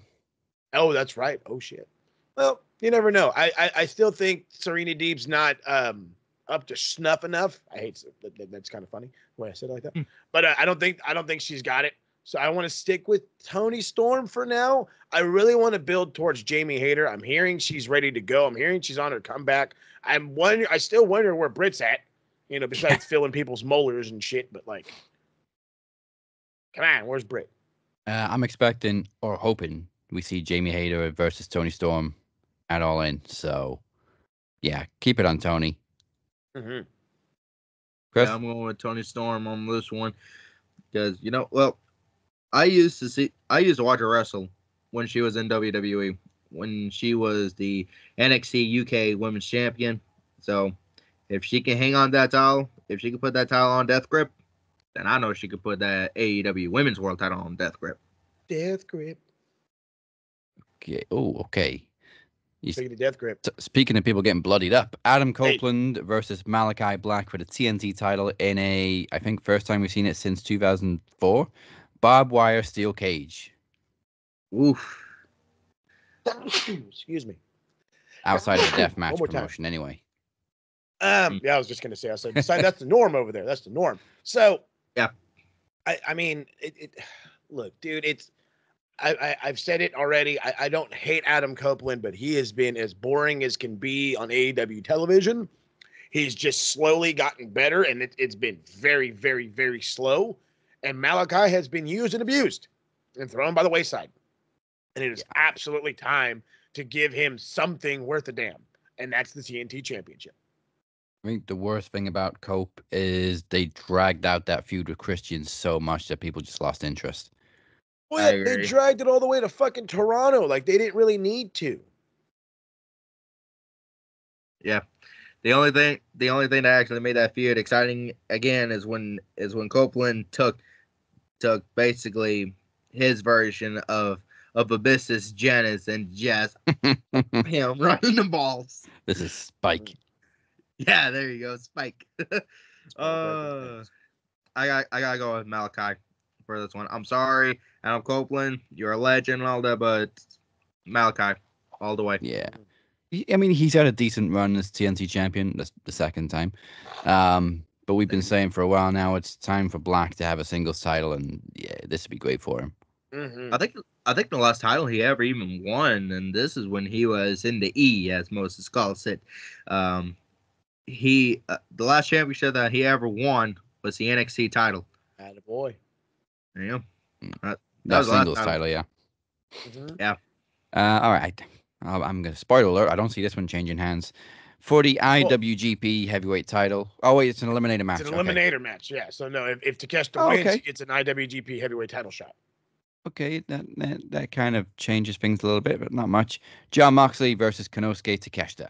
Oh, that's right. Oh shit. Well, you never know. I still think Serena Deeb's not up to snuff enough. I hate that's kind of funny the way I said it like that. But I don't think she's got it. So I want to stick with Toni Storm for now. I really want to build towards Jamie Hayter. I'm hearing she's ready to go. I'm hearing she's on her comeback. I still wonder where Britt's at. You know, besides filling people's molars and shit, but like, come on, where's Britt? I'm expecting or hoping we see Jamie Hayter versus Toni Storm at All In. So, yeah, keep it on Toni. Mm-hmm. Chris? Yeah, I'm going with Toni Storm on this one because I used to watch her wrestle when she was in WWE, when she was the NXT UK Women's Champion. So, if she can hang on that title, if she can put that title on Death Grip, then I know she could put that AEW Women's World title on Death Grip. Death Grip. Okay. Oh, okay. Speaking of Death Grip. Speaking of people getting bloodied up, Adam Copeland versus Malachi Black for the TNT title in I think first time we've seen it since 2004, barbed wire steel cage. Oof. Excuse me. Outside of the deathmatch promotion, anyway. Yeah, I was just gonna say. I said that's the norm over there. That's the norm. So yeah, I mean, look, dude. I've said it already. I don't hate Adam Copeland, but he has been as boring as can be on AEW television. He's just slowly gotten better, and it's been very, very, very slow. And Malachi has been used and abused and thrown by the wayside. And it is absolutely time to give him something worth a damn, and that's the TNT Championship. I think the worst thing about Cope is they dragged out that feud with Christian so much that people just lost interest. Well, yeah, they dragged it all the way to fucking Toronto. Like, they didn't really need to. Yeah. The only thing that actually made that feud exciting again is when Copeland took basically his version of Abyssus Janice and just him running the balls. This is Spike. Yeah, there you go, Spike. I gotta go with Malachi for this one. I'm sorry, Adam Copeland, you're a legend and all that, but Malachi all the way. Yeah, I mean he's had a decent run as TNT champion. That's the second time. But we've been saying for a while now it's time for Black to have a singles title, and yeah, this would be great for him. Mm-hmm. I think the last title he ever even won, and this is when he was in the E, as most scholars said. The last championship that he ever won was the NXT title. Attaboy. Yeah. That was the singles title, yeah. Mm-hmm. Yeah. All right. I'm going to spoiler alert. I don't see this one changing hands. For the IWGP heavyweight title. Oh, wait, it's an eliminator match. It's an eliminator match, yeah. So, no, if Takeshita wins, he gets an IWGP heavyweight title shot. Okay, that kind of changes things a little bit, but not much. Jon Moxley versus Konosuke Takeshita.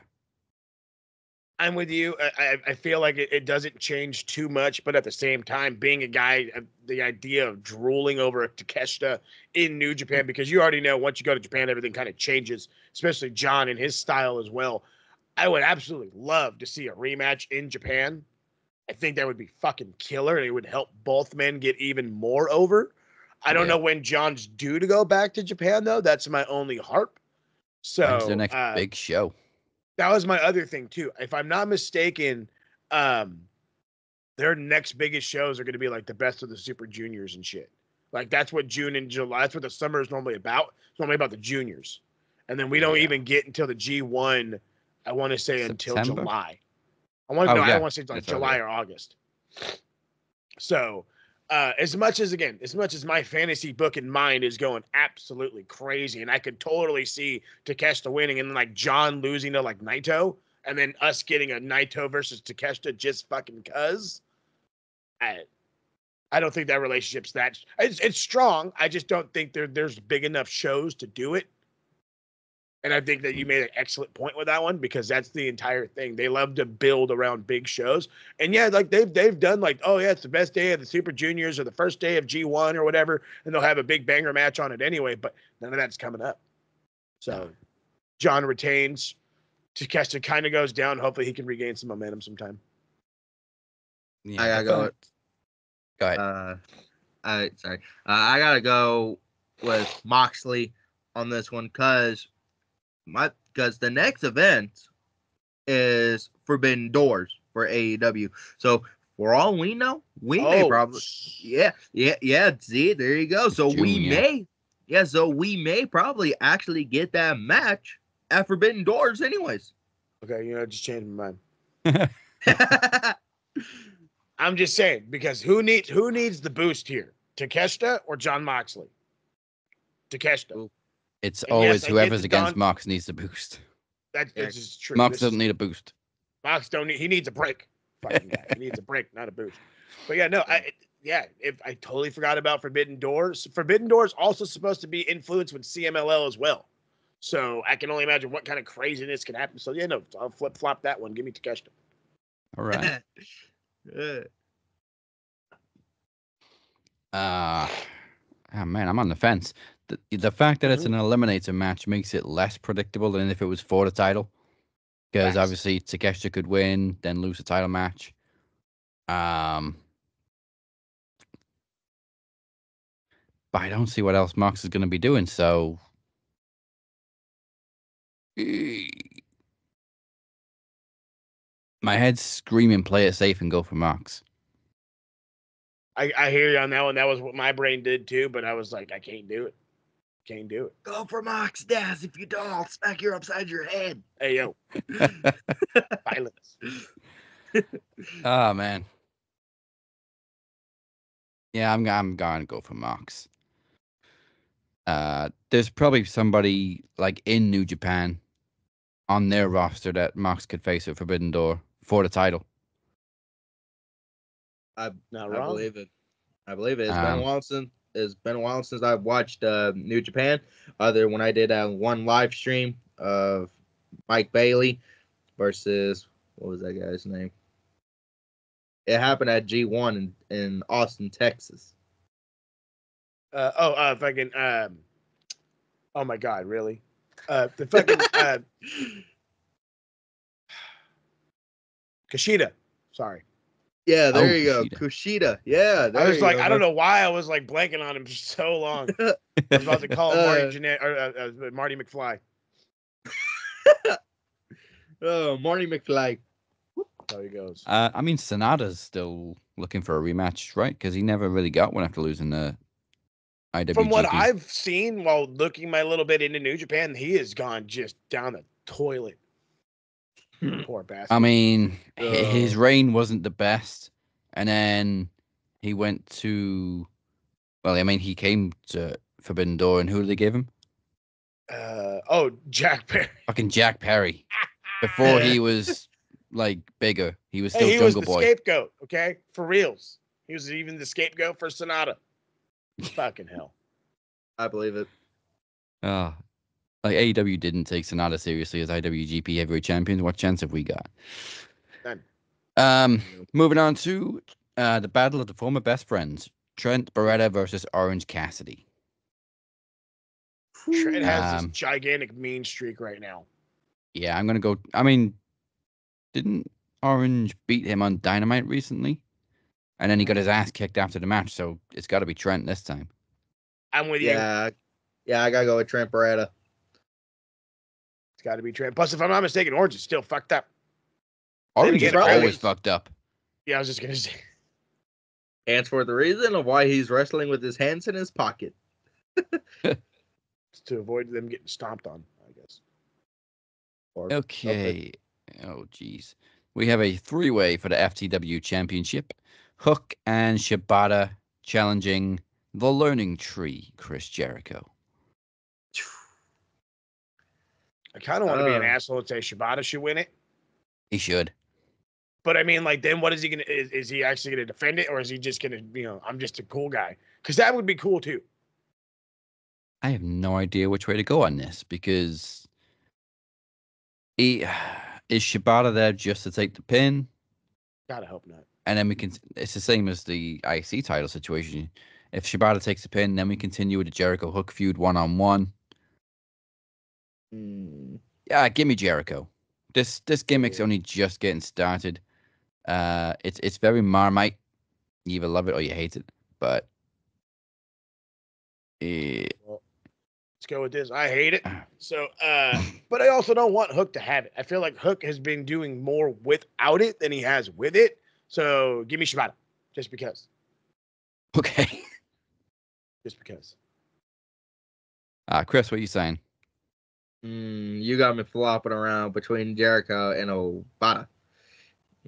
I'm with you. I feel like it doesn't change too much, but at the same time, being a guy, the idea of drooling over Takeshita in New Japan, because you already know once you go to Japan, everything kind of changes, especially John and his style as well. I would absolutely love to see a rematch in Japan I think that would be fucking killer, and it would help both men get even more over. I don't know when John's due to go back to Japan, though. That's my only harp. So when's their next big show? That was my other thing too. If I'm not mistaken, their next biggest shows are going to be like the best of the Super Juniors and shit. Like that's what June and July. That's what the summer is normally about. It's normally about the juniors, and then we don't even get until the G1. I want to say until July. I want to know. I don't want to say like July or August. So, as much as my fantasy book in mind is going absolutely crazy, and I could totally see Takeshita winning, and then like John losing to like Naito, and then us getting a Naito versus Takeshita just fucking cuz. I don't think that relationship's that. It's strong. I just don't think there's big enough shows to do it. And I think that you made an excellent point with that one, because that's the entire thing. They love to build around big shows. And yeah, like they've done like, oh yeah, it's the best day of the Super Juniors or the first day of G1 or whatever, and they'll have a big banger match on it anyway, but none of that's coming up. So John retains. Takeshita kind of goes down. Hopefully he can regain some momentum sometime. Yeah, I gotta go. Go ahead. I gotta go with Moxley on this one because the next event is Forbidden Doors for AEW. So for all we know, we may probably see, there you go. So we may probably actually get that match at Forbidden Doors anyways. Okay, just changed my mind. I'm just saying, because who needs the boost here? Takeshita or John Moxley? Takeshita. It's always whoever's against Mox needs the boost. That's just true. Mox doesn't need a boost. Mox don't need. He needs a break. Fucking guy. He needs a break, not a boost. But yeah, no, if I totally forgot about Forbidden Doors. Forbidden Doors also supposed to be influenced with CMLL as well. So I can only imagine what kind of craziness can happen. So yeah, no, I'll flip flop that one. Give me Takeshita. All right. Man, I'm on the fence. The fact that it's an eliminator match makes it less predictable than if it was for the title, because obviously Takeshita could win, then lose the title match. But I don't see what else Mox is going to be doing. So my head's screaming, play it safe and go for Mox. I hear you on that one. That was what my brain did too, but I was like, I can't do it. Can't do it. Go for Mox, Daz. If you don't, I'll smack you upside your head. Hey, yo. Violence. Oh, man. Yeah, I'm going to go for Mox. There's probably somebody like in New Japan on their roster that Mox could face at Forbidden Door for the title. I believe it. It's been a while since I've watched New Japan, other when I did one live stream of Mike Bailey versus, what was that guy's name? It happened at G1 in Austin, Texas. Fucking oh my God, really? The fucking Kushida. Sorry. Yeah, there you go. Kushida. Yeah. I was like, I don't know why I was like blanking on him for so long. I was about to call him Marty McFly. Oh, Marty McFly. How he goes. I mean, Sonata's still looking for a rematch, right? Because he never really got one after losing the IWGP. From what I've seen while looking my little bit into New Japan, he has gone just down the toilet. Poor bastard. I mean, his reign wasn't the best, and then he went to. Well, I mean, he came to Forbidden Door, and who did they give him? Jack Perry. Fucking Jack Perry. Before he was like bigger, he was still Jungle Boy. He was the scapegoat. Okay, for reals. He was even the scapegoat for Sonata. Fucking hell. I believe it. Like AEW didn't take Sonata seriously as IWGP Heavyweight Champions. What chance have we got? None. Moving on to the battle of the former best friends, Trent Beretta versus Orange Cassidy. Trent has this gigantic mean streak right now. Yeah, I'm gonna go. I mean, didn't Orange beat him on Dynamite recently, and then he got his ass kicked after the match. So it's got to be Trent this time. I'm with you. Yeah, I gotta go with Trent Beretta. It's got to be Trent. Plus, if I'm not mistaken, Orange is still fucked up. Orange is again, always fucked up. Yeah, I was just gonna say. And for the reason of why he's wrestling with his hands in his pocket. It's to avoid them getting stomped on, I guess. Okay. Oh, geez. We have a three-way for the FTW Championship. Hook and Shibata challenging the Learning Tree, Chris Jericho. I kind of want to be an asshole and say Shibata should win it. He should. But I mean, like, then what is he gonna? Is he actually gonna defend it, or is he just gonna, I'm just a cool guy? Because that would be cool too. I have no idea which way to go on this because is Shibata there just to take the pin? Gotta hope not. And then we can. It's the same as the IC title situation. If Shibata takes the pin, then we continue with the Jericho Hook feud 1-on-1. Yeah, give me Jericho. This gimmick's only just getting started. It's very Marmite. You either love it or you hate it. But Well, let's go with this. I hate it. So, but I also don't want Hook to have it. I feel like Hook has been doing more without it than he has with it. So give me Shibata, just because. Okay. Just because. Chris, what are you saying? You got me flopping around between Jericho and Obata.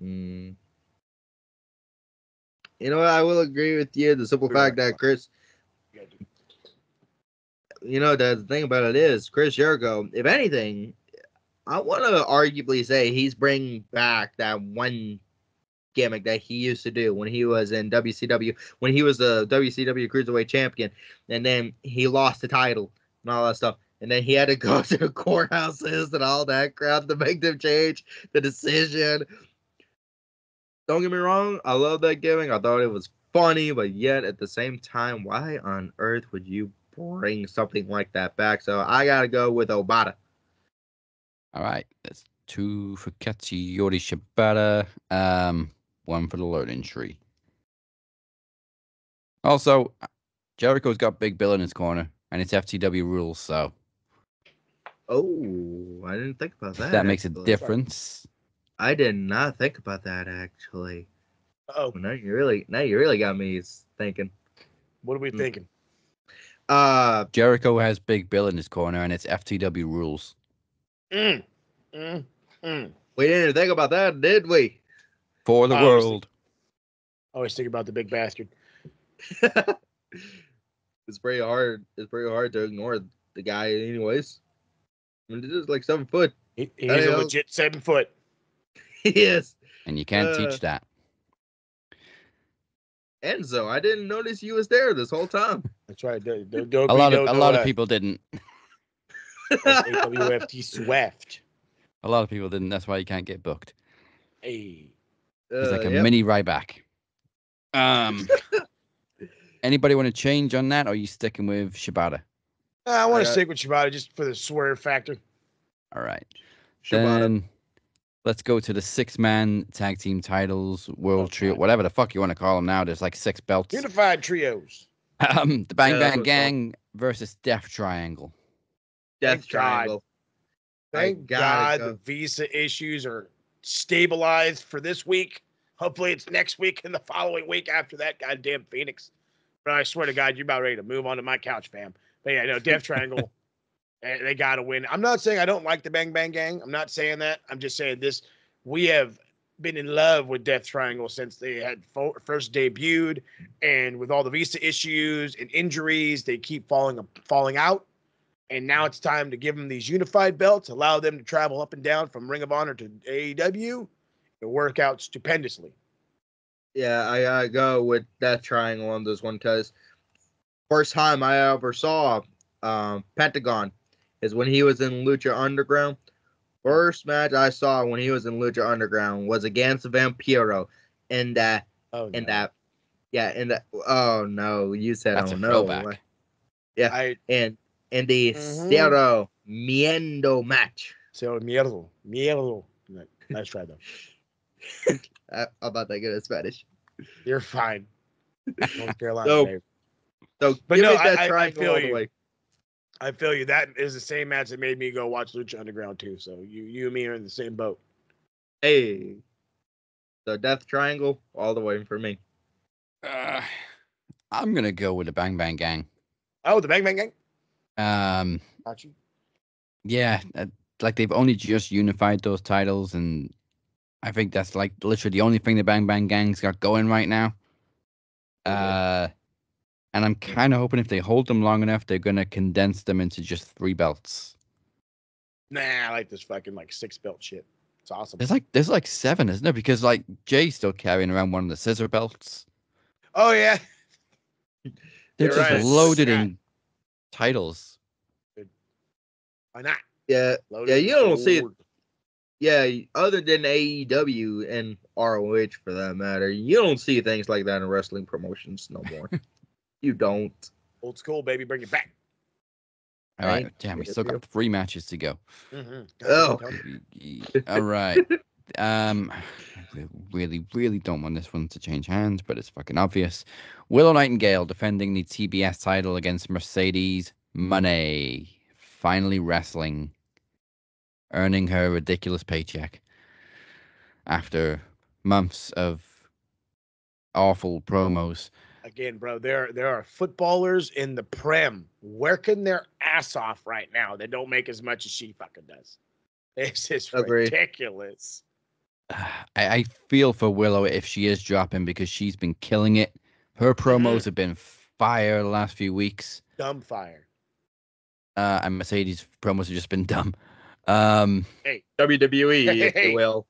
You know what? I will agree with you. The simple fact that Chris, the thing about it is Chris Jericho, if anything, I want to arguably say he's bringing back that one gimmick that he used to do when he was in WCW, when he was the WCW Cruiserweight Champion, and then he lost the title and all that stuff. And then he had to go to the courthouses and all that crap to make them change the decision. Don't get me wrong, I love that gimmick. I thought it was funny, but yet at the same time, why on earth would you bring something like that back? So I gotta go with Obata. All right, that's 2 for Katsuyori Shibata, 1 for the Learning Tree. Also, Jericho's got Big Bill in his corner, and it's FTW rules, so. Oh, I didn't think about that. That makes a difference. I did not think about that actually. Oh, now you really got me thinking. What are we thinking? Jericho has Big Bill in his corner, and it's FTW rules. We didn't even think about that, did we? For the world. Always think about the big bastard. It's pretty hard. It's pretty hard to ignore the guy, anyways. I mean, this is like 7 foot. He's a legit 7 foot. He is. And you can't teach that. Enzo, I didn't notice you was there this whole time. That's right. A lot of people didn't. AWFT Swift. A lot of people didn't. That's why you can't get booked. Hey. He's like a mini Ryback. Anybody want to change on that, or are you sticking with Shibata? I want to stick with Shibata just for the swerve factor. All right. Shibata. Then let's go to the 6-man tag team titles, world trio, whatever the fuck you want to call them now. There's like 6 belts. Unified trios. The Bang Bang Gang versus Death Triangle. Death Triangle. Thank God the visa issues are stabilized for this week. Hopefully it's next week and the following week after that. Goddamn Phoenix. But I swear to God, you're about ready to move on to my couch, fam. But yeah, no, Death Triangle, they got to win. I'm not saying I don't like the Bang Bang Gang. I'm not saying that. I'm just saying this. We have been in love with Death Triangle since they had first debuted. And with all the visa issues and injuries, they keep falling out. And now it's time to give them these unified belts, allow them to travel up and down from Ring of Honor to AEW. It work out stupendously. Yeah, I gotta go with Death Triangle on this one because first time I ever saw Pentagon is when he was in Lucha Underground. First match I saw when he was in Lucha Underground was against Vampiro in that. Oh no! Oh no! You said that's oh a no! Throwback. Yeah, in the Cerro Miedo match. Cerro Miedo. Let's try though. I'm not that good at Spanish. You're fine. North Carolina, So, babe. But no, that I triangle feel all the you. way. I feel you. That is the same match that made me go watch Lucha Underground too. So you and me are in the same boat. Hey, the Death Triangle all the way for me. I'm gonna go with the Bang Bang Gang. Oh, the Bang Bang Gang. Got you. Yeah, like they've only just unified those titles, and I think that's like literally the only thing the Bang Bang Gang's got going right now. And I'm kind of hoping if they hold them long enough, they're gonna condense them into just 3 belts. Nah, I like this fucking like 6 belt shit. It's awesome. There's like 7, isn't there? Because like Jay's still carrying around one of the scissor belts. Oh yeah. They're just right. loaded in titles. Why not? Yeah, Loaded you don't see it. gold. Yeah, other than AEW and ROH for that matter, you don't see things like that in wrestling promotions no more. You don't. Old school, baby. Bring it back. All right, damn, we still got 3 matches to go. Mm-hmm. Oh. All right. I really don't want this one to change hands, but it's fucking obvious. Willow Nightingale defending the TBS title against Mercedes Moné. Finally wrestling. Earning her ridiculous paycheck. After months of awful promos. Again, bro, there are footballers in the Prem working their ass off right now. They don't make as much as she fucking does. It's just ridiculous. I feel for Willow if she is dropping because she's been killing it. Her promos have been fire the last few weeks. Dumb fire. And Mercedes' promos have just been dumb. Hey. WWE, if you will.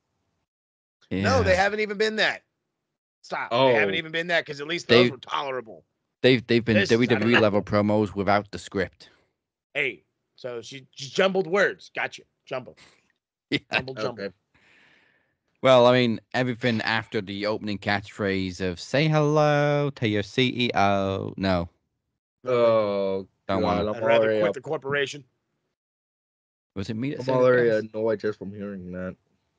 Yeah. No, they haven't even been that. Stop. Oh. They haven't even been that because at least those were tolerable. They've been This is WWE level promos without the script. Hey, so she jumbled words. Gotcha. Jumbled. Yeah. Jumbled. Okay. Well, I mean, everything after the opening catchphrase of "Say hello to your CEO." No. Oh, Don't want to. I'd rather quit the corporation. Was it me that I'm said it already best? annoyed just from hearing that.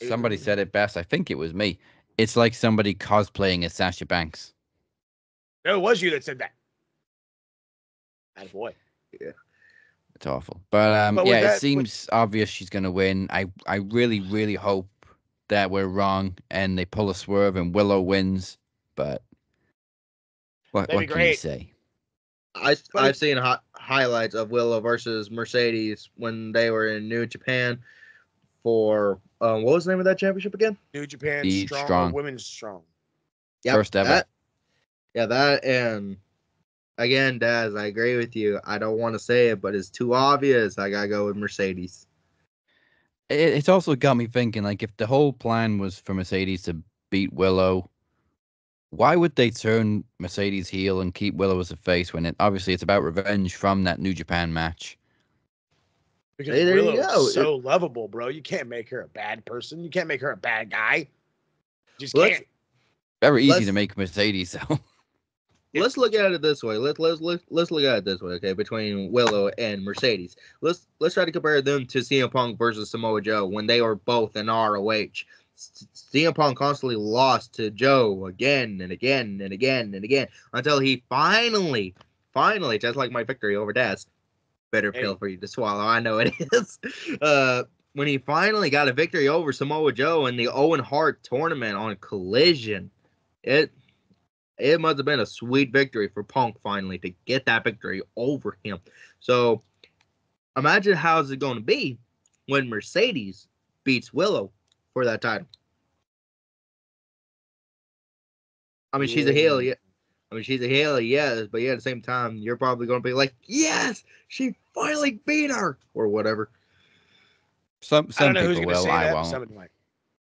Somebody said it best. I think it was me. It's like somebody cosplaying as Sasha Banks. No, it was you that said that. Attaboy. Yeah. It's awful. But But yeah, it seems obvious she's going to win. I really, really hope that we're wrong and they pull a swerve and Willow wins. But what can you say? I've seen highlights of Willow versus Mercedes when they were in New Japan for what was the name of that championship again? New Japan Be strong. Women's strong. Yep, First ever. That and again, Daz, I agree with you. I don't want to say it, but it's too obvious. I gotta go with Mercedes. It's also got me thinking, like, if the whole plan was for Mercedes to beat Willow, why would they turn Mercedes heel and keep Willow as a face when obviously it's about revenge from that New Japan match? Because Willow's so lovable, bro. You can't make her a bad person. You can't make her a bad guy. Just can't. Very easy to make Mercedes, though. Let's look at it this way. Let's look at it this way, okay? Between Willow and Mercedes, let's try to compare them to CM Punk versus Samoa Joe when they were both in ROH. CM Punk constantly lost to Joe again and again and again and again until he finally, just like my victory over Daz, better pill for you to swallow. I know it is. When he finally got a victory over Samoa Joe in the Owen Hart tournament on Collision, it must have been a sweet victory for Punk finally to get that victory over him. So imagine how is it going to be when Mercedes beats Willow for that title. I mean, she's a heel, yeah. She's a heel, yes, but yeah, at the same time, you're probably going to be like, yes, she finally beat her, or whatever. Some I don't know who's people going to will, say I that, won't. but somebody might.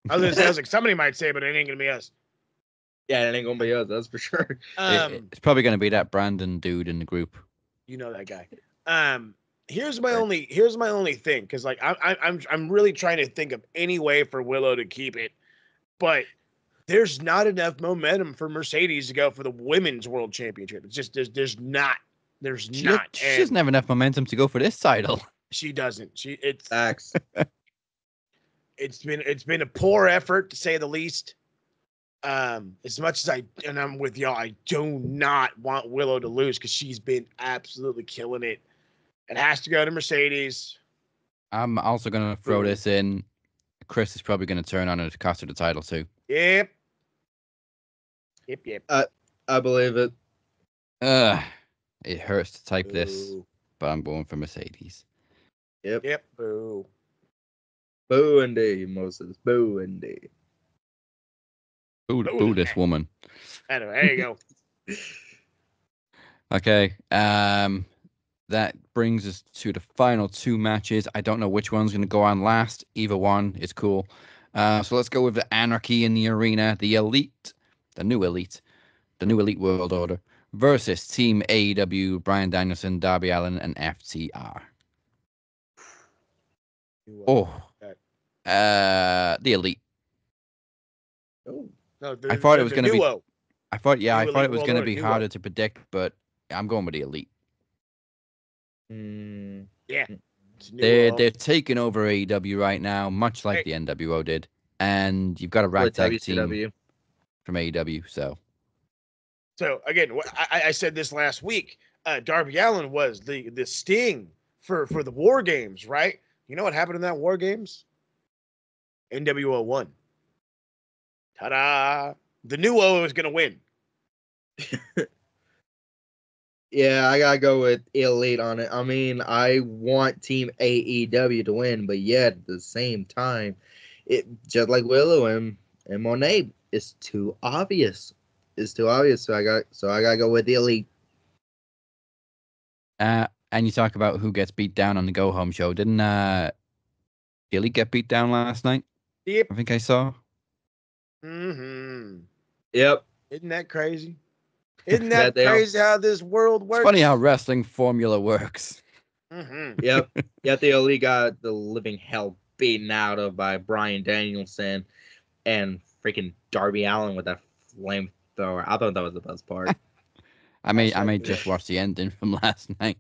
I was like, somebody might say, but it ain't going to be us. Yeah, it ain't going to be us, that's for sure. It's probably going to be that Brandon dude in the group. You know that guy. Here's my only thing, because like I'm really trying to think of any way for Willow to keep it, but there's not enough momentum for Mercedes to go for the women's world championship. It's just there's not. She doesn't have enough momentum to go for this title. She doesn't. It's facts. it's been a poor effort to say the least. As much as I'm with y'all, I do not want Willow to lose because she's been absolutely killing it. It has to go to Mercedes. I'm also going to throw this in. Chris is probably going to turn on her to cost her the title too. Yep. I believe it. It hurts to type this, but I'm going for Mercedes. Yep. Boo. Boo indeed, Moses. Boo indeed. Boo this woman. Anyway, there you go. Okay. That brings us to the final two matches. I don't know which one's going to go on last. Either one is cool. So let's go with the Anarchy in the Arena, the new Elite World Order versus Team AEW, Bryan Danielson, Darby Allin, and FTR. The Elite. No, I thought it was going to be. I thought it was going to be Duo. harder to predict, but I'm going with the Elite. Yeah. They're taking over AEW right now, much like the NWO did, and you've got a ragtag team from AEW. So again, I said this last week. Darby Allin was the sting for the War Games, right? You know what happened in that War Games? NWO won. Ta-da! The new O is gonna win. Yeah, I gotta go with Elite on it. I mean, I want Team AEW to win, but yet at the same time, it just like Willow and Monet, it's too obvious. It's too obvious, so I gotta go with the Elite. And you talk about who gets beat down on the Go Home show. Didn't the Elite get beat down last night? Yep. I think I saw. Mm-hmm. Yep. Isn't that crazy? Isn't that crazy how this world works? It's funny how wrestling formula works. Mm-hmm. Yep. Yet the Elite got the living hell beaten out of by Bryan Danielson and freaking Darby Allin with that flamethrower. I thought that was the best part. I may just watch the ending from last night.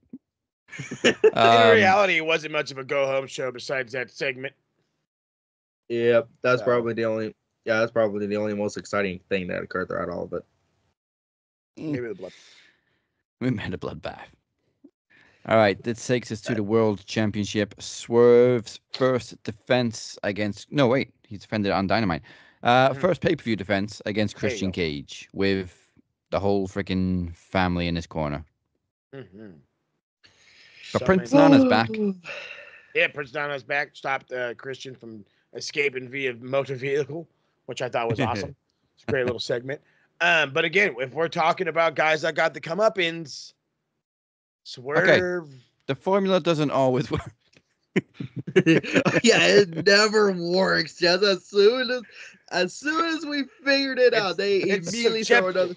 In reality, it wasn't much of a go home show besides that segment. Yep, that's probably the only. Yeah, that's probably the only most exciting thing that occurred throughout all of it. Maybe the blood. We made a bloodbath. All right, this takes us to the World Championship. Swerve's first defense against. No, wait, he defended on Dynamite. First pay-per-view defense against Christian Cage with the whole freaking family in his corner. Mm-hmm. But Prince Nana's back. Yeah, Prince Nana's back. Stopped Christian from escaping via motor vehicle, which I thought was awesome. It's a great little segment. But again, if we're talking about guys that got the comeuppance, Swerve. Okay. The formula doesn't always work. Yeah, it never works. Just as soon as we figured it out, they immediately throw another.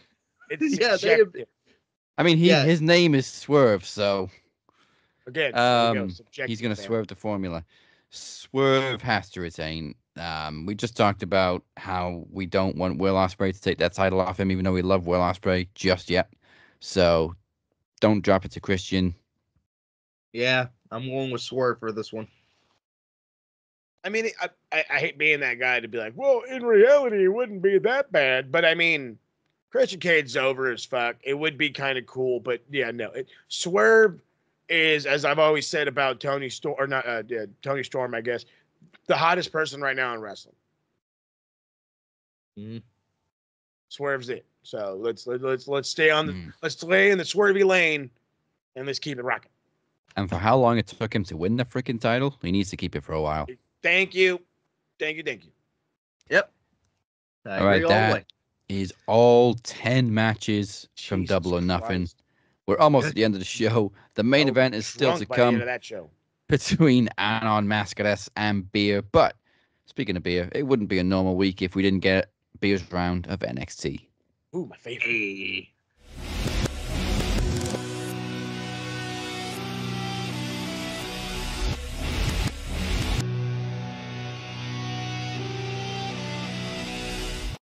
I mean, his name is Swerve, so again, he's going to swerve the formula. Swerve has to retain. We just talked about how we don't want Will Ospreay to take that title off him, even though we love Will Ospreay just yet. So don't drop it to Christian. Yeah, I'm going with Swerve for this one. I mean, I hate being that guy to be like, well, in reality, it wouldn't be that bad. But I mean, Christian Cage's over as fuck. It would be kind of cool, but yeah, no. Swerve is, as I've always said about Tony Storm, or not Tony Storm, I guess, the hottest person right now in wrestling. Mm-hmm. Swerve's it. So let's stay on let's stay in the swervy lane, and let's keep it rocking. And for how long it took him to win the freaking title, he needs to keep it for a while. Thank you. Yep. All right, that is all 10 matches from Double or Nothing. We're almost at the end of the show. The main event is still to come between Anon Mascaras and Beer. But speaking of Beer, it wouldn't be a normal week if we didn't get Beer's round of NXT. Ooh, my favorite. Hey.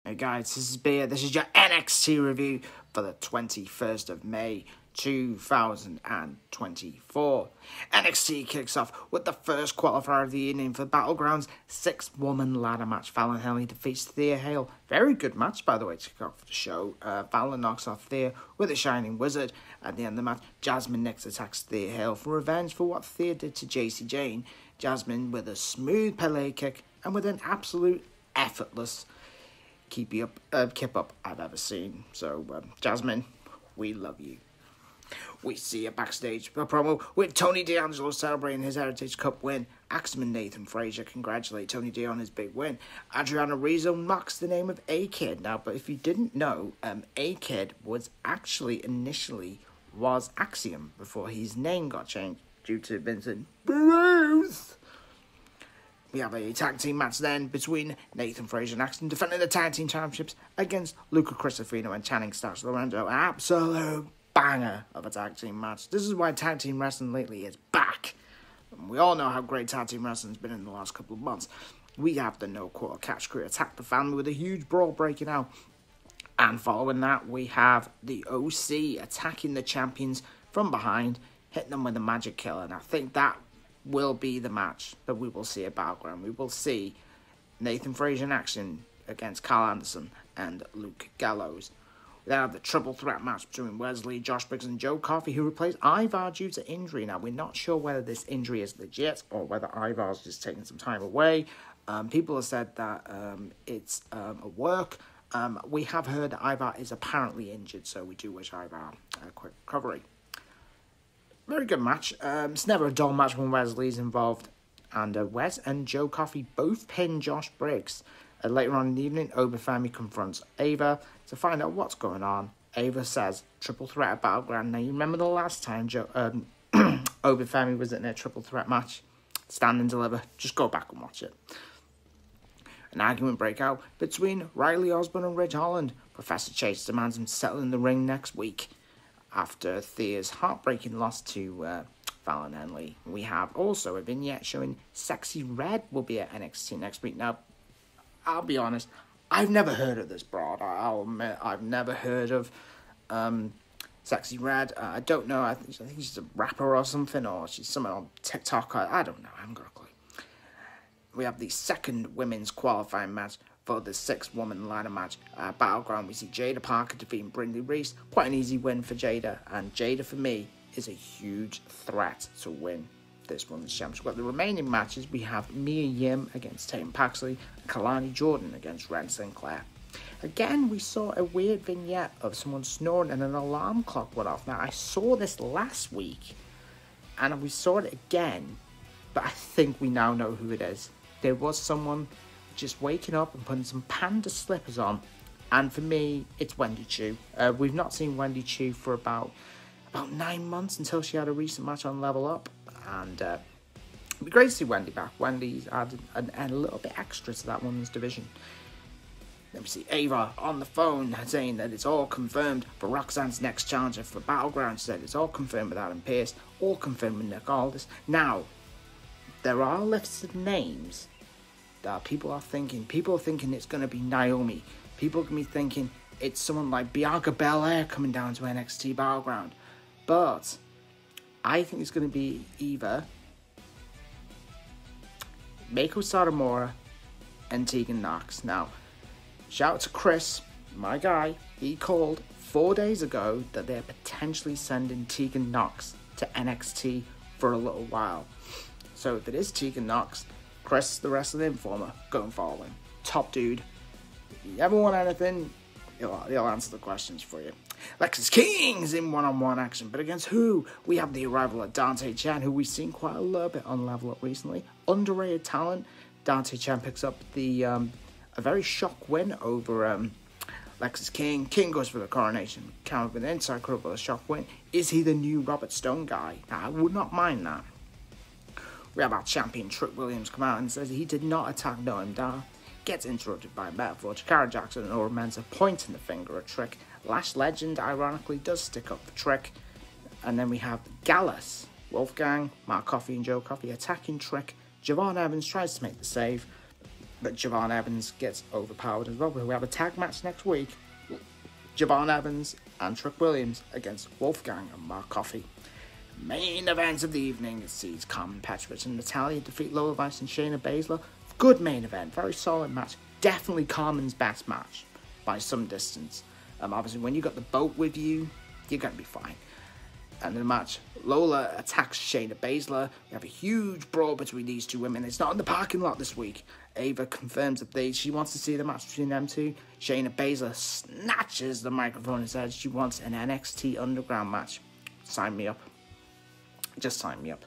Hey guys, this is Beer. This is your NXT review for the 21st of May 2024. NXT kicks off with the first qualifier of the evening for Battlegrounds 6-woman ladder match. Fallon Henley defeats Thea Hale. Very good match, by the way, to kick off the show. Fallon knocks off Thea with a Shining Wizard. At the end of the match, Jasmine Nix attacks Thea Hale for revenge for what Thea did to JC Jane. Jasmine with a smooth Pele kick and with an absolute effortless kip up I've ever seen. So, Jasmine, we love you. We see a backstage promo with Tony D'Angelo celebrating his Heritage Cup win. Axeman Nathan Frazier congratulate Tony D on his big win. Adriana Rizzo mocks the name of A-Kid. Now, but if you didn't know, A-Kid was actually initially was Axiom before his name got changed due to Vincent Bruce. We have a tag team match then between Nathan Frazier and Axton defending the tag team championships against Luca Cristofino and Channing Stars Lorenzo. An absolute banger of a tag team match. This is why tag team wrestling lately is back. And we all know how great tag team wrestling has been in the last couple of months. We have the No Quarter Catch crew attack the family with a huge brawl breaking out. And following that, we have the OC attacking the champions from behind, hitting them with a magic killer. And I think that will be the match that we will see at Battleground. We will see Nathan Frazier in action against Carl Anderson and Luke Gallows. We then have the triple threat match between Wesley, Josh Briggs, and Joe Coffey, who replaced Ivar due to injury. Now, we're not sure whether this injury is legit or whether Ivar's just taking some time away. People have said that it's a work. We have heard that Ivar is apparently injured, so we do wish Ivar a quick recovery. Very good match. It's never a dull match when Wesley's involved. And Wes and Joe Coffey both pin Josh Briggs. Later on in the evening, Obafemi confronts Ava to find out what's going on. Ava says, triple threat at Battleground. Now, you remember the last time Obafemi was in a triple threat match? Stand and deliver. Just go back and watch it. An argument break out between Riley Osborne and Ridge Holland. Professor Chase demands him to settle in the ring next week. After Thea's heartbreaking loss to Fallon Henley, we have also a vignette showing Sexy Red will be at NXT next week. Now, I'll be honest, I've never heard of this broad. I'll admit, I've never heard of Sexy Red. I don't know. I think she's a rapper or something, or she's someone on TikTok. I don't know. I haven't got a clue. We have the second women's qualifying match for the 6-woman ladder match. Battleground, we see Jada Parker defeating Brindley Reese. Quite an easy win for Jada, and Jada, for me, is a huge threat to win this women's championship. Well, the remaining matches, we have Mia Yim against Tatum Paxley, and Kalani Jordan against Ren Sinclair. Again, we saw a weird vignette of someone snoring and an alarm clock went off. Now, I saw this last week, and we saw it again, but I think we now know who it is. There was someone just waking up and putting some panda slippers on, and for me, it's Wendy Chu. We've not seen Wendy Chu for about 9 months until she had a recent match on Level Up, and it'd be great to see Wendy back. Wendy's added a little bit extra to that women's division. Then we see Ava on the phone saying that it's all confirmed for Roxanne's next challenger for Battleground. She said it's all confirmed with Adam Pearce, all confirmed with Nick Aldis. Now, there are listed names that people are thinking it's going to be Naomi. People can be thinking it's someone like Bianca Belair coming down to NXT Battleground. But I think it's going to be either Meiko Satomura and Tegan Knox. Now, shout out to Chris, my guy. He called 4 days ago that they're potentially sending Tegan Knox to NXT for a little while. So if it is Tegan Knox, Chris, the Wrestling Informer, go and follow him. Top dude. If you ever want anything, he'll answer the questions for you. Lexis King's in one-on-one action, but against who? We have the arrival of Dante Chan, who we've seen quite a little bit on Level Up recently. Underrated talent. Dante Chan picks up the a very shock win over Lexis King. King goes for the coronation. Count with an inside crowd with a shock win. Is he the new Robert Stone guy? I would not mind that. We have our champion Trick Williams come out and says he did not attack Noam Dar. Gets interrupted by Metaphor. Chikara Jackson and Ora Mensa pointing the finger at Trick. Lash Legend, ironically, does stick up for Trick. And then we have Gallus, Wolfgang, Mark Coffey and Joe Coffey attacking Trick. Javon Evans tries to make the save, but Javon Evans gets overpowered as well. We have a tag match next week. Javon Evans and Trick Williams against Wolfgang and Mark Coffey. Main event of the evening sees Carmen Petrovich and Natalia defeat Lola Vice and Shayna Baszler. Good main event, very solid match. Definitely Carmen's best match by some distance. Obviously, when you got the boat with you, you're going to be fine. And in the match, Lola attacks Shayna Baszler. We have a huge brawl between these two women. It's not in the parking lot this week. Ava confirms that she wants to see the match between them two. Shayna Baszler snatches the microphone and says she wants an NXT Underground match. Sign me up. Just sign me up.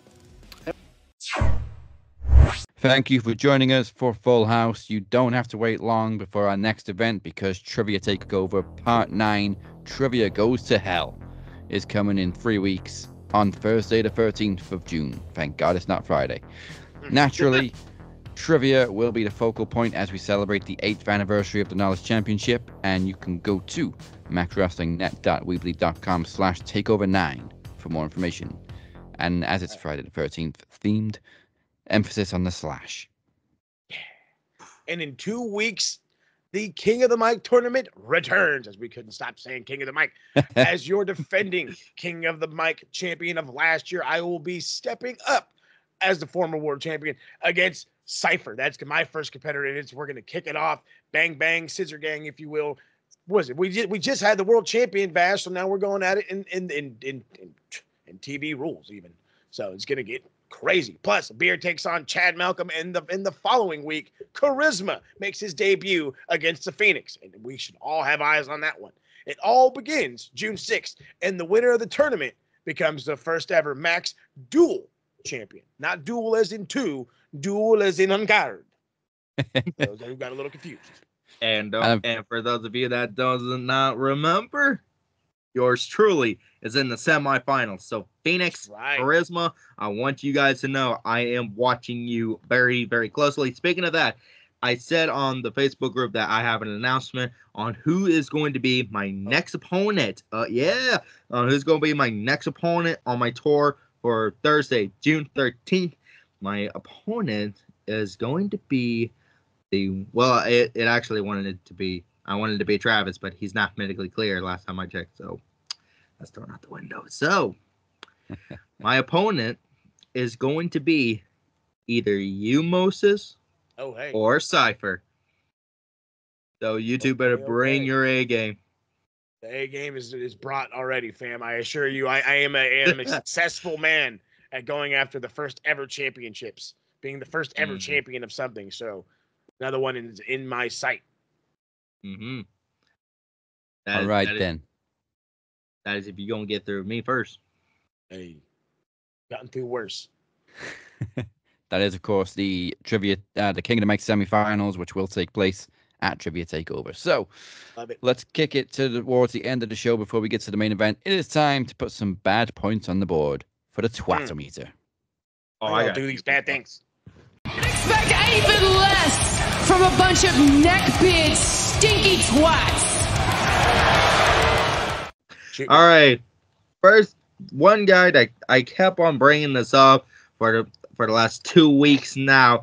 Thank you for joining us for Full House. You don't have to wait long before our next event because Trivia Takeover Part 9, Trivia Goes to Hell, is coming in 3 weeks on Thursday the 13th of June. Thank God it's not Friday. Naturally, Trivia will be the focal point as we celebrate the 8th anniversary of the Knowledge Championship, and you can go to maxwrestlingnet.weebly.com/takeover9 for more information. And as it's Friday the 13th themed, emphasis on the slash. And in 2 weeks, the King of the Mic tournament returns, as we couldn't stop saying King of the Mic. As your defending King of the Mic champion of last year, I will be stepping up as the former world champion against Cypher. That's my first competitor, and we're going to kick it off. Bang, bang, scissor gang, if you will. What was it? We just had the world champion bash, so now we're going at it in TV rules even. So it's going to get crazy. Plus, Beer takes on Chad Malcolm in the following week. Charisma makes his debut against the Phoenix, and we should all have eyes on that one. It all begins June 6th, and the winner of the tournament becomes the first ever Max Duel champion. Not duel as in two, duel as in unguarded. Those who got a little confused. And for those of you that does not remember, yours truly is in the semifinals. So Phoenix, Charisma, I want you guys to know I am watching you very, very closely. Speaking of that, I said on the Facebook group that I have an announcement on who is going to be my next opponent. Who's going to be my next opponent on my tour for Thursday, June 13th. My opponent is going to be it actually wanted it to be, I wanted it to be Travis, but he's not medically clear last time I checked, so that's thrown out the window. So my opponent is going to be either you, Moses, or Cypher. So you two better bring your A game. The A game is brought already, fam. I assure you, I am a successful man at going after the first ever championships, being the first ever champion of something. So another one is in my sight. Mm-hmm. All right, then. That is if you're going to get through me first. Hey, gotten through worse. That is, of course, the Trivia, the King of the Mic semifinals, which will take place at Trivia Takeover. So let's kick it towards the end of the show before we get to the main event. It is time to put some bad points on the board for the Twatometer. I gotta do these bad things. Expect even less from a bunch of neckbeard stinky twats. All right. First, one guy that I kept on bringing this up for the last 2 weeks now.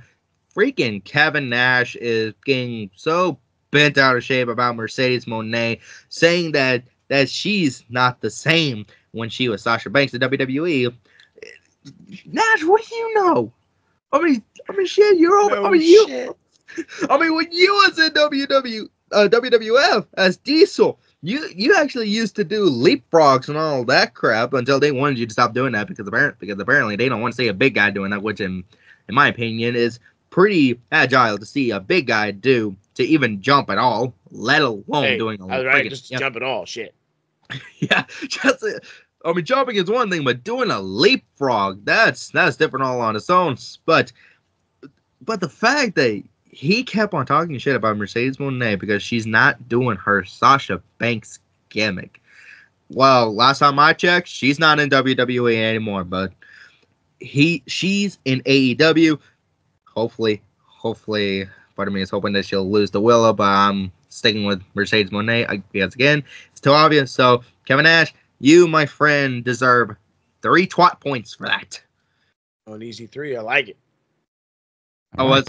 Freaking Kevin Nash is getting so bent out of shape about Mercedes Moné, saying that she's not the same when she was Sasha Banks in WWE. Nash, what do you know? I mean, shit, you're over. No when you was in WWF as Diesel, you actually used to do leapfrogs and all that crap until they wanted you to stop doing that because apparently they don't want to see a big guy doing that, which in my opinion is pretty agile to see a big guy do to even jump at all, let alone doing a jump at all. Shit. Yeah, jumping is one thing, but doing a leapfrog, that's different all on its own. But the fact that he kept on talking shit about Mercedes Moné because she's not doing her Sasha Banks gimmick. Well, last time I checked, she's not in WWE anymore, but she's in AEW. Hopefully, part of me is hoping that she'll lose to Willow, but I'm sticking with Mercedes Moné because, again, it's too obvious. So, Kevin Nash, you, my friend, deserve 3 twat points for that. An easy 3, I like it. I was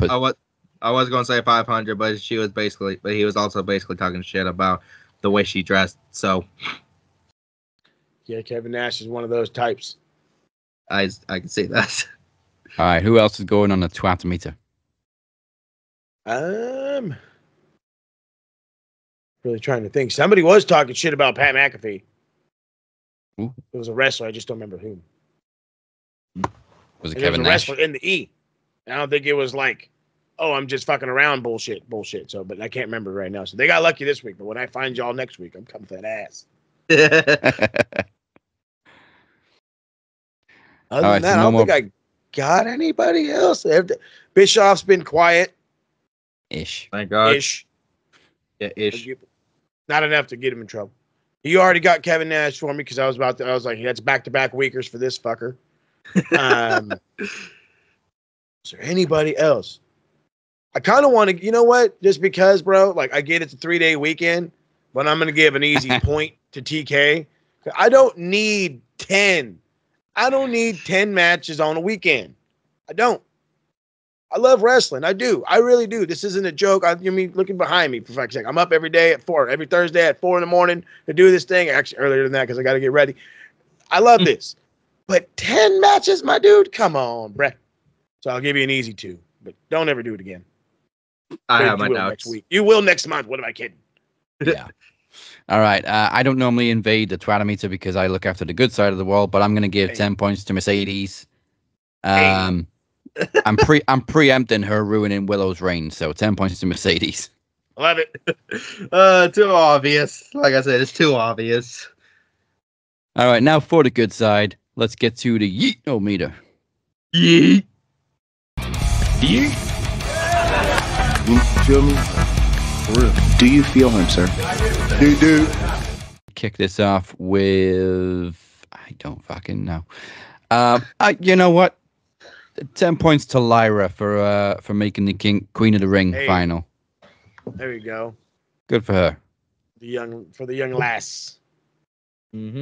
going to say 500, but he was also basically talking shit about the way she dressed. So, Yeah, Kevin Nash is one of those types. I can see that. All right, who else is going on the Twatometer? Really trying to think. Somebody was talking shit about Pat McAfee. Ooh. It was a wrestler. I just don't remember who. Was it And Kevin was a Nash? wrestler in the E. And I don't think it was like, oh, I'm just fucking around bullshit. So, but I can't remember right now. So they got lucky this week. But when I find y'all next week, I'm coming for that ass. Other than that, I don't think I got anybody else. Bischoff's been quiet. Ish. Thank God. Ish. Yeah, ish. Not enough to get him in trouble. He already got Kevin Nash for me because I was like, that's back-to-back weekers for this fucker. Is there anybody else? I kind of want to, you know what? Just because, bro, like I get it's a 3-day weekend, but I'm going to give an easy point to TK. I don't need 10. I don't need 10 matches on a weekend. I don't. I love wrestling. I do. I really do. This isn't a joke. You mean looking behind me for fuck's sake. I'm up every day at 4, every Thursday at 4 in the morning to do this thing. Actually, earlier than that because I got to get ready. I love this. But 10 matches, my dude? Come on, bruh. So I'll give you an easy 2. But don't ever do it again. I have my doubts. Next week. You will next month. What am I kidding? Yeah. All right. I don't normally invade the Twatometer because I look after the good side of the wall, but I'm going to give 10 points to Mercedes. I'm preempting her ruining Willow's reign, so 10 points to Mercedes. Love it. Too obvious. Like I said, it's too obvious. All right, now for the good side, let's get to the Yeet-O-meter. Yeet. Yeet. Feel me? For real. Do you feel him, sir? Do. Kick this off with... I don't fucking know. You know what? 10 points to Lyra for making the Queen of the Ring final. There you go. Good for her. The young lass. Mm-hmm.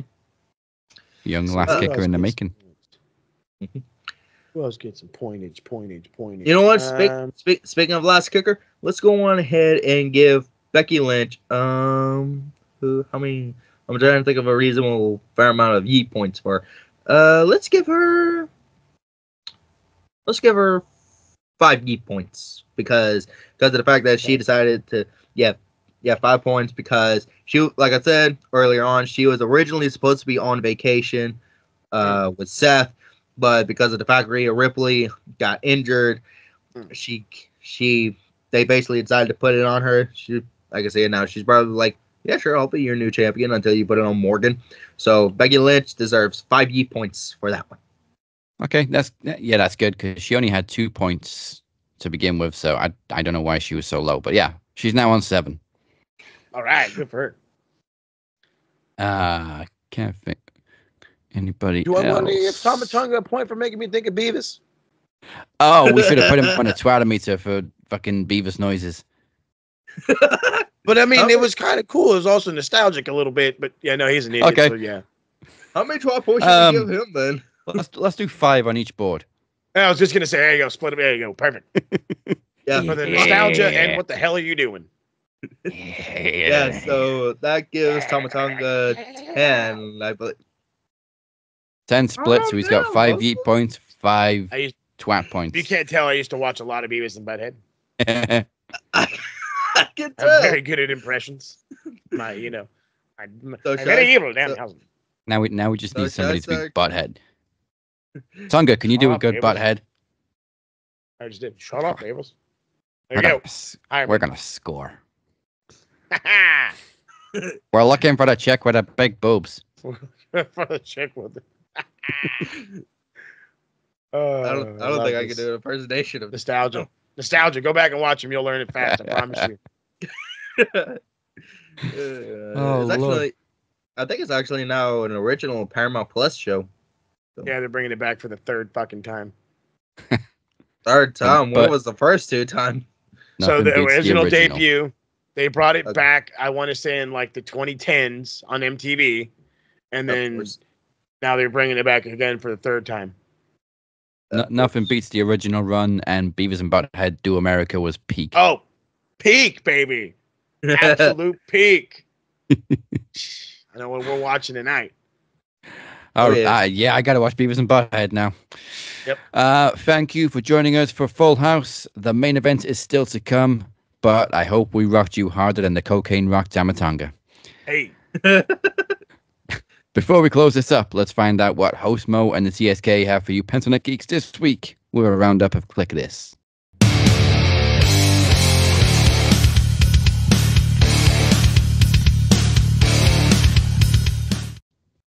Young lass kicker in the making. Who else gets some pointage? You know what? Speaking of last kicker, let's go on ahead and give Becky Lynch. How many? I'm trying to think of a reasonable fair amount of yeet points for her. Let's give her 5 yeet points because of the fact that she decided to 5 points because she, like I said earlier on, she was originally supposed to be on vacation with Seth, but because of the fact Rhea Ripley got injured, they basically decided to put it on her. She, like I said, now she's probably like, yeah, sure, I'll be your new champion until you put it on Morgan. So Becky Lynch deserves 5 yeet points for that one. Okay, that's good because she only had 2 points to begin with, so I don't know why she was so low, but yeah, she's now on 7. All right, good for her. Can't think anybody Do I else. want to give Tama Tonga a point for making me think of Beavis? Oh, we should have put him on a Twatometer for fucking Beavis noises. But I mean, it was kind of cool. It was also nostalgic a little bit, but yeah, no, he's an idiot. Okay. So yeah. How many 12 points should we give him then? Let's do 5 on each board. I was just gonna say, there you go, split them. There you go, perfect. Yeah, for the nostalgia and what the hell are you doing? Yeah, so that gives Tomatonga 10, I believe. 10 split, so he's got 5 yeet points, 5 twat points. You can't tell. I used to watch a lot of Beavis and Butthead. I can tell. I'm very good at impressions. I'm very evil. Damn. Now we just need somebody to be Butthead. Tonga, can you do a good Butthead? I just did. Shut up, Abels. There you go. We're gonna score. We're looking for the chick with the big boobs. For the chick with I don't think I can do an impersonation of nostalgia. Nostalgia. Go back and watch him. You'll learn it fast. I promise you. I think it's actually now an original Paramount Plus show. So. Yeah, they're bringing it back for the third fucking time. Third time? What was the first 2 times? So the original debut, they brought it back, I want to say in like the 2010s on MTV. And then now they're bringing it back again for the third time. Nothing beats the original run, and Beavis and Butthead Do America was peak. Oh, peak, baby. Absolute peak. I know what we're watching tonight. Yeah, I got to watch Beavis and Butthead now. Yep. Thank you for joining us for Full House. The main event is still to come, but I hope we rocked you harder than the cocaine rocked Tamatanga. Hey. Before we close this up, let's find out what Host Mo and the TSK have for you Pentonet Geeks this week with a roundup of Click This.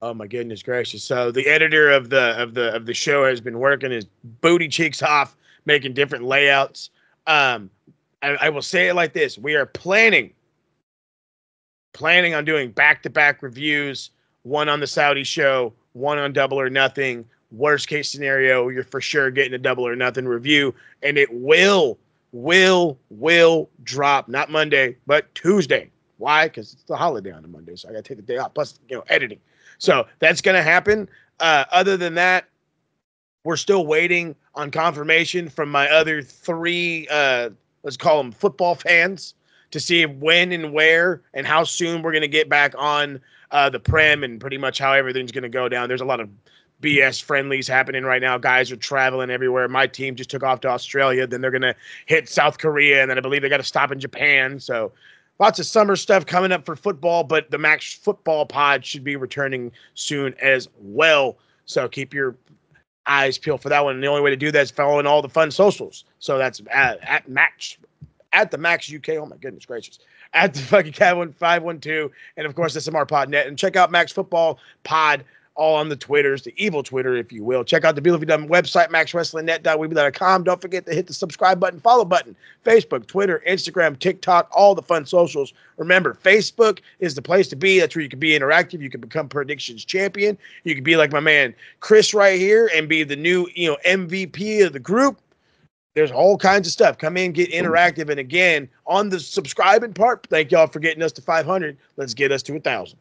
Oh my goodness gracious! So the editor of the show has been working his booty cheeks off, making different layouts. I will say it like this: we are planning on doing back-to-back reviews. One on the Saudi show, one on Double or Nothing. Worst case scenario, you're for sure getting a Double or Nothing review, and it will drop not Monday but Tuesday. Why? Because it's the holiday on a Monday, so I got to take the day off. Plus, editing. So that's going to happen. Other than that, we're still waiting on confirmation from my other three, let's call them football fans, to see when and where and how soon we're going to get back on the Prem and pretty much how everything's going to go down. There's a lot of BS friendlies happening right now. Guys are traveling everywhere. My team just took off to Australia. Then they're going to hit South Korea, and then I believe they got to stop in Japan. So lots of summer stuff coming up for football, but the Max Football Pod should be returning soon as well. So keep your eyes peeled for that one. And the only way to do that is following all the fun socials. So that's at the Max UK. Oh my goodness gracious. At the fucking Cat 512. And of course, SMRPod.net. And check out Max Football Pod all on the Twitters, the evil Twitter, if you will. Check out the beautifully done website, maxwrestlingnet.weebly.com. Don't forget to hit the subscribe button, follow button, Facebook, Twitter, Instagram, TikTok, all the fun socials. Remember, Facebook is the place to be. That's where you can be interactive. You can become predictions champion. You can be like my man Chris right here and be the new, MVP of the group. There's all kinds of stuff. Come in, get interactive. And again, on the subscribing part, thank y'all for getting us to 500. Let's get us to 1,000.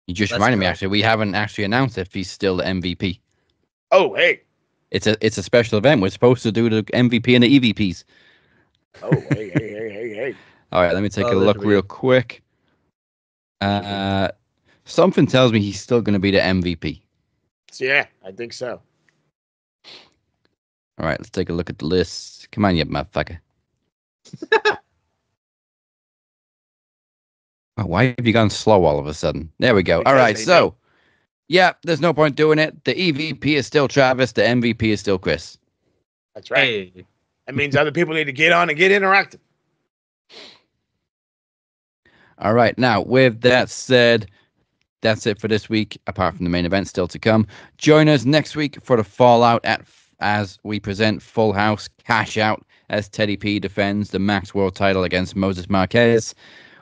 You just reminded me, actually, we haven't actually announced if he's still the MVP. Oh, hey. It's a special event. We're supposed to do the MVP and the EVPs. Oh, hey. All right, let me take a look real quick. Something tells me he's still going to be the MVP. Yeah, I think so. All right, let's take a look at the list. Come on, you motherfucker. Oh, why have you gone slow all of a sudden? There we go. All right, so, yeah, there's no point doing it. The EVP is still Travis. The MVP is still Chris. That's right. Hey. That means other people need to get on and get interactive. All right, now, with that said, that's it for this week, apart from the main event still to come. Join us next week for the fallout as we present Full House Cash Out as Teddy P defends the Max World title against Moses Marquez.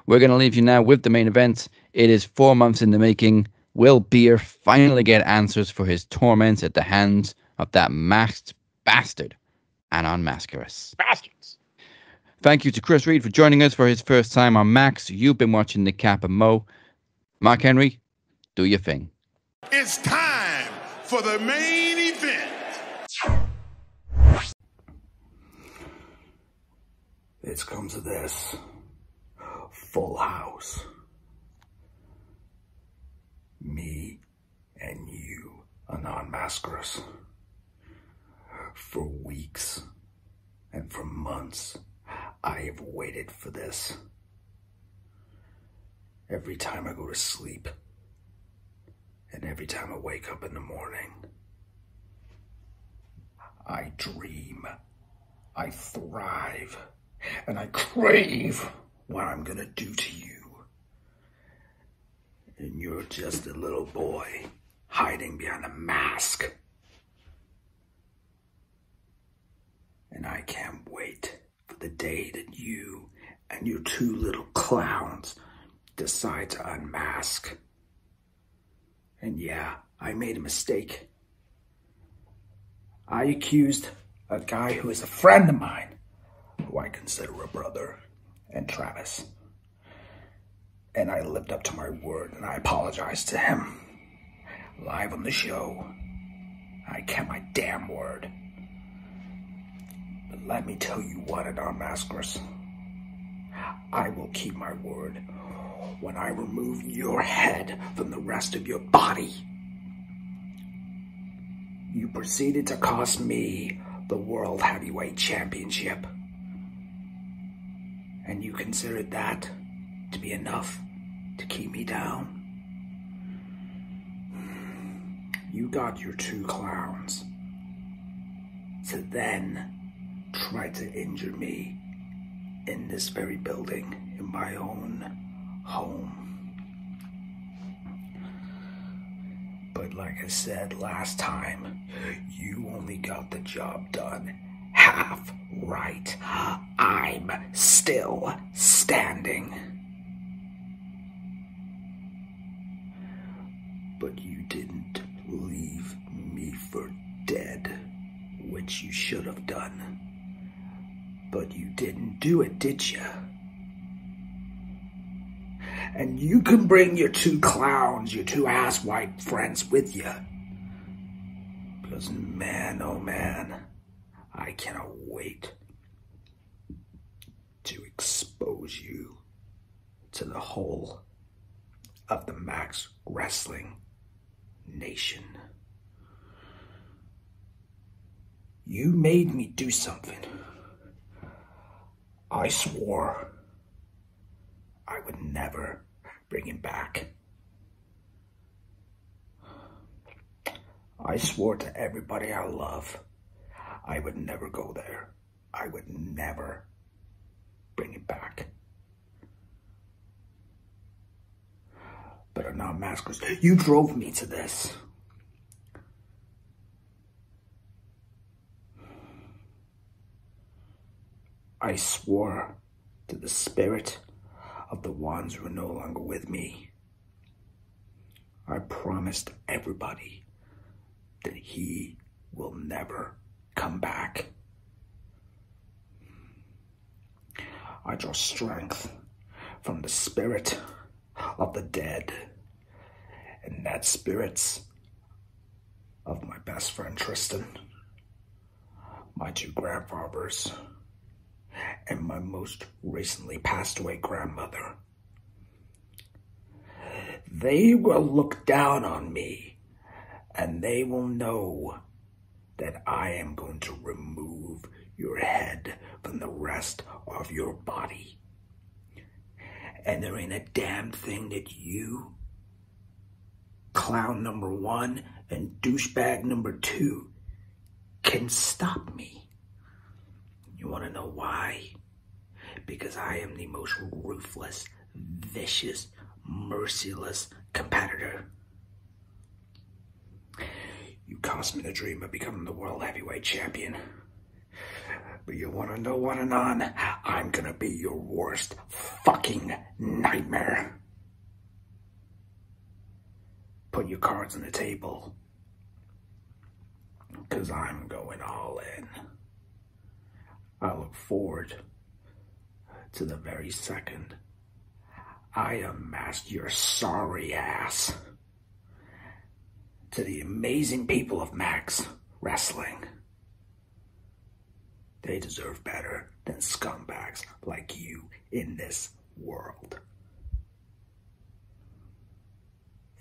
We're going to leave you now with the main event. It is 4 months in the making. Will Beer finally get answers for his torment at the hands of that masked bastard, Anon Mascaras? Bastards. Thank you to Chris Reid for joining us for his first time on Max. You've been watching the Cap and Mo. Mark Henry, do your thing. It's time for the main event. It's come to this. Full House. Me and you, Anon Mascaras. For weeks and for months, I have waited for this. Every time I go to sleep, and every time I wake up in the morning, I dream, I thrive, and I crave what I'm gonna do to you. And you're just a little boy hiding behind a mask. And I can't wait for the day that you and your two little clowns decide to unmask. And yeah, I made a mistake. I accused a guy who is a friend of mine, who I consider a brother, and Travis. And I lived up to my word, and I apologized to him. Live on the show, I kept my damn word. But let me tell you what, Anon Mascaras, I will keep my word when I remove your head from the rest of your body. you proceeded to cost me the World Heavyweight Championship. And you considered that to be enough to keep me down. You got your two clowns to then try to injure me in this very building, in my own home. But like I said last time, you only got the job done half right. I'm still standing. But you didn't leave me for dead, which you should have done. But you didn't do it, did you? And you can bring your two clowns, your two asswipe friends with you. Because man, oh man, I cannot wait to expose you to the whole of the Max Wrestling Nation. You made me do something. I swore I would never bring him back. I swore to everybody I love I would never go there. I would never bring him back. But Anon Mascaras, you drove me to this. I swore to the spirit of the ones who are no longer with me. I promised everybody that he will never come back. I draw strength from the spirit of the dead, and that spirit's of my best friend Tristan, my two grandfathers, and my most recently passed away grandmother. They will look down on me, and they will know that I am going to remove your head from the rest of your body. And there ain't a damn thing that you, clown number 1 and douchebag number 2, can stop me. You want to know why? Because I am the most ruthless, vicious, merciless competitor. You cost me the dream of becoming the World Heavyweight Champion. But you want to know what, Anon? I'm going to be your worst fucking nightmare. Put your cards on the table. Because I'm going all in. I look forward to the very second I unmasked your sorry ass to the amazing people of Max Wrestling. They deserve better than scumbags like you in this world.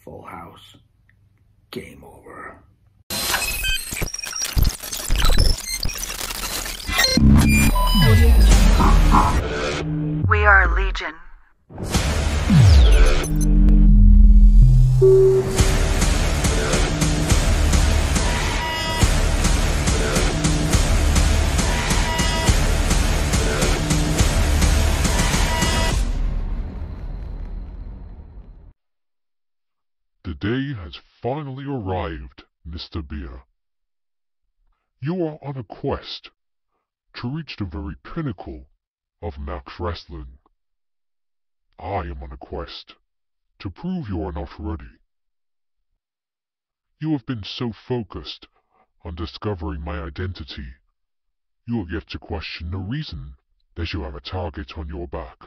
Full house. Game over. We are Legion. The day has finally arrived, Mr. Beer. You are on a quest to reach the very pinnacle of Max Wrestling. I am on a quest to prove you are not ready. You have been so focused on discovering my identity, you have yet to question the reason that you have a target on your back.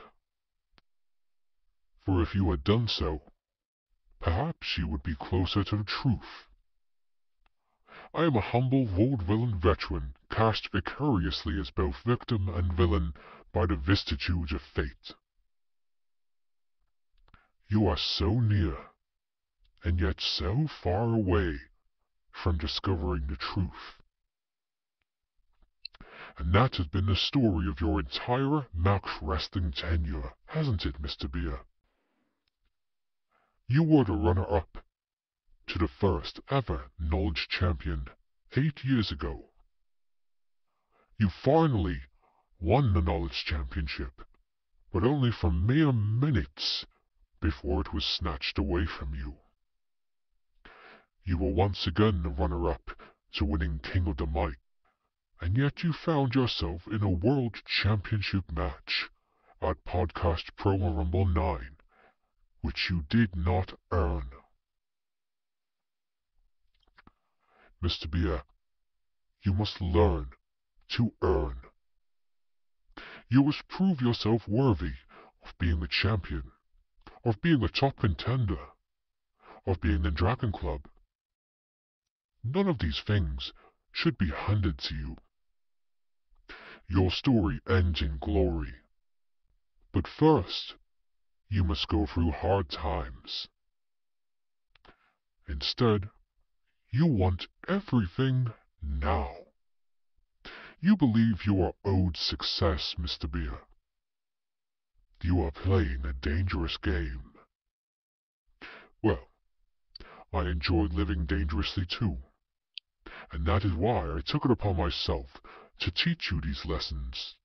For if you had done so, perhaps you would be closer to the truth. I am a humble vaudevillain veteran, cast vicariously as both victim and villain by the vicissitudes of fate. You are so near, and yet so far away, from discovering the truth. And that has been the story of your entire Max Wrestling tenure, hasn't it, Mr. Beer? You were the runner-up to the first ever Knowledge Champion 8 years ago. You finally won the Knowledge Championship, but only for mere minutes before it was snatched away from you. You were once again the runner-up to winning King of the Mic, and yet you found yourself in a World Championship match at Podcast Promo Rumble 9, which you did not earn. Mr. Beer, you must learn to earn. You must prove yourself worthy of being a champion, of being a top contender, of being in Dragon Club. None of these things should be handed to you. Your story ends in glory. But first, you must go through hard times. Instead, you want everything now. You believe you are owed success, Mr. Beer. You are playing a dangerous game. Well, I enjoy living dangerously too, and that is why I took it upon myself to teach you these lessons.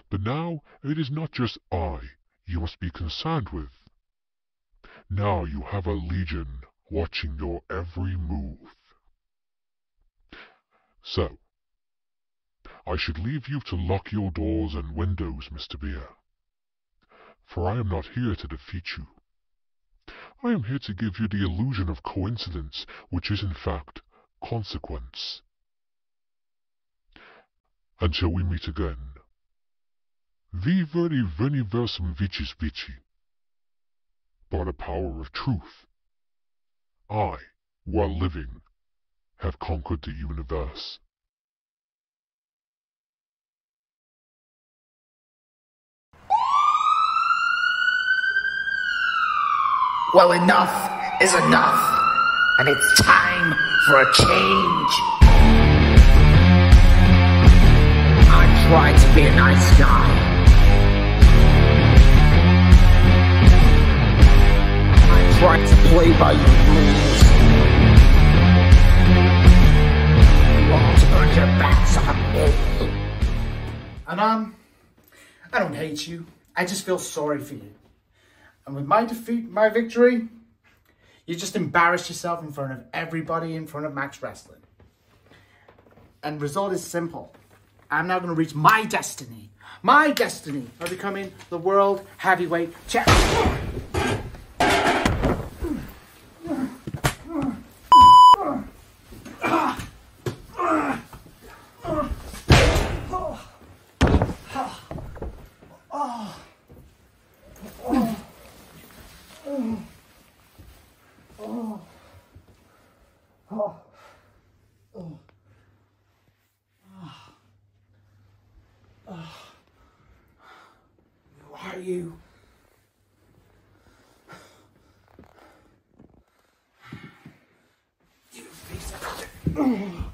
But now it is not just I you must be concerned with. Now you have a legion watching your every move. So, I should leave you to lock your doors and windows, Mr. Beer, for I am not here to defeat you. I am here to give you the illusion of coincidence, which is in fact consequence. Until we meet again, viva the universum vicis vici. By the power of truth, I, while living, have conquered the universe. Well, enough is enough, and it's time for a change. I tried to be a nice guy. I tried to play by your rules. You all turned your backs on me. And I don't hate you. I just feel sorry for you. And with my defeat, my victory, you just embarrassed yourself in front of everybody in front of Max Wrestling. And the result is simple. I'm now going to reach my destiny of becoming the World Heavyweight Champion. Who are you? You piece of shit.